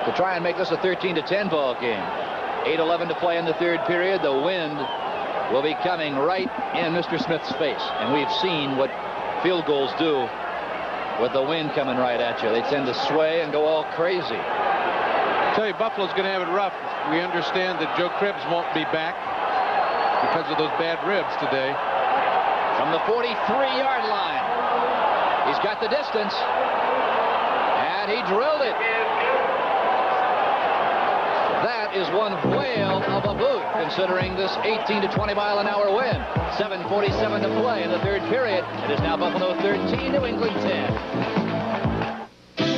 Speaker 1: to try and make this a 13-10 ball game. 8:11 to play in the third period. The wind will be coming right in Mr. Smith's face. And we've seen what field goals do with the wind coming right at you. They tend to sway and go all crazy.
Speaker 2: I tell you, Buffalo's going to have it rough. We understand that Joe Cribbs won't be back because of those bad ribs today.
Speaker 1: From the 43-yard line. He's got the distance. And he drilled it. That is one whale of a boot, considering this 18 to 20 mile an hour wind. 7:47 to play in the third period. It is now Buffalo 13, New England 10.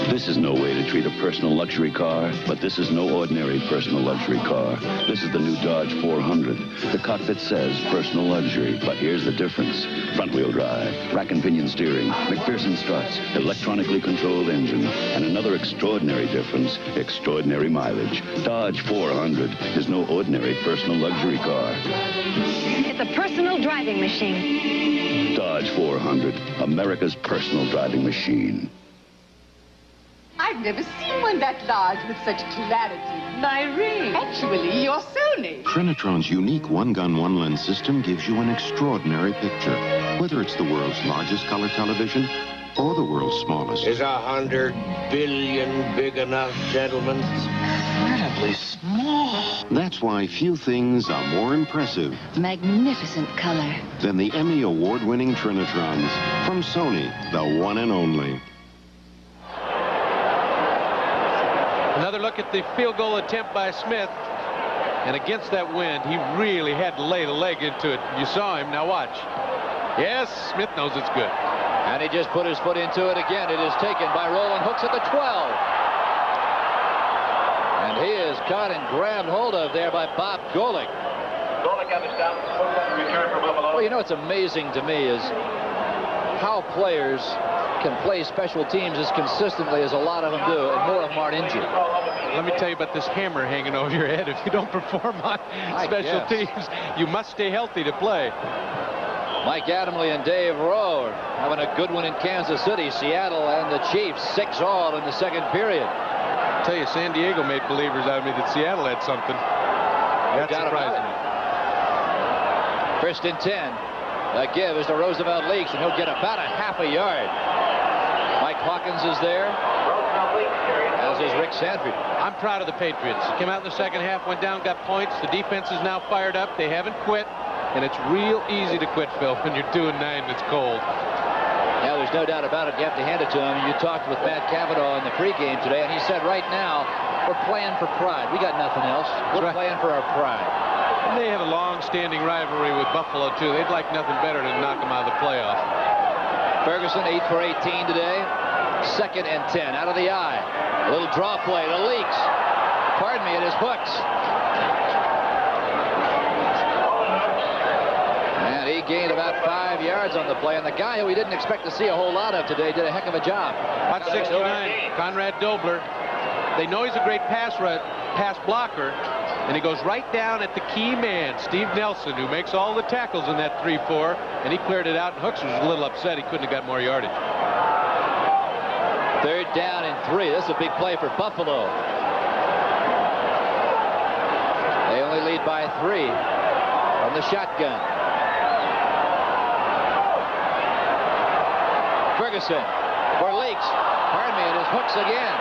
Speaker 18: This is no way to treat a personal luxury car, but this is no ordinary personal luxury car. This is the new Dodge 400. The cockpit says personal luxury, but here's the difference. Front-wheel drive, rack and pinion steering, McPherson struts, electronically controlled engine, and another extraordinary difference, extraordinary mileage. Dodge 400 is no ordinary personal luxury car.
Speaker 19: It's a personal driving machine.
Speaker 18: Dodge 400, America's personal driving machine.
Speaker 13: I've never seen one that large with such clarity. My ring. Actually, your Sony.
Speaker 14: Trinitron's unique one-gun, one-lens system gives you an extraordinary picture. Whether it's the world's largest color television or the world's smallest.
Speaker 20: Is 100 billion big enough, gentlemen?
Speaker 14: Incredibly small. That's why few things are more impressive
Speaker 13: Magnificent color.
Speaker 14: than the Emmy award-winning Trinitrons from Sony, the one and only.
Speaker 2: Another look at the field goal attempt by Smith. And against that wind, he really had to lay the leg into it. You saw him. Now watch. Yes, Smith knows it's good.
Speaker 1: And he just put his foot into it again. It is taken by Roland Hooks at the 12. And he is caught and grabbed hold of there by Bob Golick.
Speaker 3: Golick on the down. Return for Buffalo.
Speaker 1: Well, you know what's amazing to me is how players can play special teams as consistently as a lot of them do, and more of them aren't injured.
Speaker 2: Let me tell you about this hammer hanging over your head. If you don't perform on special teams, you must stay healthy to play.
Speaker 1: Mike Adamle and Dave Rowe are having a good one in Kansas City. Seattle and the Chiefs 6-all in the second period.
Speaker 2: I tell you, San Diego made believers out of me that Seattle had something. That surprised me.
Speaker 1: First and 10. The give is to Roosevelt Leaks, and he'll get about a half a yard. Mike Hawkins is there, as is Rick Sanford.
Speaker 2: I'm proud of the Patriots. Came out in the second half, went down, got points. The defense is now fired up. They haven't quit, and it's real easy to quit, Phil, when you're 2-9 and it's cold.
Speaker 1: Yeah, there's no doubt about it. You have to hand it to him. You talked with Matt Cavanaugh in the pregame today, and he said right now, we're playing for pride. We got nothing else. We're playing for our pride.
Speaker 2: And they have a long-standing rivalry with Buffalo, too. They'd like nothing better than knock them out of the playoffs.
Speaker 1: Ferguson, 8 for 18 today. Second and 10, out of the eye. A little draw play to Leaks. Pardon me, it is Hooks. And he gained about 5 yards on the play, and the guy who we didn't expect to see a whole lot of today did a heck of a job.
Speaker 2: About 69, Conrad Dobler. They know he's a great pass blocker, and he goes right down at the key man, Steve Nelson, who makes all the tackles in that 3-4, and he cleared it out, and Hooks was a little upset he couldn't have got more yardage.
Speaker 1: Third down and 3. This is a big play for Buffalo. They only lead by 3 from the shotgun. Ferguson for Leaks. Pardon me, it is Hooks again.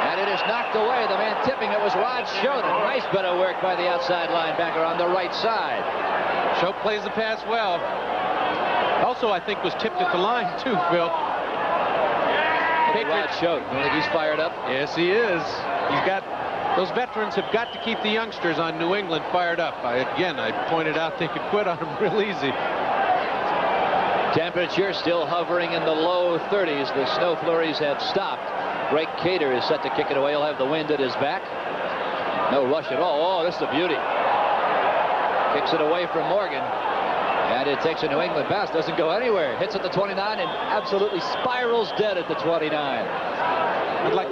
Speaker 1: And it is knocked away. The man tipping it was Rod Schoten. Nice bit of work by the outside linebacker on the right side.
Speaker 2: Schoten plays the pass well. Also, I think was tipped at the line, too, Phil.
Speaker 1: Rod Schoten. You think he's fired up?
Speaker 2: Yes, he is. He's got... Those veterans have got to keep the youngsters on New England fired up. I pointed out they could quit on them real easy.
Speaker 1: Temperature still hovering in the low 30s. The snow flurries have stopped. Greg Cater is set to kick it away. He'll have the wind at his back. No rush at all. Oh, this is a beauty. Kicks it away from Morgan. And it takes a New England pass. Doesn't go anywhere. Hits at the 29 and absolutely spirals dead at the 29.
Speaker 2: I'd like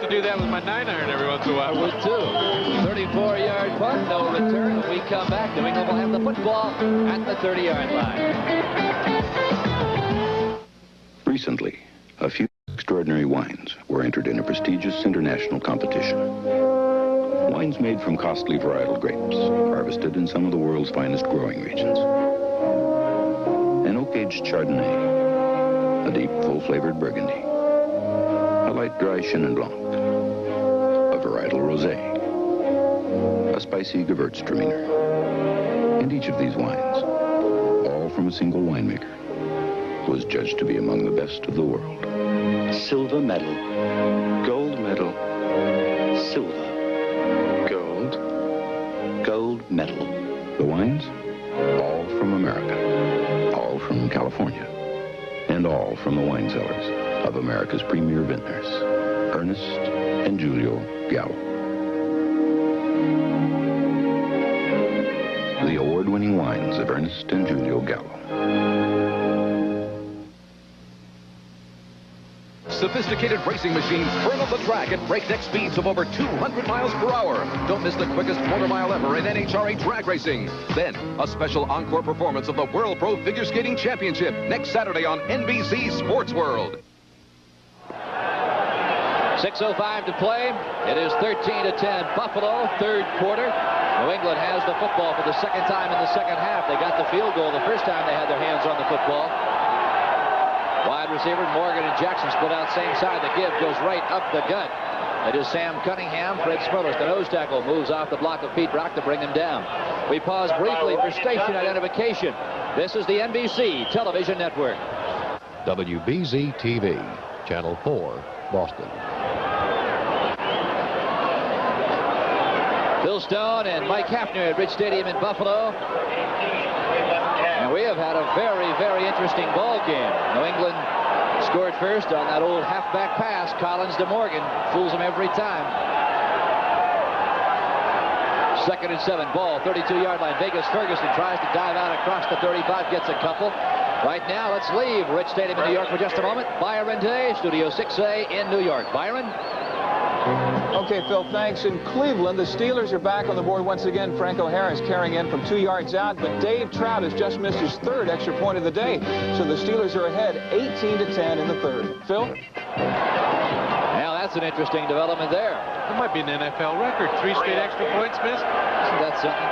Speaker 2: to do that with my 9-iron every once in a while.
Speaker 1: I would too. 34-yard punt, no return. When we come back, New England will have the football at the 30-yard line.
Speaker 15: Recently, a few extraordinary wines were entered in a prestigious international competition. Wines made from costly varietal grapes, harvested in some of the world's finest growing regions. An oak-aged Chardonnay, a deep, full-flavored Burgundy, a light, dry Chenin Blanc, a varietal Rosé, a spicy Gewürztraminer. And each of these wines, all from a single winemaker, was judged to be among the best of the world.
Speaker 24: Silver medal, gold medal, silver, gold, gold medal.
Speaker 15: The wines, all from America, all from California, and all from the wine cellars of America's premier vintners, Ernest and Julio Gallo. The award-winning wines of Ernest and Julio Gallo.
Speaker 23: Sophisticated racing machines burn up the track at breakneck speeds of over 200 miles per hour. Don't miss the quickest quarter mile ever in NHRA drag racing. Then, a special encore performance of the World Pro Figure Skating Championship next Saturday on NBC Sports World.
Speaker 1: 6:05 to play. It is 13-10 Buffalo, third quarter. New England has the football for the second time in the second half. They got the field goal the first time they had their hands on the football. Wide receiver Morgan and Jackson split out same side. The give goes right up the gut. It is Sam Cunningham. Fred Smirlis, the nose tackle, moves off the block of Pete Brock to bring him down. We pause briefly for station identification. This is the NBC Television Network.
Speaker 8: WBZ-TV, Channel 4, Boston.
Speaker 1: Bill Stone and Mike Hafner at Rich Stadium in Buffalo. And we have had a very, very interesting ball game. New England scored first on that old halfback pass. Collins to Morgan. Fools him every time. 2nd and 7. Ball, 32-yard line. Vegas Ferguson tries to dive out across the 35. Gets a couple. Right now, let's leave Rich Stadium in New York for just a moment. Byron Day, Studio 6A in New York. Byron?
Speaker 11: Okay, Phil, thanks. In Cleveland, the Steelers are back on the board once again. Franco Harris carrying in from 2 yards out, but Dave Trout has just missed his 3rd extra point of the day. So the Steelers are ahead 18-10 in the 3rd. Phil?
Speaker 1: Now that's an interesting development there.
Speaker 2: It might be an NFL record. 3 straight extra points missed.
Speaker 1: Isn't that something?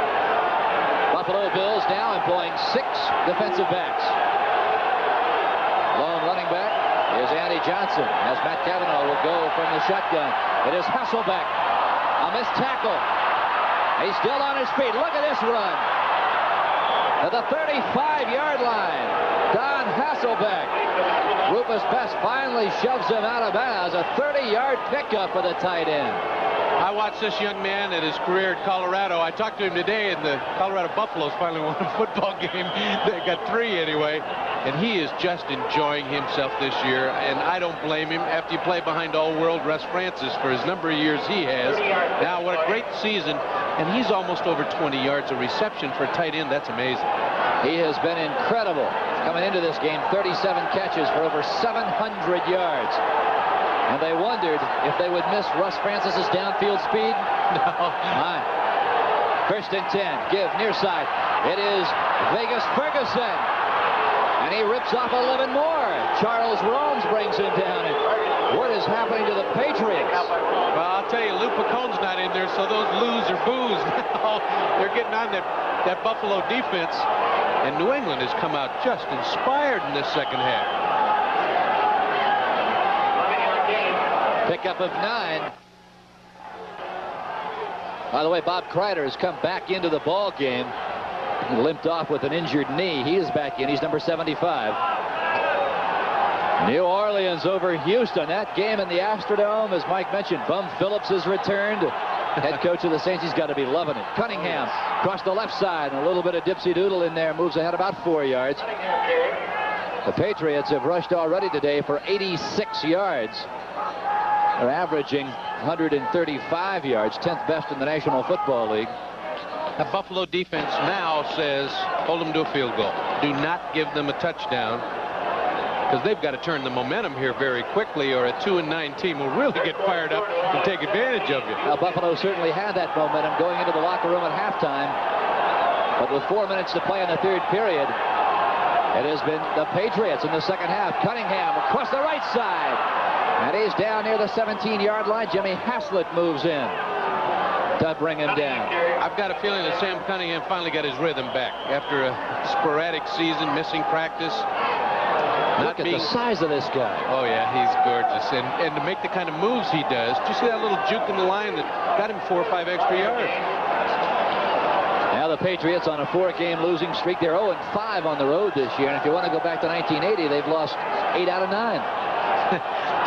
Speaker 1: Buffalo Bills now employing 6 defensive backs. Lone running back is Andy Johnson, as Matt Cavanaugh will go from the shotgun. It is Hasselbeck. A missed tackle. He's still on his feet. Look at this run. To the 35-yard line. Don Hasselbeck. Rufus Best finally shoves him out of bounds. A 30-yard pickup for the tight end.
Speaker 2: I watched this young man at his career at Colorado. I talked to him today, and the Colorado Buffaloes finally won a football game. They got 3 anyway. And he is just enjoying himself this year, and I don't blame him. After you play behind all-world Russ Francis for his number of years he has. Now, what a great season. And he's almost over 20 yards of reception for a tight end. That's amazing.
Speaker 1: He has been incredible. Coming into this game, 37 catches for over 700 yards. And they wondered if they would miss Russ Francis's downfield speed.
Speaker 2: No.
Speaker 1: Fine. 1st and 10. Give near side. It is Vegas Ferguson. And he rips off 11 more. Charles Romes brings him down. And what is happening to the Patriots?
Speaker 2: Well, I'll tell you, Lou Picone's not in there, so those Lou's are boos. They're getting on that Buffalo defense. And New England has come out just inspired in this second half.
Speaker 1: Pickup of 9. By the way, Bob Kreider has come back into the ball game. He limped off with an injured knee. He is back in. He's number 75. New Orleans over Houston. That game in the Astrodome, as Mike mentioned, Bum Phillips has returned. Head coach of the Saints, he's got to be loving it. Cunningham across the left side, and a little bit of dipsy-doodle in there, moves ahead about 4 yards. The Patriots have rushed already today for 86 yards. They're averaging 135 yards, 10th best in the National Football League.
Speaker 2: The Buffalo defense now says, hold them to a field goal. Do not give them a touchdown, because they've got to turn the momentum here very quickly, or a 2-9 team will really get fired up and take advantage of you.
Speaker 1: Now, Buffalo certainly had that momentum going into the locker room at halftime. But with 4 minutes to play in the 3rd period, it has been the Patriots in the second half. Cunningham across the right side. And he's down near the 17-yard line. Jimmy Haslett moves in to bring him down.
Speaker 2: I've got a feeling that Sam Cunningham finally got his rhythm back after a sporadic season, missing practice.
Speaker 1: Look at the size of this guy.
Speaker 2: Oh, yeah, he's gorgeous. And to make the kind of moves he does, did you see that little juke in the line that got him 4 or 5 extra yards?
Speaker 1: Now the Patriots on a 4-game losing streak. They're 0-5 on the road this year. And if you want to go back to 1980, they've lost 8 out of 9.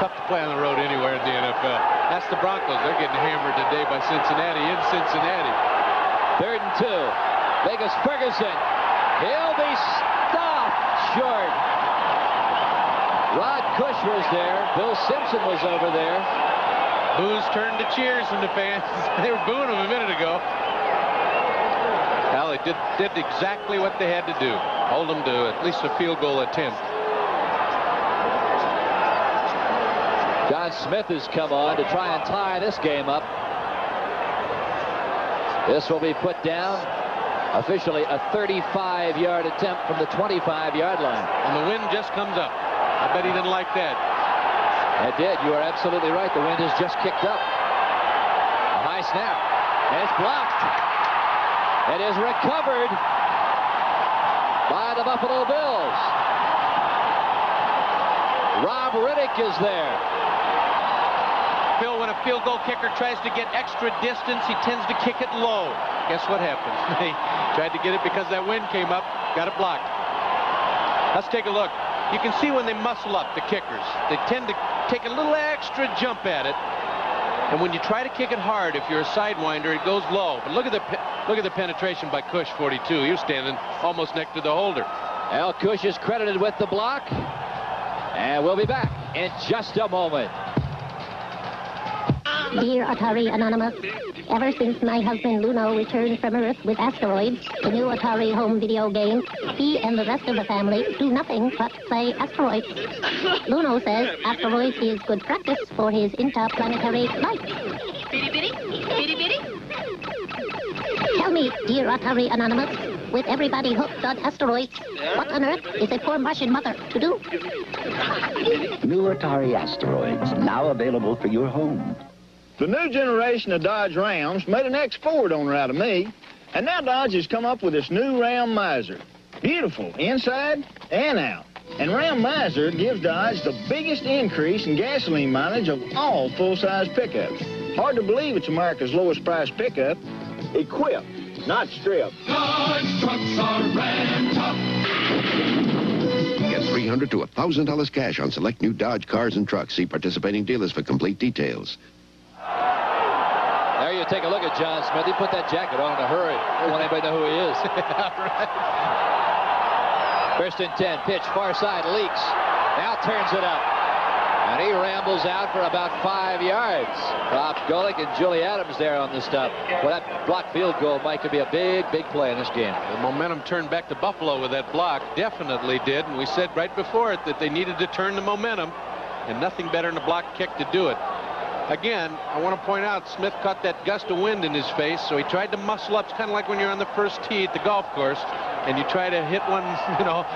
Speaker 2: Tough to play on the road anywhere in the NFL. That's the Broncos. They're getting hammered today by Cincinnati in Cincinnati.
Speaker 1: 3rd and 2. Vegas Ferguson. He'll be stopped short. Rod Cush was there. Bill Simpson was over there.
Speaker 2: Boos turned to cheers from the fans. They were booing him a minute ago. Well, they did exactly what they had to do. Hold them to at least a field goal attempt.
Speaker 1: John Smith has come on to try and tie this game up. This will be put down. Officially a 35-yard attempt from the 25-yard line.
Speaker 2: And the wind just comes up. I bet he didn't like that.
Speaker 1: It did. You are absolutely right. The wind has just kicked up. A high snap. And it's blocked. It is recovered by the Buffalo Bills. Rob Riddick is there.
Speaker 2: Phil, when a field goal kicker tries to get extra distance, he tends to kick it low. Guess what happens? They tried to get it because that wind came up, got it blocked. Let's take a look. You can see when they muscle up, the kickers. They tend to take a little extra jump at it. And when you try to kick it hard, if you're a sidewinder, it goes low. But look at the penetration by Cush, 42. He was standing almost next to the holder.
Speaker 1: Al Cush is credited with the block. And we'll be back in just a moment.
Speaker 7: Dear Atari Anonymous, ever since my husband Luno returned from Earth with Asteroids, the new Atari home video game, he and the rest of the family do nothing but play Asteroids. Luno says Asteroids is good practice for his interplanetary life.
Speaker 12: Bitty bitty, bitty bitty.
Speaker 7: Tell me, dear Atari Anonymous, with everybody hooked on Asteroids, what on earth is a poor Martian mother to do?
Speaker 9: New Atari Asteroids, now available for your home.
Speaker 17: The new generation of Dodge Rams made an X-Ford owner out of me, and now Dodge has come up with this new Ram Miser. Beautiful inside and out. And Ram Miser gives Dodge the biggest increase in gasoline mileage of all full-size pickups. Hard to believe it's America's lowest priced pickup. Equipped, not stripped.
Speaker 12: Dodge trucks are ramped up.
Speaker 14: Get $300 to $1,000 cash on select new Dodge cars and trucks. See participating dealers for complete details.
Speaker 1: There you take a look at John Smith. He put that jacket on in a hurry. Don't want anybody to know who he is. First and 10. Pitch far side. Leaks. Now turns it up. And he rambles out for about 5 yards. Bob Golick and Julie Adams there on the stop. Well, that block field goal, Mike, could be a big, big play in this game.
Speaker 2: The momentum turned back to Buffalo with that block. Definitely did. And we said right before it that they needed to turn the momentum. And nothing better than a block kick to do it. Again, I want to point out, Smith caught that gust of wind in his face, so he tried to muscle up. It's kind of like when you're on the first tee at the golf course, and you try to hit one,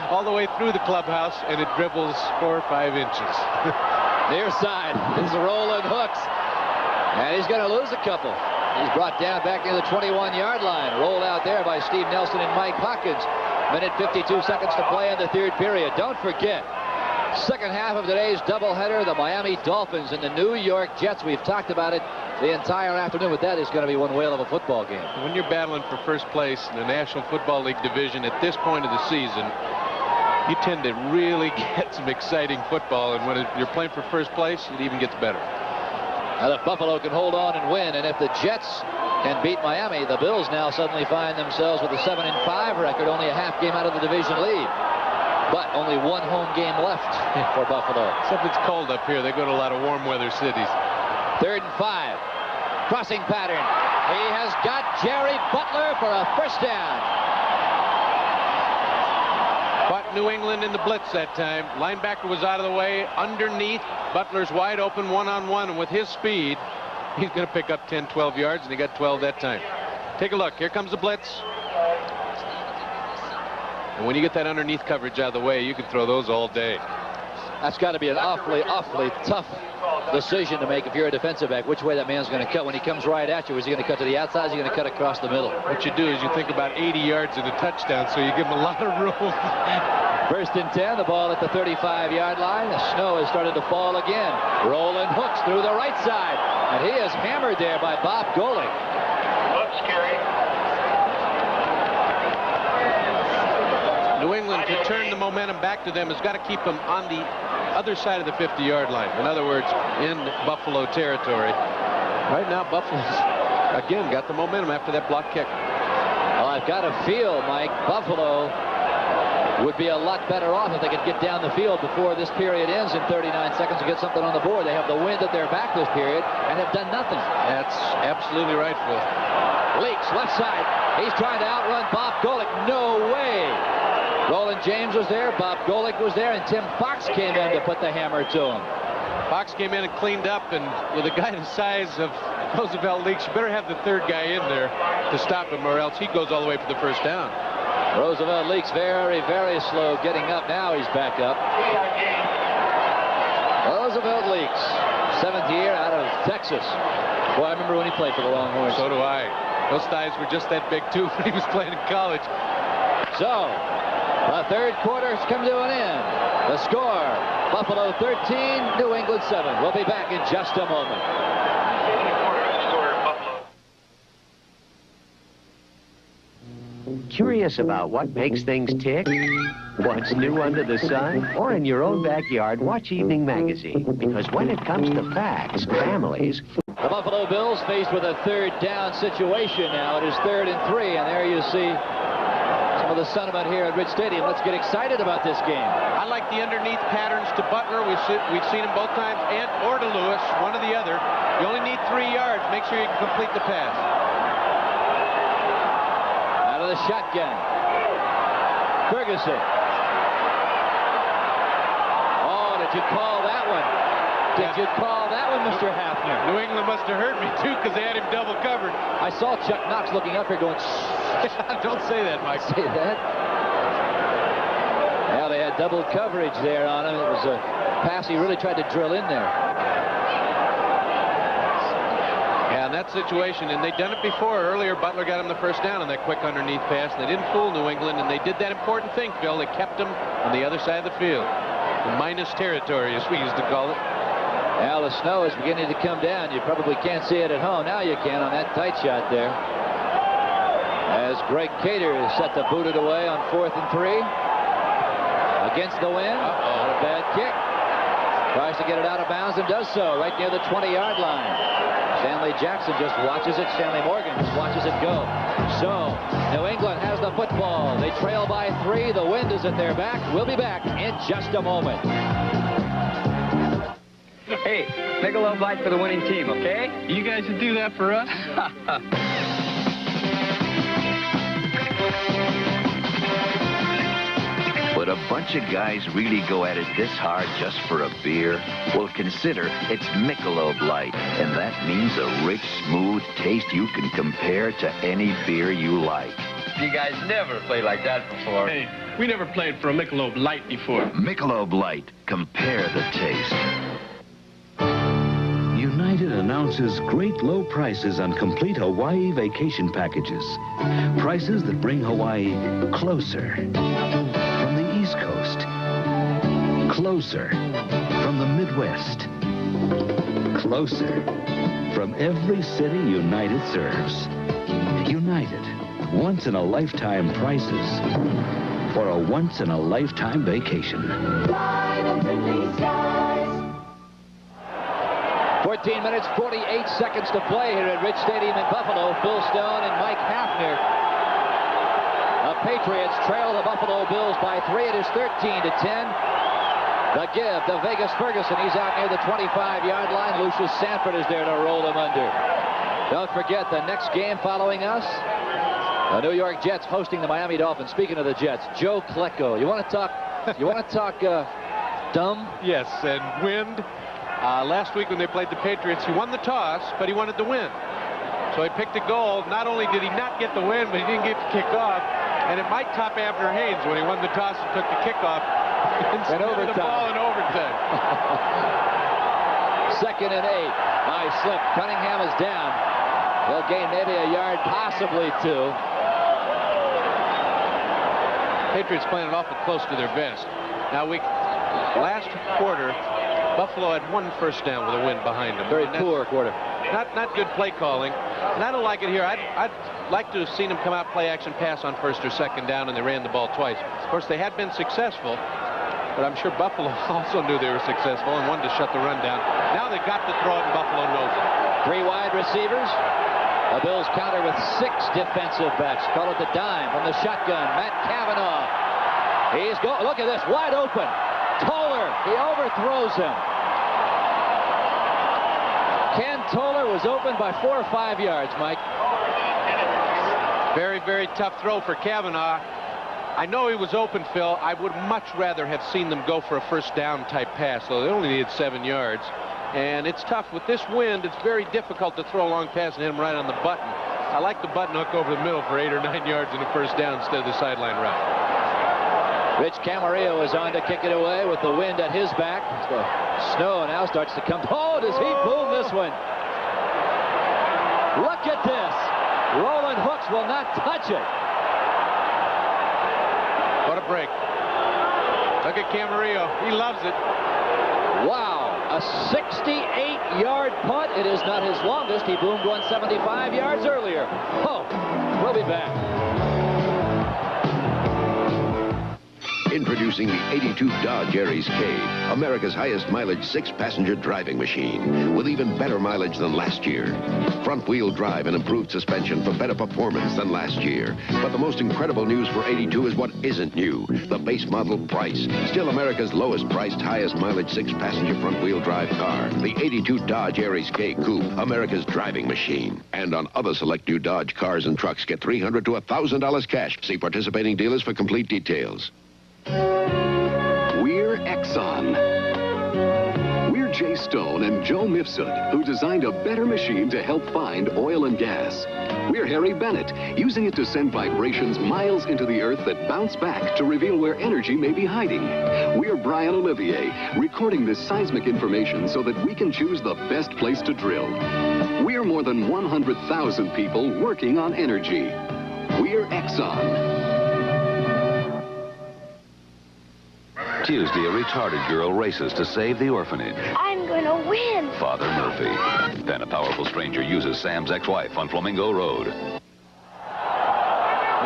Speaker 2: all the way through the clubhouse, and it dribbles 4 or 5 inches.
Speaker 1: Near side is rolling hooks, and he's going to lose a couple. He's brought down back near the 21-yard line. Rolled out there by Steve Nelson and Mike Hawkins. Minute 52 seconds to play in the third period. Don't forget, second half of today's doubleheader, the Miami Dolphins and the New York Jets. We've talked about it the entire afternoon, but that is going to be one whale of a football game.
Speaker 2: When you're battling for first place in the National Football League division at this point of the season, you tend to really get some exciting football, and when you're playing for first place, it even gets better.
Speaker 1: Now, if Buffalo can hold on and win, and if the Jets can beat Miami, the Bills now suddenly find themselves with a 7-5 record, only a half game out of the division lead. But only one home game left for Buffalo.
Speaker 2: Except it's cold up here. They go to a lot of warm weather cities.
Speaker 1: 3rd and 5. Crossing pattern. He has got Jerry Butler for a first down.
Speaker 2: Caught New England in the blitz that time. Linebacker was out of the way. Underneath, Butler's wide open one-on-one, and with his speed, he's going to pick up 10, 12 yards, and he got 12 that time. Take a look. Here comes the blitz. And when you get that underneath coverage out of the way, you can throw those all day.
Speaker 1: That's got to be an awfully, awfully tough decision to make if you're a defensive back, which way that man's going to cut. When he comes right at you, is he going to cut to the outside? Is he going to cut across the middle?
Speaker 2: What you do is you think about 80 yards and a touchdown, so you give him a lot of room.
Speaker 1: First and 10, the ball at the 35-yard line. The snow has started to fall again. Rolling hooks through the right side. And he is hammered there by Bob Golick.
Speaker 17: Hooks carry.
Speaker 2: New England, to turn the momentum back to them, has got to keep them on the other side of the 50-yard line. In other words, in Buffalo territory. Right now, Buffalo's, again, got the momentum after that block kick.
Speaker 1: Well, I've got to feel, Mike, Buffalo would be a lot better off if they could get down the field before this period ends in 39 seconds to get something on the board. They have the wind at their back this period and have done nothing.
Speaker 2: That's absolutely right, Phil.
Speaker 1: Leaks, left side. He's trying to outrun Bob Golick. No way. Roland James was there, Bob Golick was there, and Tim Fox came in to put the hammer to him.
Speaker 2: Fox came in and cleaned up, and with a guy the size of Roosevelt Leaks, you better have the third guy in there to stop him, or else he goes all the way for the first down.
Speaker 1: Roosevelt Leaks very, very slow getting up. Now he's back up. Roosevelt Leaks, 7th year out of Texas. Boy, I remember when he played for the Longhorns.
Speaker 2: So do I. Those thighs were just that big, too, when he was playing in college.
Speaker 1: So, the third quarter's come to an end. The score, Buffalo 13, New England 7. We'll be back in just a moment.
Speaker 9: Curious about what makes things tick? What's new under the sun? Or in your own backyard, watch Evening Magazine. Because when it comes to facts, families...
Speaker 1: The Buffalo Bills faced with a third down situation now. It is 3rd and 3, and there you see some of the sentiment here at Rich Stadium. Let's get excited about this game.
Speaker 2: I like the underneath patterns to Butler. We've seen him both times, or to Lewis, one or the other. You only need 3 yards. Make sure you can complete the pass.
Speaker 1: Out of the shotgun. Ferguson. Oh, did you call that one? Did you call that one, Mr. Hafner?
Speaker 2: New England must have heard me, too, because they had him double covered.
Speaker 1: I saw Chuck Knox looking up here going,
Speaker 2: Don't say that, Mike.
Speaker 1: Say that? Well, they had double coverage there on him. It was a pass he really tried to drill in there.
Speaker 2: Yeah, in that situation, and they'd done it before. Earlier, Butler got him the first down on that quick underneath pass, and they didn't fool New England, and they did that important thing, Phil. They kept him on the other side of the field. The minus territory, as we used to call it.
Speaker 1: Now the snow is beginning to come down. You probably can't see it at home. Now you can on that tight shot there. As Greg Cater is set to boot it away on 4th and 3. Against the wind. Not a bad kick. Tries to get it out of bounds and does so right near the 20-yard line. Stanley Jackson just watches it. Stanley Morgan just watches it go. So New England has the football. They trail by 3. The wind is at their back. We'll be back in just a moment.
Speaker 4: Hey, Michelob Light for the winning team, okay?
Speaker 16: You guys would do that for us?
Speaker 6: Would a bunch of guys really go at it this hard just for a beer? Well, consider it's Michelob Light, and that means a rich, smooth taste you can compare to any beer you like.
Speaker 4: You guys never played like that before.
Speaker 16: Hey, we never played for a Michelob Light before.
Speaker 6: Michelob Light. Compare the taste.
Speaker 21: United announces great low prices on complete Hawaii vacation packages. Prices that bring Hawaii closer. From the East Coast. Closer. From the Midwest. Closer. From every city United serves. United. Once-in-a-lifetime prices. For a once-in-a-lifetime vacation.
Speaker 1: 14 minutes, 48 seconds to play here at Rich Stadium in Buffalo. Phil Stone and Mike Hafner. The Patriots trail the Buffalo Bills by 3. It is 13-10. The give to Vegas Ferguson. He's out near the 25-yard line. Lucius Sanford is there to roll him under. Don't forget the next game following us. The New York Jets hosting the Miami Dolphins. Speaking of the Jets, Joe Klecko. You want to talk? Dumb?
Speaker 2: Yes, and wind. Last week when they played the Patriots, he won the toss, but he wanted to win. So he picked a goal. Not only did he not get the win, but he didn't get to kick off. And it might top Abner Haynes when he won the toss and took the kickoff instead of the ball in overtime.
Speaker 1: 2nd and 8. Nice slip. Cunningham is down. They'll gain maybe a yard, possibly 2.
Speaker 2: Patriots playing it awful close to their best. Now, last quarter, Buffalo had 1 first down with a win behind them.
Speaker 1: Very poor quarter.
Speaker 2: Not good play calling. And I don't like it here. I'd like to have seen them come out play action pass on 1st or 2nd down, and they ran the ball twice. Of course, they had been successful, but I'm sure Buffalo also knew they were successful and wanted to shut the run down. Now they've got to throw it, and Buffalo knows it.
Speaker 1: 3 wide receivers. The Bills counter with 6 defensive backs. Call it the dime from the shotgun. Matt Cavanaugh. Look at this, wide open. Toller, he overthrows him. Ken Toller was open by 4 or 5 yards, Mike.
Speaker 2: Very, very tough throw for Cavanaugh. I know he was open, Phil. I would much rather have seen them go for a first down type pass, though they only needed 7 yards. And it's tough. With this wind, it's very difficult to throw a long pass and hit him right on the button. I like the button hook over the middle for 8 or 9 yards in a first down instead of the sideline route.
Speaker 1: Rich Camarillo is on to kick it away with the wind at his back. The snow now starts to come. Oh, does he boom this one? Look at this. Roland Hooks will not touch it.
Speaker 2: What a break. Look at Camarillo. He loves it.
Speaker 1: Wow. A 68-yard punt. It is not his longest. He boomed one 75 yards earlier. Oh, we'll be back.
Speaker 6: Introducing the 82 Dodge Aries K, America's highest mileage 6-passenger driving machine, with even better mileage than last year. Front-wheel drive and improved suspension for better performance than last year. But the most incredible news for 82 is what isn't new, the base model price. Still America's lowest priced, highest mileage 6-passenger front-wheel drive car, the 82 Dodge Aries K Coupe, America's driving machine. And on other select new Dodge cars and trucks, get $300 to $1,000 cash. See participating dealers for complete details.
Speaker 15: We're Exxon. We're Jay Stone and Joe Mifsud, who designed a better machine to help find oil and gas. We're Harry Bennett, using it to send vibrations miles into the earth that bounce back to reveal where energy may be hiding. We're Brian Olivier, recording this seismic information so that we can choose the best place to drill. We're more than 100,000 people working on energy. We're Exxon.
Speaker 21: Tuesday, a retarded girl races to save the orphanage.
Speaker 5: I'm gonna win.
Speaker 21: Father Murphy. Then a powerful stranger uses Sam's ex-wife on Flamingo Road.
Speaker 1: Look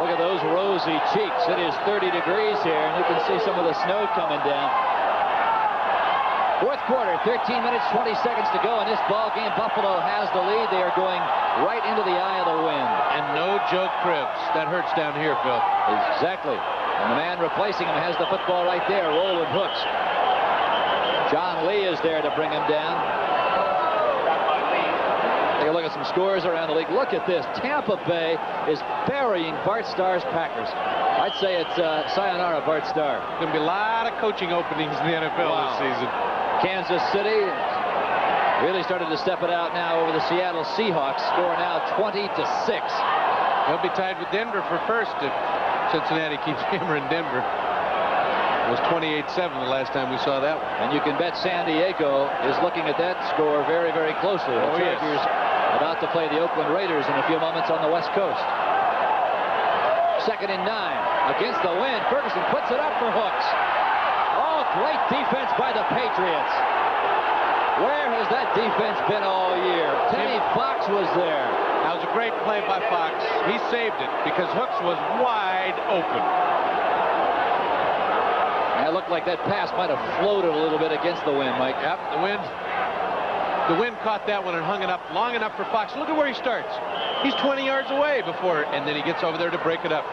Speaker 1: at those rosy cheeks. It is 30 degrees here, and you can see some of the snow coming down. Fourth quarter, 13 minutes, 20 seconds to go in this ball game. Buffalo has the lead. They are going right into the eye of the wind.
Speaker 2: And no Joe Cribbs. That hurts down here, Phil.
Speaker 1: Exactly. And the man replacing him has the football right there, Roland Hooks. John Lee is there to bring him down. Take a look at some scores around the league. Look at this. Tampa Bay is burying Bart Starr's Packers. I'd say it's sayonara, Bart Starr.
Speaker 2: Going to be a lot of coaching openings in the NFL this season.
Speaker 1: Kansas City really started to step it out now over the Seattle Seahawks. Score now 20-6.
Speaker 2: They'll be tied with Denver for first if Cincinnati keeps hammering Denver. It was 28-7 the last time we saw that one.
Speaker 1: And you can bet San Diego is looking at that score very, very closely. The Chargers about to play the Oakland Raiders in a few moments on the West Coast. 2nd and 9 against the wind. Ferguson puts it up for Hooks. Oh, great defense by the Patriots. Where has that defense been all year? Timmy Fox was there.
Speaker 2: That was a great play by Fox. He saved it because Hooks was wide open.
Speaker 1: And it looked like that pass might have floated a little bit against the wind, Mike.
Speaker 2: Yep, the wind caught that one and hung it up long enough for Fox. Look at where he starts. He's 20 yards away before, and then he gets over there to break it up.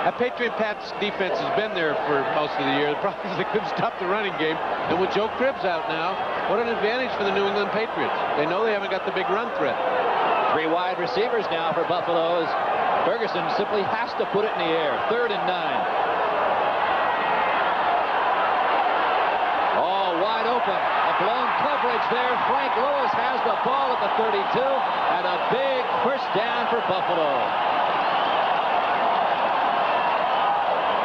Speaker 2: That Patriot Pats defense has been there for most of the year. The problem is they couldn't stop the running game. And with Joe Cribbs out now, what an advantage for the New England Patriots. They know they haven't got the big run threat.
Speaker 1: 3 wide receivers now for Buffalo as Ferguson simply has to put it in the air. 3rd and 9. All wide open. A blown coverage there. Frank Lewis has the ball at the 32 and a big first down for Buffalo.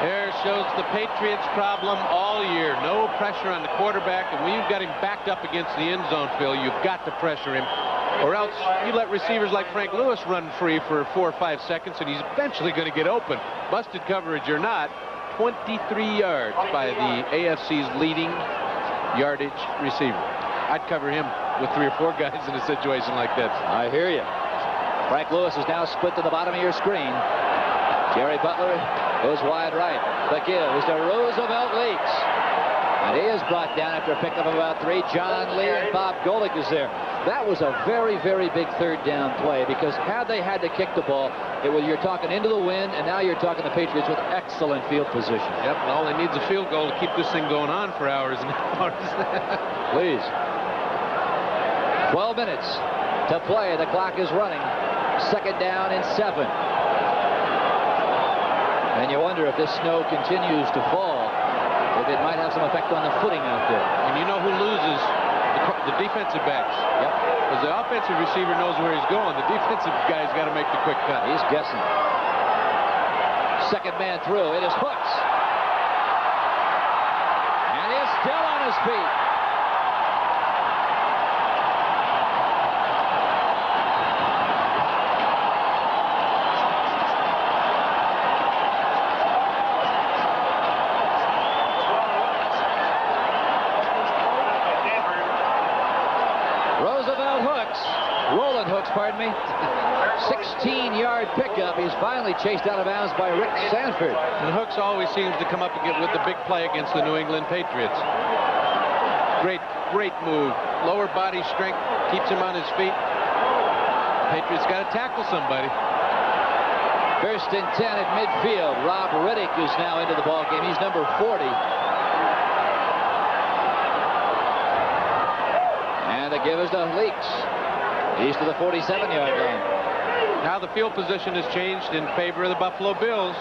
Speaker 2: There shows the Patriots' problem all year. No pressure on the quarterback, and when you've got him backed up against the end zone, Phil, you've got to pressure him, or else you let receivers like Frank Lewis run free for 4 or 5 seconds, and he's eventually going to get open. Busted coverage or not, 23 yards by the AFC's leading yardage receiver. I'd cover him with 3 or 4 guys in a situation like that.
Speaker 1: I hear you. Frank Lewis is now split to the bottom of your screen. Jerry Butler goes wide right. The give is to Roosevelt Leaks. And he is brought down after a pickup of about 3. John Lee and Bob Golick is there. That was a very, very big 3rd down play because had they had to kick the ball, you're talking into the wind, and now you're talking the Patriots with excellent field position.
Speaker 2: Yep, and all they need is a field goal to keep this thing going on for hours and hours.
Speaker 1: Please. 12 minutes to play. The clock is running. 2nd down and 7. And you wonder if this snow continues to fall, if it might have some effect on the footing out there.
Speaker 2: And you know who loses? The defensive backs.
Speaker 1: Yep.
Speaker 2: Because the offensive receiver knows where he's going. The defensive guy's got to make the quick cut.
Speaker 1: He's guessing. Second man through. It is Hooks. And he is still on his feet. Roland Hooks, pardon me. 16-yard pickup. He's finally chased out of bounds by Rick Sanford.
Speaker 2: And Hooks always seems to come up and get with the big play against the New England Patriots. Great move. Lower body strength keeps him on his feet. Patriots got to tackle somebody.
Speaker 1: First and 10 at midfield. Rob Riddick is now into the ball game. He's number 40. And the give is to Leaks. He's to the 47-yard line.
Speaker 2: Now the field position has changed in favor of the Buffalo Bills.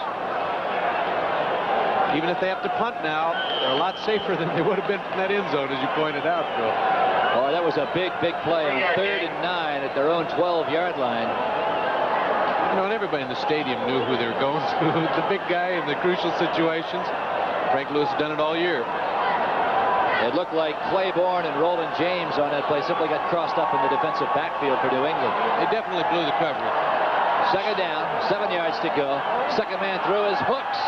Speaker 2: Even if they have to punt now, they're a lot safer than they would have been from that end zone, as you pointed out, Phil.
Speaker 1: Oh, that was a big play on 3rd and 9 at their own 12-yard line.
Speaker 2: You know, and everybody in the stadium knew who they were going to. The big guy in the crucial situations. Frank Lewis has done it all year.
Speaker 1: It looked like Claiborne and Roland James on that play simply got crossed up in the defensive backfield for New England.
Speaker 2: They definitely blew the coverage.
Speaker 1: Second down, 7 yards to go. Second man through is Hooks.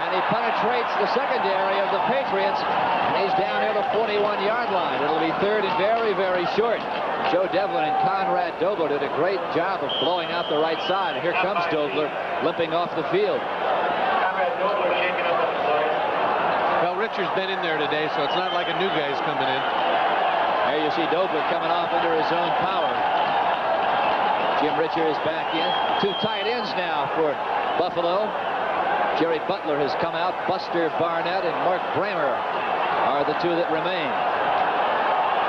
Speaker 1: And he penetrates the secondary of the Patriots. And he's down near the 41-yard line. It'll be 3rd and very short. Joe Devlin and Conrad Dobler did a great job of blowing out the right side. And here comes Dobler limping off the field.
Speaker 3: Conrad Dobler shaking up on the play.
Speaker 2: Well, Richard's been in there today, so it's not like a new guy's coming in.
Speaker 1: There you see Dobler coming off under his own power. Jim Richard is back in. 2 tight ends now for Buffalo. Jerry Butler has come out. Buster Barnett and Mark Bramer are the 2 that remain.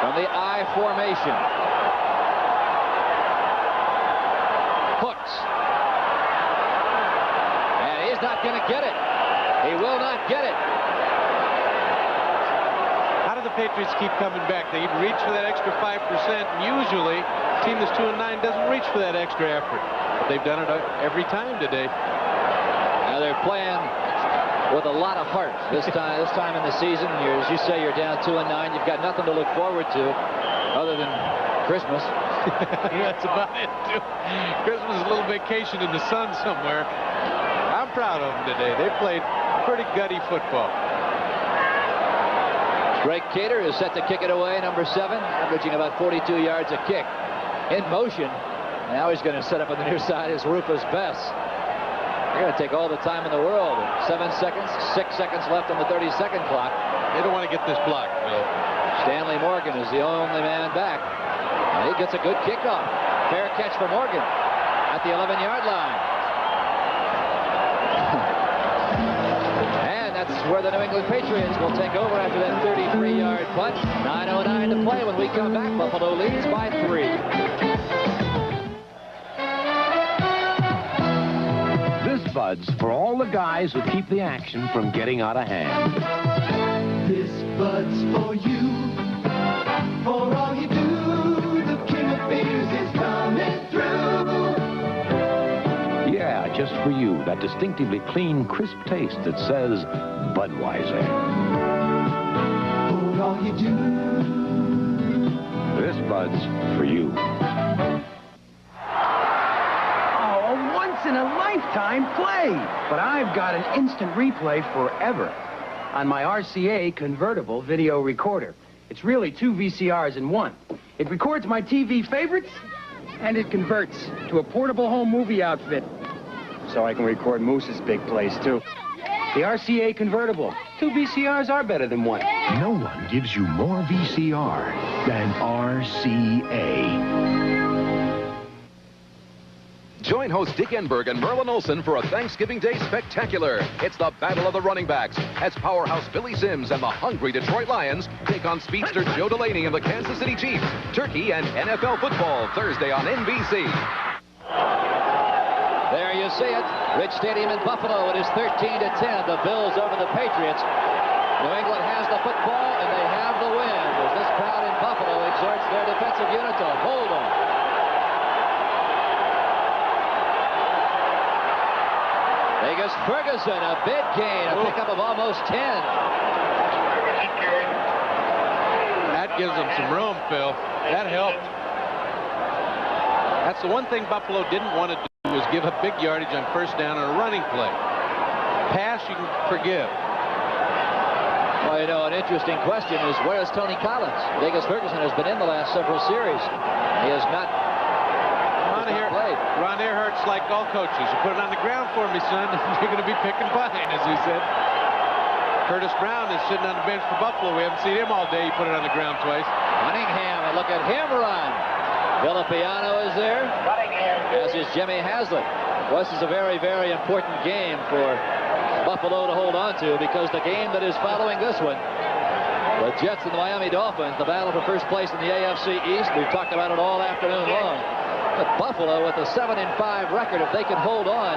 Speaker 1: From the I formation. Hooks. And he's not going to get it. He will not get it.
Speaker 2: How do the Patriots keep coming back? They reach for that extra 5%, and usually a team that's 2-9 doesn't reach for that extra effort. But they've done it every time today.
Speaker 1: Now they're playing with a lot of heart this time in the season. As you say, you're down 2-9. You've got nothing to look forward to other than Christmas.
Speaker 2: That's about it, too. Christmas is a little vacation in the sun somewhere. I'm proud of them today. They played pretty gutty football.
Speaker 1: Greg Cater is set to kick it away, number 7, averaging about 42 yards a kick. In motion. Now he's going to set up on the near side is Rufus Bess. They're going to take all the time in the world. 7 seconds, 6 seconds left on the 30-second clock.
Speaker 2: They don't want to get this blocked, Bill.
Speaker 1: Stanley Morgan is the only man back. And he gets a good kickoff. Fair catch for Morgan at the 11-yard line. And that's where the New England Patriots will take over after that 33-yard punt. 9:09 to play. When we come back, Buffalo leads by 3.
Speaker 9: Buds for all the guys who keep the action from getting out of hand.
Speaker 12: This bud's for you. For all you do, the king of beers is coming through.
Speaker 9: Yeah, just for you, that distinctively clean, crisp taste that says Budweiser.
Speaker 12: For all you do.
Speaker 9: This Bud's for you.
Speaker 5: In a lifetime play, but I've got an instant replay forever on my RCA convertible video recorder. It's really 2 VCRs in one. It records my TV favorites and it converts to a portable home movie outfit so I can record Moose's big plays too. The RCA convertible. 2 VCRs are better than one.
Speaker 6: No one gives you more VCR than RCA.
Speaker 23: Join hosts Dick Enberg and Merlin Olsen for a Thanksgiving Day spectacular. It's the Battle of the Running Backs as powerhouse Billy Sims and the hungry Detroit Lions take on speedster Joe Delaney and the Kansas City Chiefs. Turkey and NFL football Thursday on NBC.
Speaker 1: There you see it. Rich Stadium in Buffalo. It is 13-10. The Bills over the Patriots. New England has the football and they have the win as this crowd in Buffalo exhorts their defensive unit to hold them. They Vegas Ferguson, a big gain, a pickup of almost 10.
Speaker 2: That gives them some room, Phil. That helped. That's the one thing Buffalo didn't want to do, was give up big yardage on first down on a running play. Pass, you can forgive.
Speaker 1: Well, you know, an interesting question is, where's Tony Collins? Vegas Ferguson has been in the last several series. He has not played.
Speaker 2: Ron Earhart's like all coaches. You put it on the ground for me, son, and you're going to be picking fine, as he said. Curtis Brown is sitting on the bench for Buffalo. We haven't seen him all day. He put it on the ground twice.
Speaker 1: Cunningham, and look at him run. Villapiano is there, as is Jimmy Haslett. Well, this is a very, very important game for Buffalo to hold on to, because the game that is following this one, the Jets and the Miami Dolphins, the battle for first place in the AFC East. We've talked about it all afternoon long. But Buffalo with a 7-5 record, if they can hold on,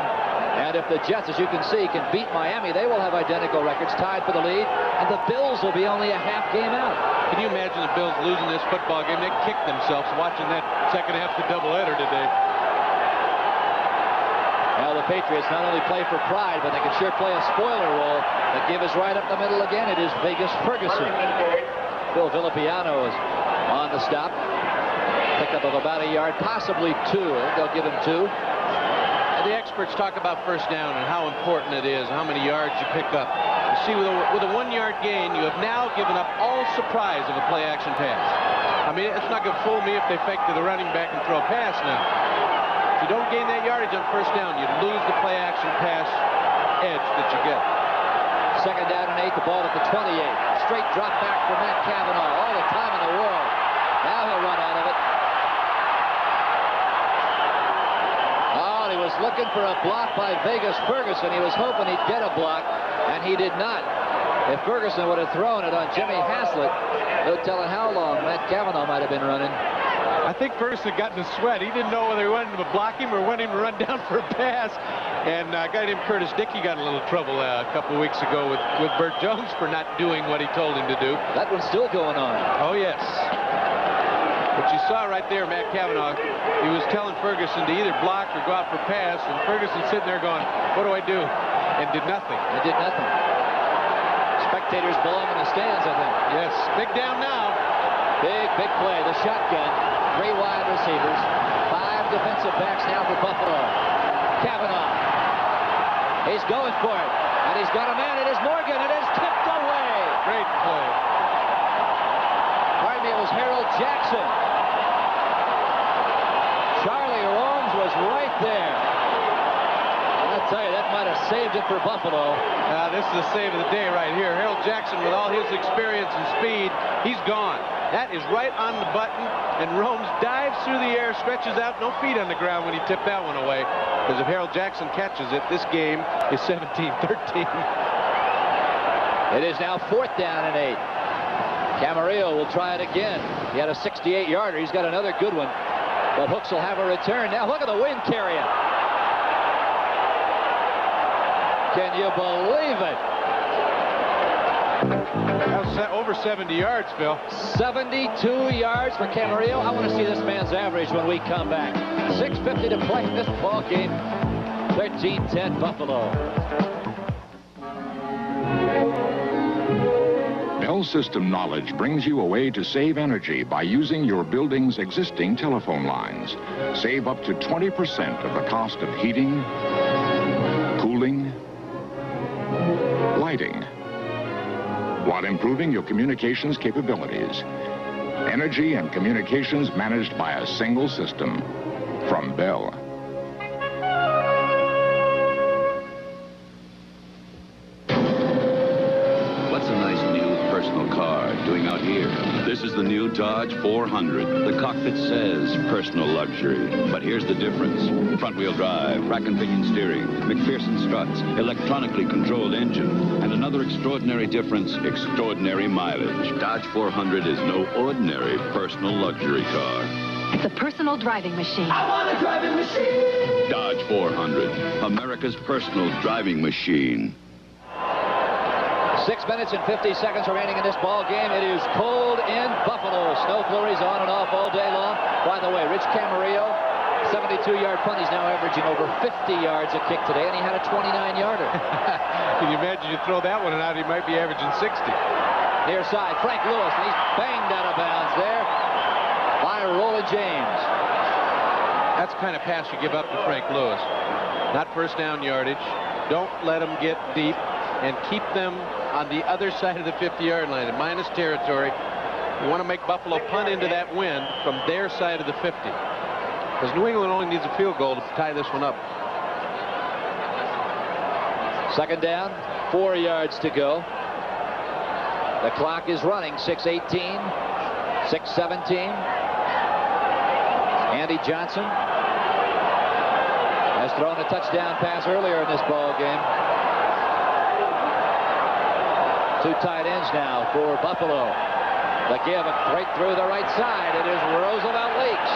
Speaker 1: and if the Jets, as you can see, can beat Miami, they will have identical records, tied for the lead, and the Bills will be only a half game out.
Speaker 2: Can you imagine the Bills losing this football game? They kicked themselves watching that second half of the doubleheader today.
Speaker 1: Now the Patriots not only play for pride, but they can sure play a spoiler role. The give is right up the middle again. It is Vegas Ferguson. Phil Villapiano is on the stop. Pickup of about a yard, possibly 2. They'll give him 2.
Speaker 2: The experts talk about first down and how important it is, how many yards you pick up. You see, with a 1-yard gain, you have now given up all surprise of a play-action pass. I mean, it's not going to fool me if they fake to the running back and throw a pass now. If you don't gain that yardage on first down, you lose the play-action pass edge that you get.
Speaker 1: Second down and 8, the ball at the 28. Straight drop back for Matt Cavanaugh. All the time in the world. Now he'll run out of it. Oh, he was looking for a block by Vegas Ferguson. He was hoping he'd get a block, and he did not. If Ferguson would have thrown it on Jimmy Haslett, no telling how long Matt Cavanaugh might have been running.
Speaker 2: I think Ferguson got in a sweat. He didn't know whether he wanted him to block him or wanted him to run down for a pass. And a guy named Curtis Dickey got in a little trouble a couple weeks ago with Burt Jones for not doing what he told him to do.
Speaker 1: That one's still going on.
Speaker 2: Oh, yes. But you saw right there, Matt Cavanaugh, he was telling Ferguson to either block or go out for pass, and Ferguson sitting there going, what do I do? And did nothing.
Speaker 1: He did nothing. Spectators belong in the stands, I think.
Speaker 2: Yes, big down now.
Speaker 1: Big play. The shotgun. 3 wide receivers. 5 defensive backs now for Buffalo. Cavanaugh. He's going for it. And he's got a man. It is Morgan. It is tipped away.
Speaker 2: Great play.
Speaker 1: Pardon me, it was Harold Jackson. Charlie Romes was right there. I'll tell you, that might have saved it for Buffalo.
Speaker 2: This is the save of the day right here. Harold Jackson, with all his experience and speed, he's gone. That is right on the button, and Romes dives through the air, stretches out, no feet on the ground when he tipped that one away. Because if Harold Jackson catches it, this game is 17-13.
Speaker 1: It is now 4th down and 8. Camarillo will try it again. He had a 68-yarder. He's got another good one. But Hooks will have a return. Now look at the wind carrying. Can you believe it?
Speaker 2: That was over 70 yards, Phil.
Speaker 1: 72 yards for Camarillo. I want to see this man's average when we come back. 6:50 to play in this ball game. 13-10 Buffalo.
Speaker 10: Bell System knowledge brings you a way to save energy by using your building's existing telephone lines. Save up to 20% of the cost of heating, cooling, lighting, while improving your communications capabilities. Energy and communications managed by a single system from Bell.
Speaker 21: What's a nice new personal car doing out here? This is the new Dodge 400. The cockpit says personal luxury, but here's the difference. Front-wheel drive, rack and pinion steering, McPherson struts, electronically controlled engine, and another extraordinary difference, extraordinary mileage. Dodge 400 is no ordinary personal luxury car.
Speaker 18: It's a personal driving machine.
Speaker 12: I want a driving machine.
Speaker 21: Dodge 400, America's personal driving machine.
Speaker 1: 6 minutes and 50 seconds remaining in this ball game. It is cold in Buffalo. Snow flurries on and off all day long. By the way, Rich Camarillo 72-yard punt. He's now averaging over 50 yards a kick today, and he had a 29-yarder.
Speaker 2: Can you imagine you throw that one out, he might be averaging 60.
Speaker 1: Near side, Frank Lewis, and he's banged out of bounds there by Roland James.
Speaker 2: That's the kind of pass you give up to Frank Lewis. Not first down yardage. Don't let them get deep, and keep them on the other side of the 50-yard line, in minus territory. You want to make Buffalo punt into that wind from their side of the 50. Because New England only needs a field goal to tie this one up.
Speaker 1: Second down, 4 yards to go. The clock is running, 6:18, 6:17. Andy Johnson has thrown a touchdown pass earlier in this ball game. 2 tight ends now for Buffalo. The give right through the right side. It is Roosevelt Leaks.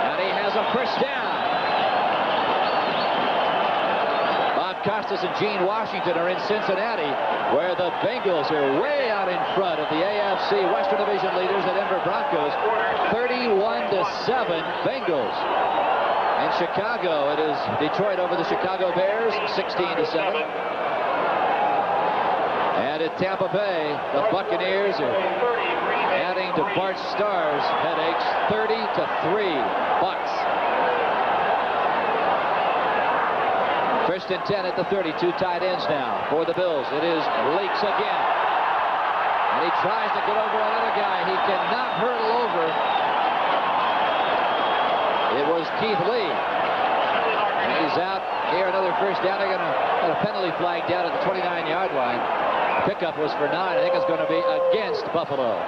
Speaker 1: And he has a first down. Bob Costas and Gene Washington are in Cincinnati, where the Bengals are way out in front of the AFC Western Division leaders, the Denver Broncos. 31-7 Bengals. In Chicago, it is Detroit over the Chicago Bears, 16-7. And at Tampa Bay, the Buccaneers are adding to Bart Starr's headaches, 30-3 Bucks. First and 10 at the 32, tight ends now for the Bills. It is Leaks again. And he tries to get over another guy. He cannot hurdle over. It was Keith Lee. And he's out here, another first down. They're going to get a penalty flag down at the 29-yard line. Pickup was for 9. I think it's going to be against Buffalo.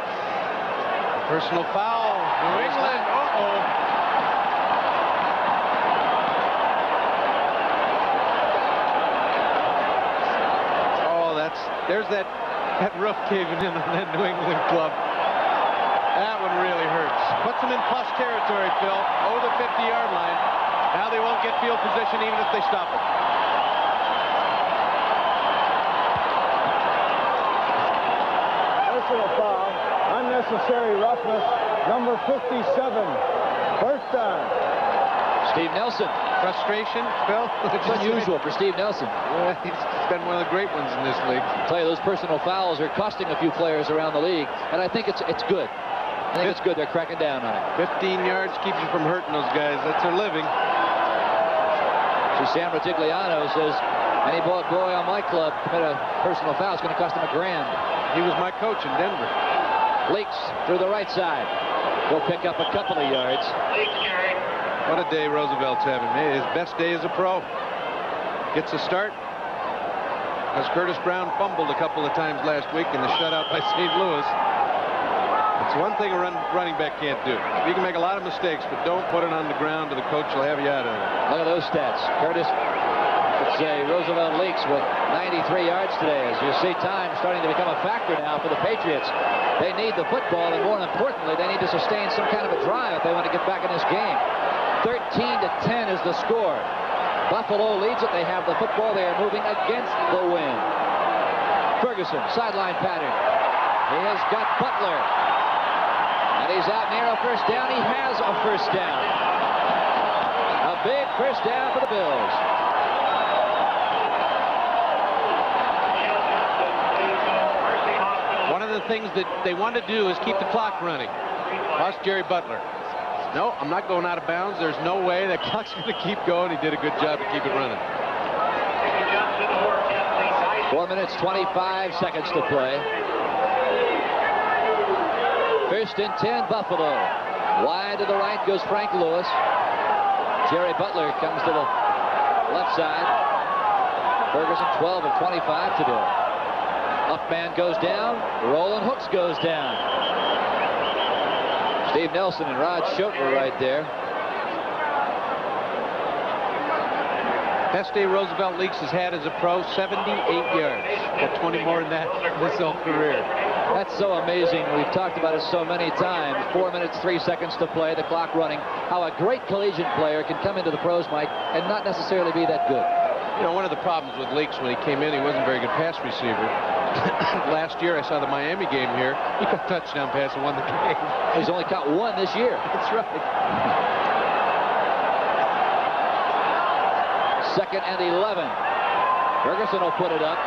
Speaker 2: Personal foul. New England. Uh-oh. Oh, there's that roof caving in on that New England club. That one really hurts. Puts them in plus territory, Phil. Over the 50-yard line. Now they won't get field position even if they stop it.
Speaker 13: Foul, unnecessary roughness, number 57, first down.
Speaker 1: Steve Nelson.
Speaker 2: Frustration, Phil?
Speaker 1: It's unusual for Steve Nelson.
Speaker 2: Yeah, he's been one of the great ones in this league.
Speaker 1: I'll tell you, those personal fouls are costing a few players around the league, and I think it's good. I think it's good they're cracking down on it.
Speaker 2: 15 yards keeps you from hurting those guys. That's their living.
Speaker 1: See, Sam Ratigliano says, any boy on my club commit a personal foul, it's going to cost him $1,000.
Speaker 2: He was my coach in Denver.
Speaker 1: Leaks through the right side. He'll pick up a couple of yards.
Speaker 2: What a day Roosevelt's having. His best day as a pro. Gets a start. As Curtis Brown fumbled a couple of times last week in the shutout by St. Louis. It's one thing a running back can't do. You can make a lot of mistakes, but don't put it on the ground or the coach will have you out of it.
Speaker 1: Look at those stats. Curtis, let's say Roosevelt Leaks with 93 yards today. As you see, time starting to become a factor now for the Patriots. They need the football, and more importantly, they need to sustain some kind of a drive if they want to get back in this game. 13-10 is the score. Buffalo leads it. They have the football. They are moving against the wind. Ferguson, sideline pattern. He has got Butler. And he's out near a first down. He has a first down. A big first down for the Bills.
Speaker 2: One of the things that they want to do is keep the clock running. Lost Jerry Butler. No, I'm not going out of bounds. There's no way. That clock's going to keep going. He did a good job to keep it running.
Speaker 1: 4 minutes, 25 seconds to play. First and 10, Buffalo. Wide to the right goes Frank Lewis. Jerry Butler comes to the left side. Ferguson 12 of 25 today. Up man goes down. Roland Hooks goes down. Steve Nelson and Rod Schote were right there.
Speaker 2: Best day Roosevelt Leaks has had as a pro, 78 yards. Got 20 more than that this whole career.
Speaker 1: That's so amazing. We've talked about it so many times. 4 minutes, 3 seconds to play, the clock running. How a great collegiate player can come into the pros, Mike, and not necessarily be that good.
Speaker 2: You know, one of the problems with Leaks when he came in, he wasn't a very good pass receiver. Last year, I saw the Miami game here. He got a touchdown pass and won the game.
Speaker 1: He's only caught one this year.
Speaker 2: That's right.
Speaker 1: 2nd and 11. Ferguson will put it up.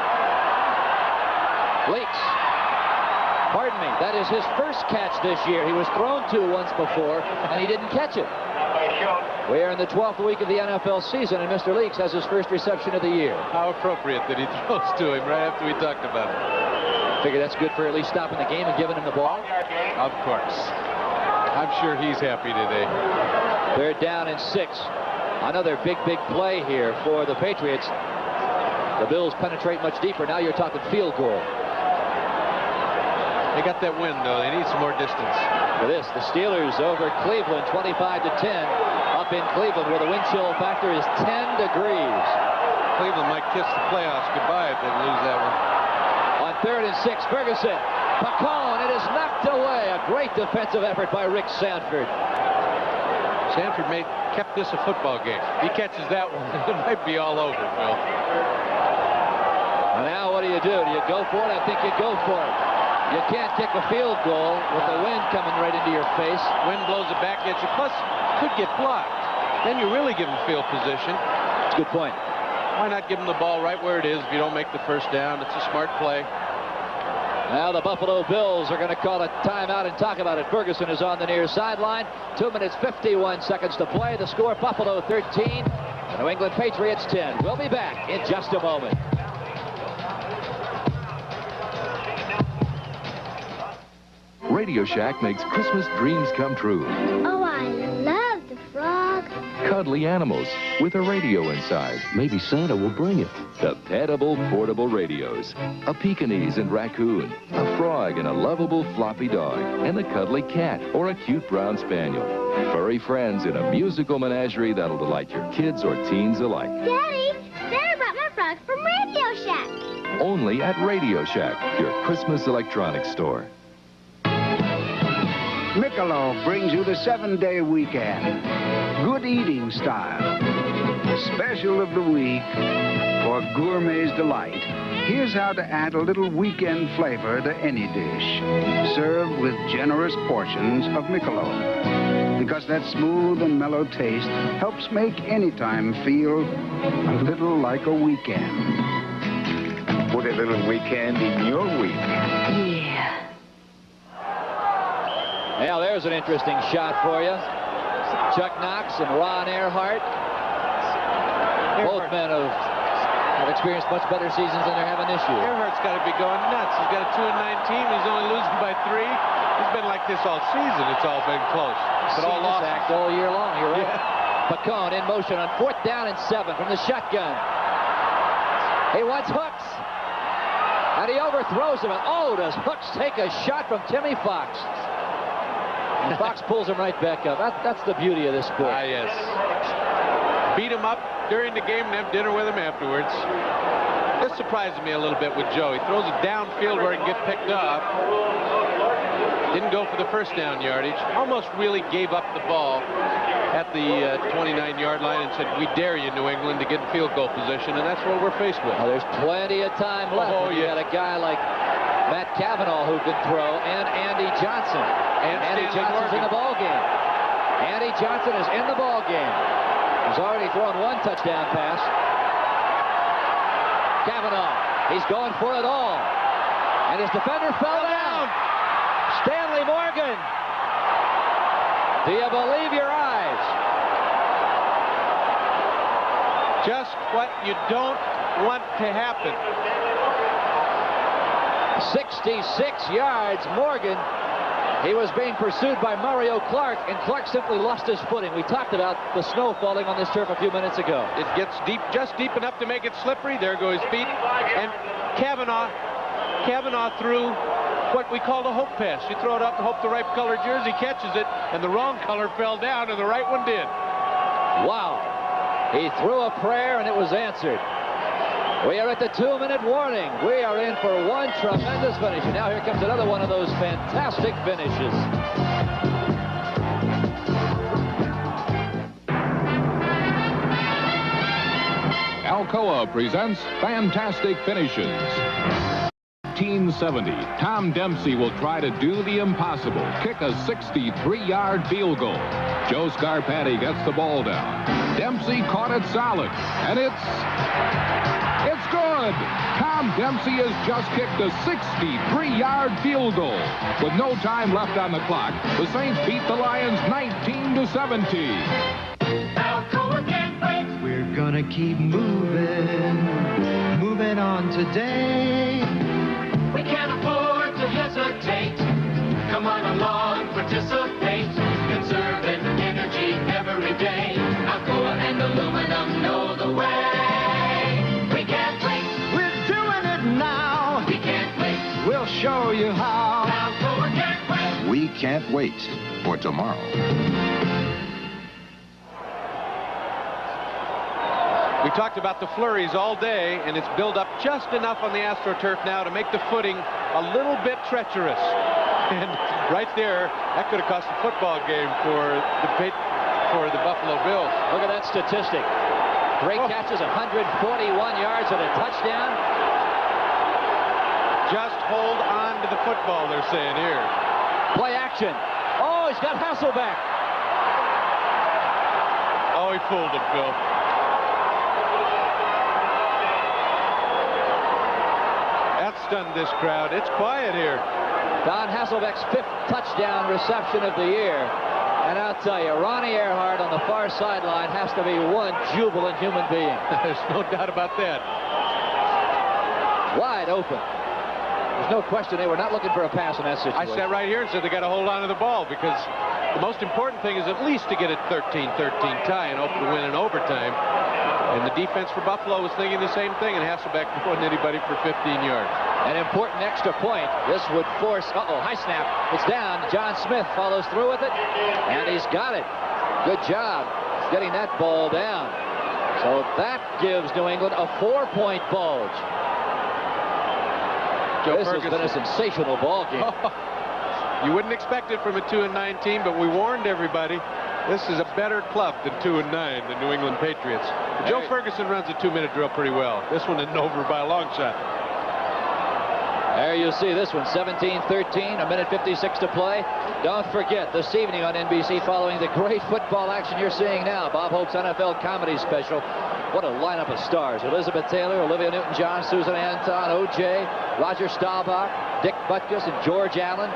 Speaker 1: Leaks. Pardon me, that is his first catch this year. He was thrown to once before, and he didn't catch it. We are in the 12th week of the NFL season, and Mr. Leaks has his first reception of the year.
Speaker 2: How appropriate that he throws to him right after we talked about it.
Speaker 1: Figure that's good for at least stopping the game and giving him the ball.
Speaker 2: Of course. I'm sure he's happy today.
Speaker 1: 3rd down and 6. Another big play here for the Patriots. The Bills penetrate much deeper. Now you're talking field goal.
Speaker 2: They got that wind, though. They need some more distance.
Speaker 1: For this, the Steelers over Cleveland, 25-10. Up in Cleveland, where the wind chill factor is 10 degrees.
Speaker 2: Cleveland might kiss the playoffs goodbye if they lose that one.
Speaker 1: On 3rd and 6, Ferguson. Pacone, it is knocked away. A great defensive effort by Rick Sanford.
Speaker 2: Sanford kept this a football game. He catches that one, it might be all over, Phil.
Speaker 1: Now what do? Do you go for it? I think you go for it. You can't kick a field goal with the wind coming right into your face.
Speaker 2: Wind blows it back at you, plus could get blocked. Then you really give them field position.
Speaker 1: That's a good point.
Speaker 2: Why not give them the ball right where it is if you don't make the first down? It's a smart play.
Speaker 1: Now the Buffalo Bills are going to call a timeout and talk about it. Ferguson is on the near sideline. 2 minutes, 51 seconds to play. The score, Buffalo 13, the New England Patriots 10. We'll be back in just a moment.
Speaker 19: Radio Shack makes Christmas dreams come true.
Speaker 7: Oh, I love the frog.
Speaker 19: Cuddly animals with a radio inside.
Speaker 6: Maybe Santa will bring it.
Speaker 19: Dependable portable radios. A Pekingese and raccoon. A frog and a lovable floppy dog. And a cuddly cat or a cute brown spaniel. Furry friends in a musical menagerie that'll delight your kids or teens alike.
Speaker 7: Daddy, Santa brought my frog from Radio Shack.
Speaker 19: Only at Radio Shack, your Christmas electronics store.
Speaker 20: Michelob brings you the 7-day weekend. Good eating style. Special of the week for gourmet's delight. Here's how to add a little weekend flavor to any dish. Served with generous portions of Michelob. Because that smooth and mellow taste helps make any time feel a little like a weekend.
Speaker 22: Put a little weekend in your week.
Speaker 7: Yeah.
Speaker 1: Now there's an interesting shot for you. Chuck Knox and Ron Earhart. Both men have experienced much better seasons than they're having this year.
Speaker 2: Earhart's got to be going nuts. He's got a 2-9 team. He's only losing by 3. He's been like this all season. It's all been close. But all lost.
Speaker 1: Act all year long. You're right.
Speaker 2: Yeah.
Speaker 1: Pacone in motion on 4th down and 7 from the shotgun. He wants Hooks. And he overthrows him. And oh, does Hooks take a shot from Timmy Fox? And Fox pulls him right back up. That's the beauty of this sport.
Speaker 2: Ah, yes. Beat him up during the game and have dinner with him afterwards. This surprises me a little bit with Joe. He throws it downfield where he can get picked up. Didn't go for the first down yardage. Almost really gave up the ball at the 29-yard line and said, we dare you, New England, to get in field goal position, and that's what we're faced with.
Speaker 1: Well, there's plenty of time left.
Speaker 2: Oh,
Speaker 1: you got a guy like Matt Cavanaugh who can throw, and Andy Johnson. And Andy Johnson's in the ball game. Andy Johnson is in the ball game. He's already thrown 1 touchdown pass. Cavanaugh, he's going for it all. And his defender fell down. Stanley Morgan. Do you believe your eyes?
Speaker 2: Just what you don't want to happen.
Speaker 1: 66 yards, Morgan. He was being pursued by Mario Clark, and Clark simply lost his footing. We talked about the snow falling on this turf a few minutes ago.
Speaker 2: It gets deep, just deep enough to make it slippery. There go his feet. And Cavanaugh threw what we call the hope pass. You throw it up to hope the right color jersey catches it, and the wrong color fell down, and the right one did.
Speaker 1: Wow. He threw a prayer, and it was answered. We are at the 2-minute warning. We are in for one tremendous finish. And now here comes another one of those fantastic finishes.
Speaker 10: Alcoa presents Fantastic Finishes. 1970, Tom Dempsey will try to do the impossible, kick a 63-yard field goal. Joe Scarpati gets the ball down.
Speaker 23: Dempsey caught it solid, and it's good. Tom Dempsey has just kicked a 63-yard field goal. With no time left on the clock, the Saints beat the Lions 19-17.
Speaker 12: We're gonna keep moving on today. We can't afford to hesitate. Come on along, participate. Conserving energy every day. Alcoa and aluminum know the way. We can't wait. We're doing it now. We can't wait. We'll show you how. Alcoa can't wait.
Speaker 10: We can't wait for tomorrow.
Speaker 2: We talked about the flurries all day, and it's built up just enough on the AstroTurf now to make the footing a little bit treacherous. And right there, that could have cost a football game for the Buffalo Bills.
Speaker 1: Look at that statistic. Great catches, 141 yards and a touchdown.
Speaker 2: Just hold on to the football, they're saying here.
Speaker 1: Play action. Oh, he's got Hasselbeck.
Speaker 2: Oh, he fooled him, Phil. That stunned this crowd. It's quiet here.
Speaker 1: Don Hasselbeck's 5th touchdown reception of the year. And I'll tell you, Ronnie Earhart on the far sideline has to be one jubilant human being.
Speaker 2: There's no doubt about that.
Speaker 1: Wide open. There's no question they were not looking for a pass in that situation.
Speaker 2: I sat right here and said they got to hold on to the ball, because the most important thing is at least to get a 13-13 tie and hope to win in overtime. And the defense for Buffalo was thinking the same thing, and Hasselbeck wasn't anybody for 15 yards.
Speaker 1: An important extra point. This would force, high snap. It's down. John Smith follows through with it, and he's got it. Good job getting that ball down. So that gives New England a 4-point bulge. This has been a sensational ball game.
Speaker 2: You wouldn't expect it from a 2-9 team, but we warned everybody. This is a better club than 2-9, the New England Patriots. Joe Ferguson runs a 2-minute drill pretty well. This one isn't over by a long shot.
Speaker 1: There you see this one, 17-13, a minute 56 to play. Don't forget, this evening on NBC, following the great football action you're seeing now, Bob Hope's NFL comedy special. What a lineup of stars. Elizabeth Taylor, Olivia Newton-John, Susan Anton, O.J., Roger Staubach, Dick Butkus, and George Allen.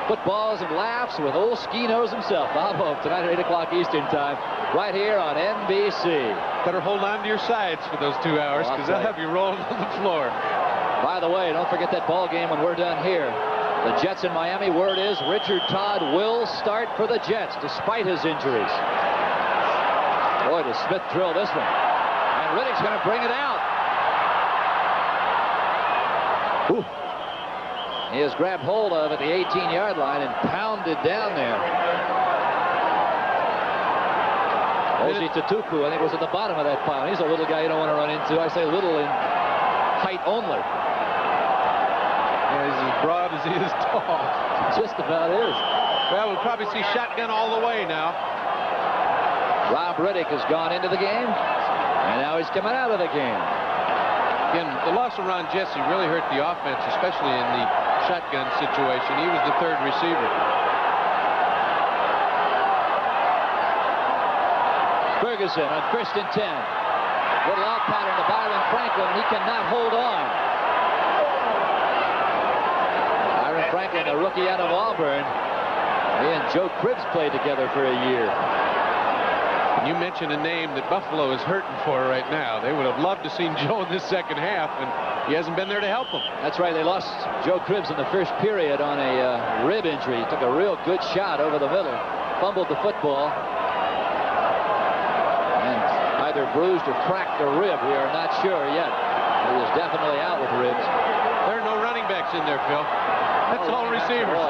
Speaker 1: Footballs and laughs with old ski-nose himself, Bob Hope, tonight at 8 o'clock Eastern time, right here on NBC.
Speaker 2: Better hold on to your sides for those 2 hours, because they'll have you rolling on the floor.
Speaker 1: By the way, don't forget that ball game when we're done here. The Jets in Miami, word is Richard Todd will start for the Jets despite his injuries. Boy, does Smith drill this one. And Riddick's going to bring it out. Ooh. He has grabbed hold of at the 18-yard line and pounded down there. Osi Tutuku, I think, was at the bottom of that pile. He's a little guy you don't want to run into. I say little in height only.
Speaker 2: Yeah, he's as broad as he is tall.
Speaker 1: Just about is.
Speaker 2: Well, we'll probably see shotgun all the way now.
Speaker 1: Rob Riddick has gone into the game, and now he's coming out of the game.
Speaker 2: Again, the loss of Ron Jesse really hurt the offense, especially in the shotgun situation. He was the third receiver.
Speaker 1: Ferguson on 1st and 10. Little out pattern to Byron Franklin, and he cannot hold on. Byron Franklin, a rookie out of Auburn. He and Joe Cribbs played together for a year.
Speaker 2: You mentioned a name that Buffalo is hurting for right now. They would have loved to see Joe in this second half, and he hasn't been there to help them.
Speaker 1: That's right. They lost Joe Cribbs in the first period on a rib injury. He took a real good shot over the middle, fumbled the football, and either bruised or cracked a rib. We are not sure yet. He is definitely out with ribs.
Speaker 2: There are no running backs in there, Phil. That's all receivers.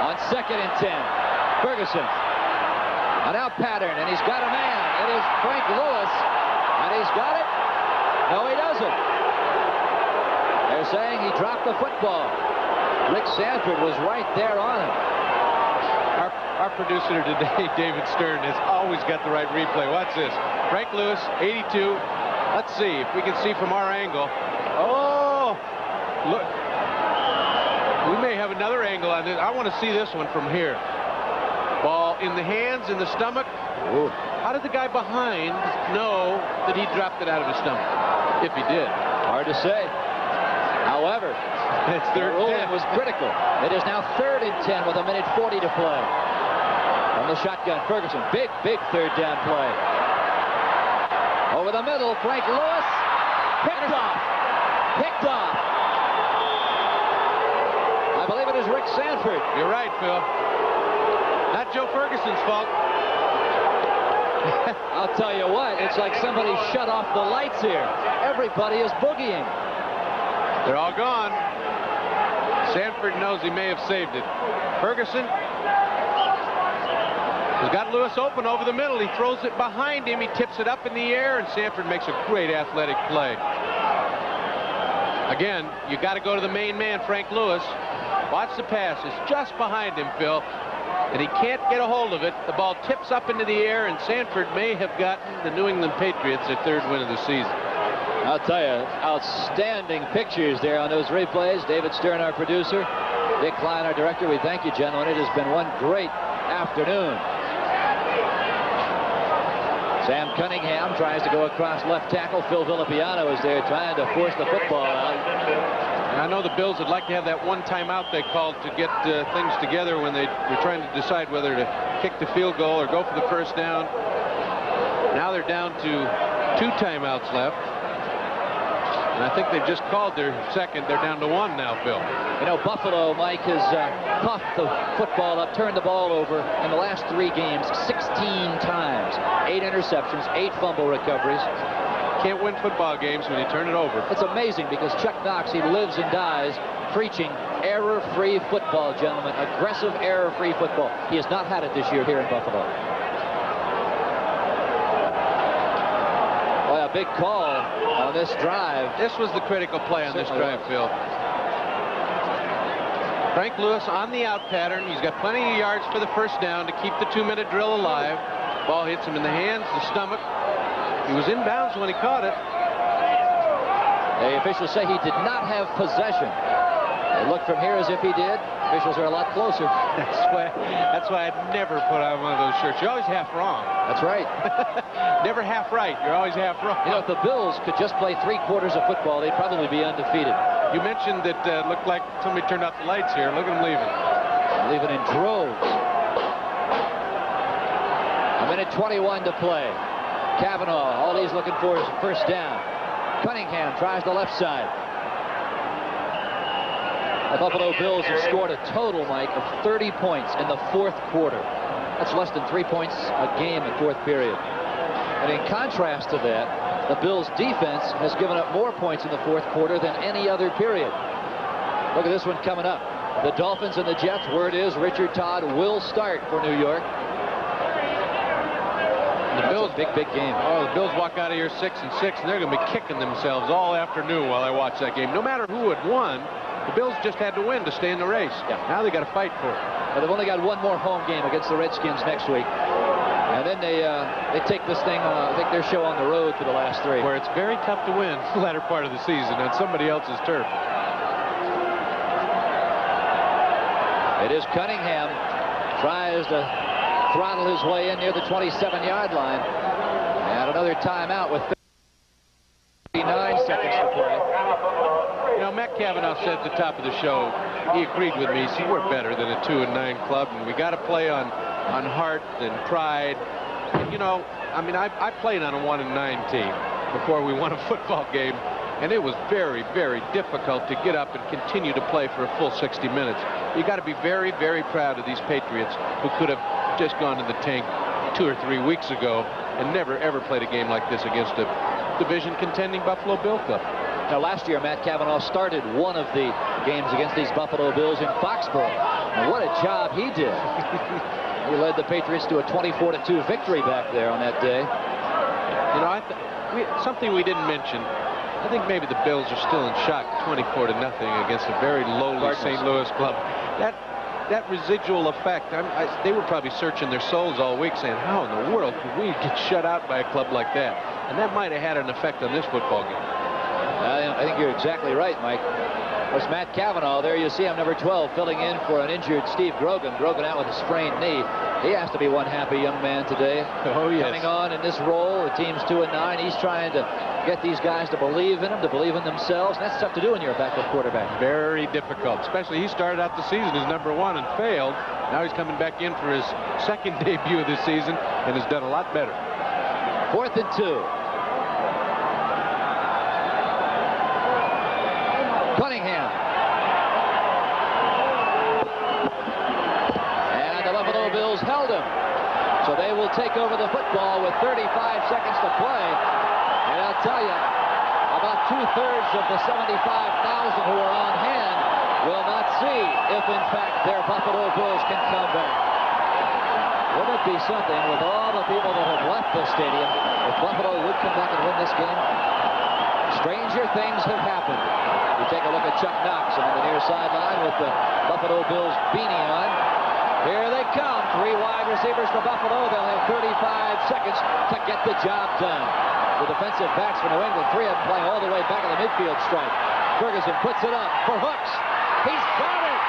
Speaker 1: On 2nd and 10, Ferguson. An out pattern, and he's got a man. It is Frank Lewis, and he's got it. No, he doesn't. They're saying he dropped the football. Rick Sanford was right there on him.
Speaker 2: Our producer today, David Stern, has always got the right replay. Watch this. Frank Lewis, 82. Let's see if we can see from our angle. Oh, look. We may have another angle on this. I want to see this one from here. Ball in the hands, in the stomach, Ooh. How did the guy behind know that he dropped it out of his stomach? If he did.
Speaker 1: Hard to say. However, the ruling was critical. It is now 3rd and 10 with 1:40 to play. From the shotgun, Ferguson. Big, big third down play. Over the middle, Frank Lewis. Picked off. Picked off. I believe it is Rick Sanford.
Speaker 2: You're right, Phil. Not Joe Ferguson's fault.
Speaker 1: I'll tell you what, it's like somebody shut off the lights here. Everybody is boogieing.
Speaker 2: They're all gone. Sanford knows he may have saved it. Ferguson has got Lewis open over the middle. He throws it behind him. He tips it up in the air, and Sanford makes a great athletic play. Again, you got to go to the main man, Frank Lewis. Watch the pass. It's just behind him, Phil. And he can't get a hold of it. The ball tips up into the air, and Sanford may have gotten the New England Patriots their 3rd win of the season.
Speaker 1: I'll tell you, outstanding pictures there on those replays. David Stern, our producer. Dick Klein, our director. We thank you, gentlemen. It has been one great afternoon. Sam Cunningham tries to go across left tackle. Phil Villapiano is there trying to force the football out.
Speaker 2: I know the Bills would like to have that one timeout they called to get things together when they were trying to decide whether to kick the field goal or go for the first down. Now they're down to 2 timeouts left. And I think they've just called their second. They're down to 1 now, Phil.
Speaker 1: You know, Buffalo, Mike, has puffed the football up, turned the ball over in the last 3 games 16 times. 8 interceptions, 8 fumble recoveries.
Speaker 2: Can't win football games when you turn it over.
Speaker 1: It's amazing because Chuck Knox, he lives and dies preaching error-free football, gentlemen. Aggressive, error-free football. He has not had it this year here in Buffalo. Boy, a big call on this drive.
Speaker 2: This was the critical play on this drive, Phil. Frank Lewis on the out pattern. He's got plenty of yards for the first down to keep the 2-minute drill alive. Ball hits him in the hands, the stomach. He was inbounds when he caught it.
Speaker 1: The officials say he did not have possession. It looked from here as if he did. Officials are a lot closer.
Speaker 2: That's why I'd never put on one of those shirts. You're always half wrong.
Speaker 1: That's right.
Speaker 2: Never half right. You're always half wrong.
Speaker 1: You know, if the Bills could just play 3/4 of football, they'd probably be undefeated.
Speaker 2: You mentioned that it looked like somebody turned off the lights here. Look at them leaving.
Speaker 1: Leaving in droves. 1:21 to play. Kavanaugh, all he's looking for is a first down. Cunningham tries the left side. The Buffalo Bills have scored a total, Mike, of 30 points in the 4th quarter. That's less than 3 points a game in 4th period. And in contrast to that, the Bills' defense has given up more points in the 4th quarter than any other period. Look at this one coming up. The Dolphins and the Jets. Word is Richard Todd will start for New York.
Speaker 2: The Bills,
Speaker 1: big game.
Speaker 2: Oh, the Bills walk out of here 6-6, and they're going to be kicking themselves all afternoon while I watch that game. No matter who had won, the Bills just had to win to stay in the race.
Speaker 1: Yeah.
Speaker 2: Now they got to fight for it.
Speaker 1: But they've only got one more home game against the Redskins next week, and then they take this thing. I think their show on the road for the last 3.
Speaker 2: Where it's very tough to win the latter part of the season on somebody else's turf.
Speaker 1: It is Cunningham tries to throttle his way in near the 27-yard line. And another timeout with 39 seconds to play.
Speaker 2: You know, Matt Kavanaugh said at the top of the show, he agreed with me. See, we're better than a 2-9 club, and we got to play on heart and pride. And, you know, I mean, I played on a 1-9 team before we won a football game, and it was very, very difficult to get up and continue to play for a full 60 minutes. You got to be very, very proud of these Patriots who could have just gone to the tank 2 or 3 weeks ago and never, ever played a game like this against a division contending Buffalo Bill club.
Speaker 1: Now, last year, Matt Kavanaugh started one of the games against these Buffalo Bills in Foxborough. And what a job he did. He led the Patriots to a 24-2 victory back there on that day.
Speaker 2: You know, something we didn't mention. I think maybe the Bills are still in shock, 24-0 against a very lowly St. Louis club. That residual effect, they were probably searching their souls all week saying, how in the world could we get shut out by a club like that? And that might have had an effect on this football game.
Speaker 1: I think you're exactly right, Mike. Of course, Matt Cavanaugh, there you see him, number 12, filling in for an injured Steve Grogan. Grogan out with a sprained knee. He has to be one happy young man today.
Speaker 2: Oh, yes.
Speaker 1: Coming on in this role, the team's 2-9. He's trying to get these guys to believe in him, to believe in themselves. And that's tough to do when you're a backup quarterback.
Speaker 2: Very difficult, especially he started out the season as number 1 and failed. Now he's coming back in for his second debut of this season and has done a lot better.
Speaker 1: 4th and 2. Cunningham. And the Buffalo Bills held him. So they will take over the football with 35 seconds to play. And I'll tell you, about 2/3 of the 75,000 who are on hand will not see if, in fact, their Buffalo Bills can come back. Wouldn't it be something with all the people that have left the stadium if Buffalo would come back and win this game? Stranger things have happened. You take a look at Chuck Knox on the near sideline with the Buffalo Bills beanie on. Here they come. 3 wide receivers for Buffalo. They'll have 35 seconds to get the job done. The defensive backs for New England, 3 of them playing all the way back in the midfield stripe. Ferguson puts it up for Hooks. He's got it!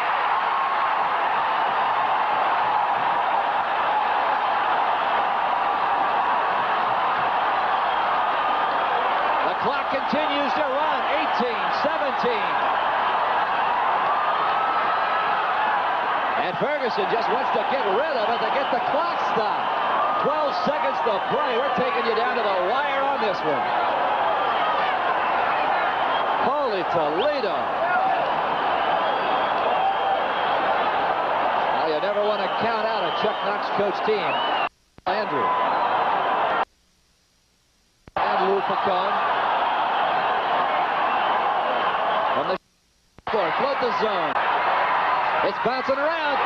Speaker 1: The clock continues to run. 18, 17. And Ferguson just wants to get rid of it to get the clock stopped. 12 seconds to play. We're taking you down to the wire on this one. Holy Toledo. Now, you never want to count out a Chuck Knox coach team. Andrew. And Lou Picone. From the floor, float the zone. It's bouncing around.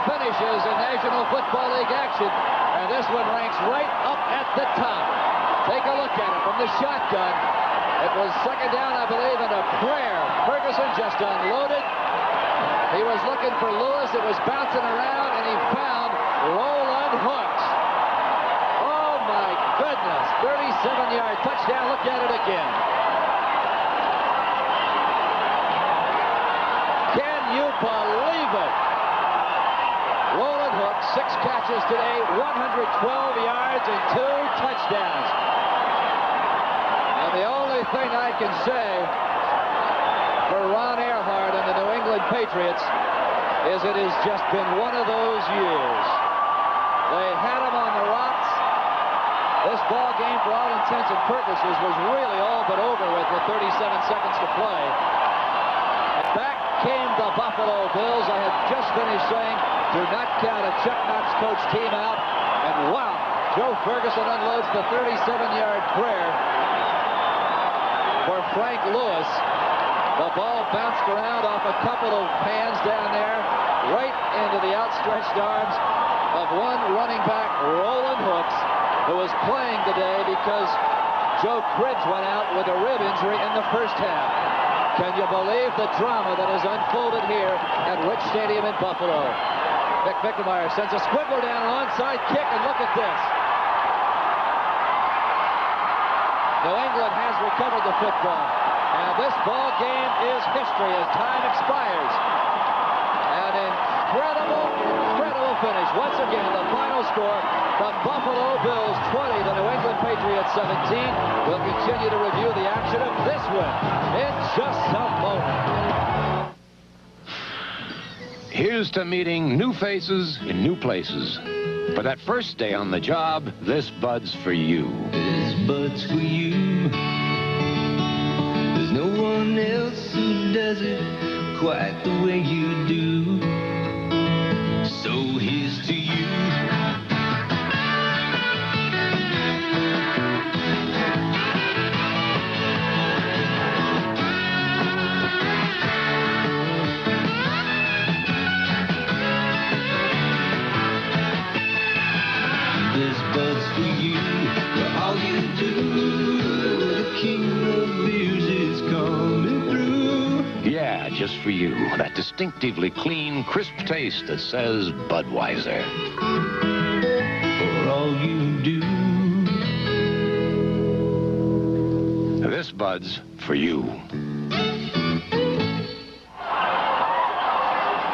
Speaker 1: Finishes in National Football League action, and this one ranks right up at the top. Take a look at it from the shotgun. It was second down, I believe, and a prayer. Ferguson just unloaded. He was looking for Lewis. It was bouncing around, and he found Roland Hooks. Oh, my goodness. 37-yard touchdown. Look at it again. Can you believe it? Roland Hooks, 6 catches today, 112 yards and 2 touchdowns. And the only thing I can say for Ron Earhart and the New England Patriots is it has just been one of those years. They had him on the rocks. This ball game, for all intents and purposes, was really all but over with 37 seconds to play. And back came the Buffalo Bills. I had just finished saying, do not count a Chuck Knox coach team out. And wow, Joe Ferguson unloads the 37-yard prayer for Frank Lewis. The ball bounced around off a couple of hands down there, right into the outstretched arms of one running back, Roland Hooks. who is playing today because Joe Cribbs went out with a rib injury in the first half. Can you believe the drama that has unfolded here at Rich Stadium in Buffalo? Vic Vickemeyer sends a squiggler down an onside kick, and look at this. New England has recovered the football, and this ball game is history as time expires. An incredible finish. Once again, the final score, the Buffalo Bills 20, the New England Patriots 17. We'll continue to review the action of this win in just a moment.
Speaker 8: Here's to meeting new faces in new places. For that first day on the job, this Bud's for you.
Speaker 12: This Bud's for you. There's no one else who does it quite the way you do. So here's to you. This Bud's for you, for all you do. The king of beers is coming through.
Speaker 8: Yeah, just for you. That distinctively clean, crisp taste that says Budweiser.
Speaker 12: For all you do.
Speaker 8: This Bud's for you.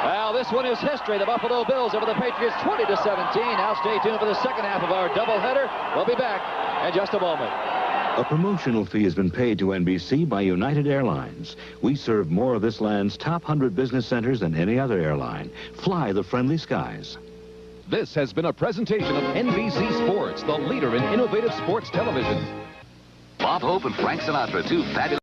Speaker 1: Well, this one is history. The Buffalo Bills over the Patriots 20-17. Now stay tuned for the second half of our doubleheader. We'll be back in just a moment.
Speaker 11: A promotional fee has been paid to NBC by United Airlines. We serve more of this land's top 100 business centers than any other airline. Fly the friendly skies.
Speaker 23: This has been a presentation of NBC Sports, the leader in innovative sports television.
Speaker 14: Bob Hope and Frank Sinatra, two fabulous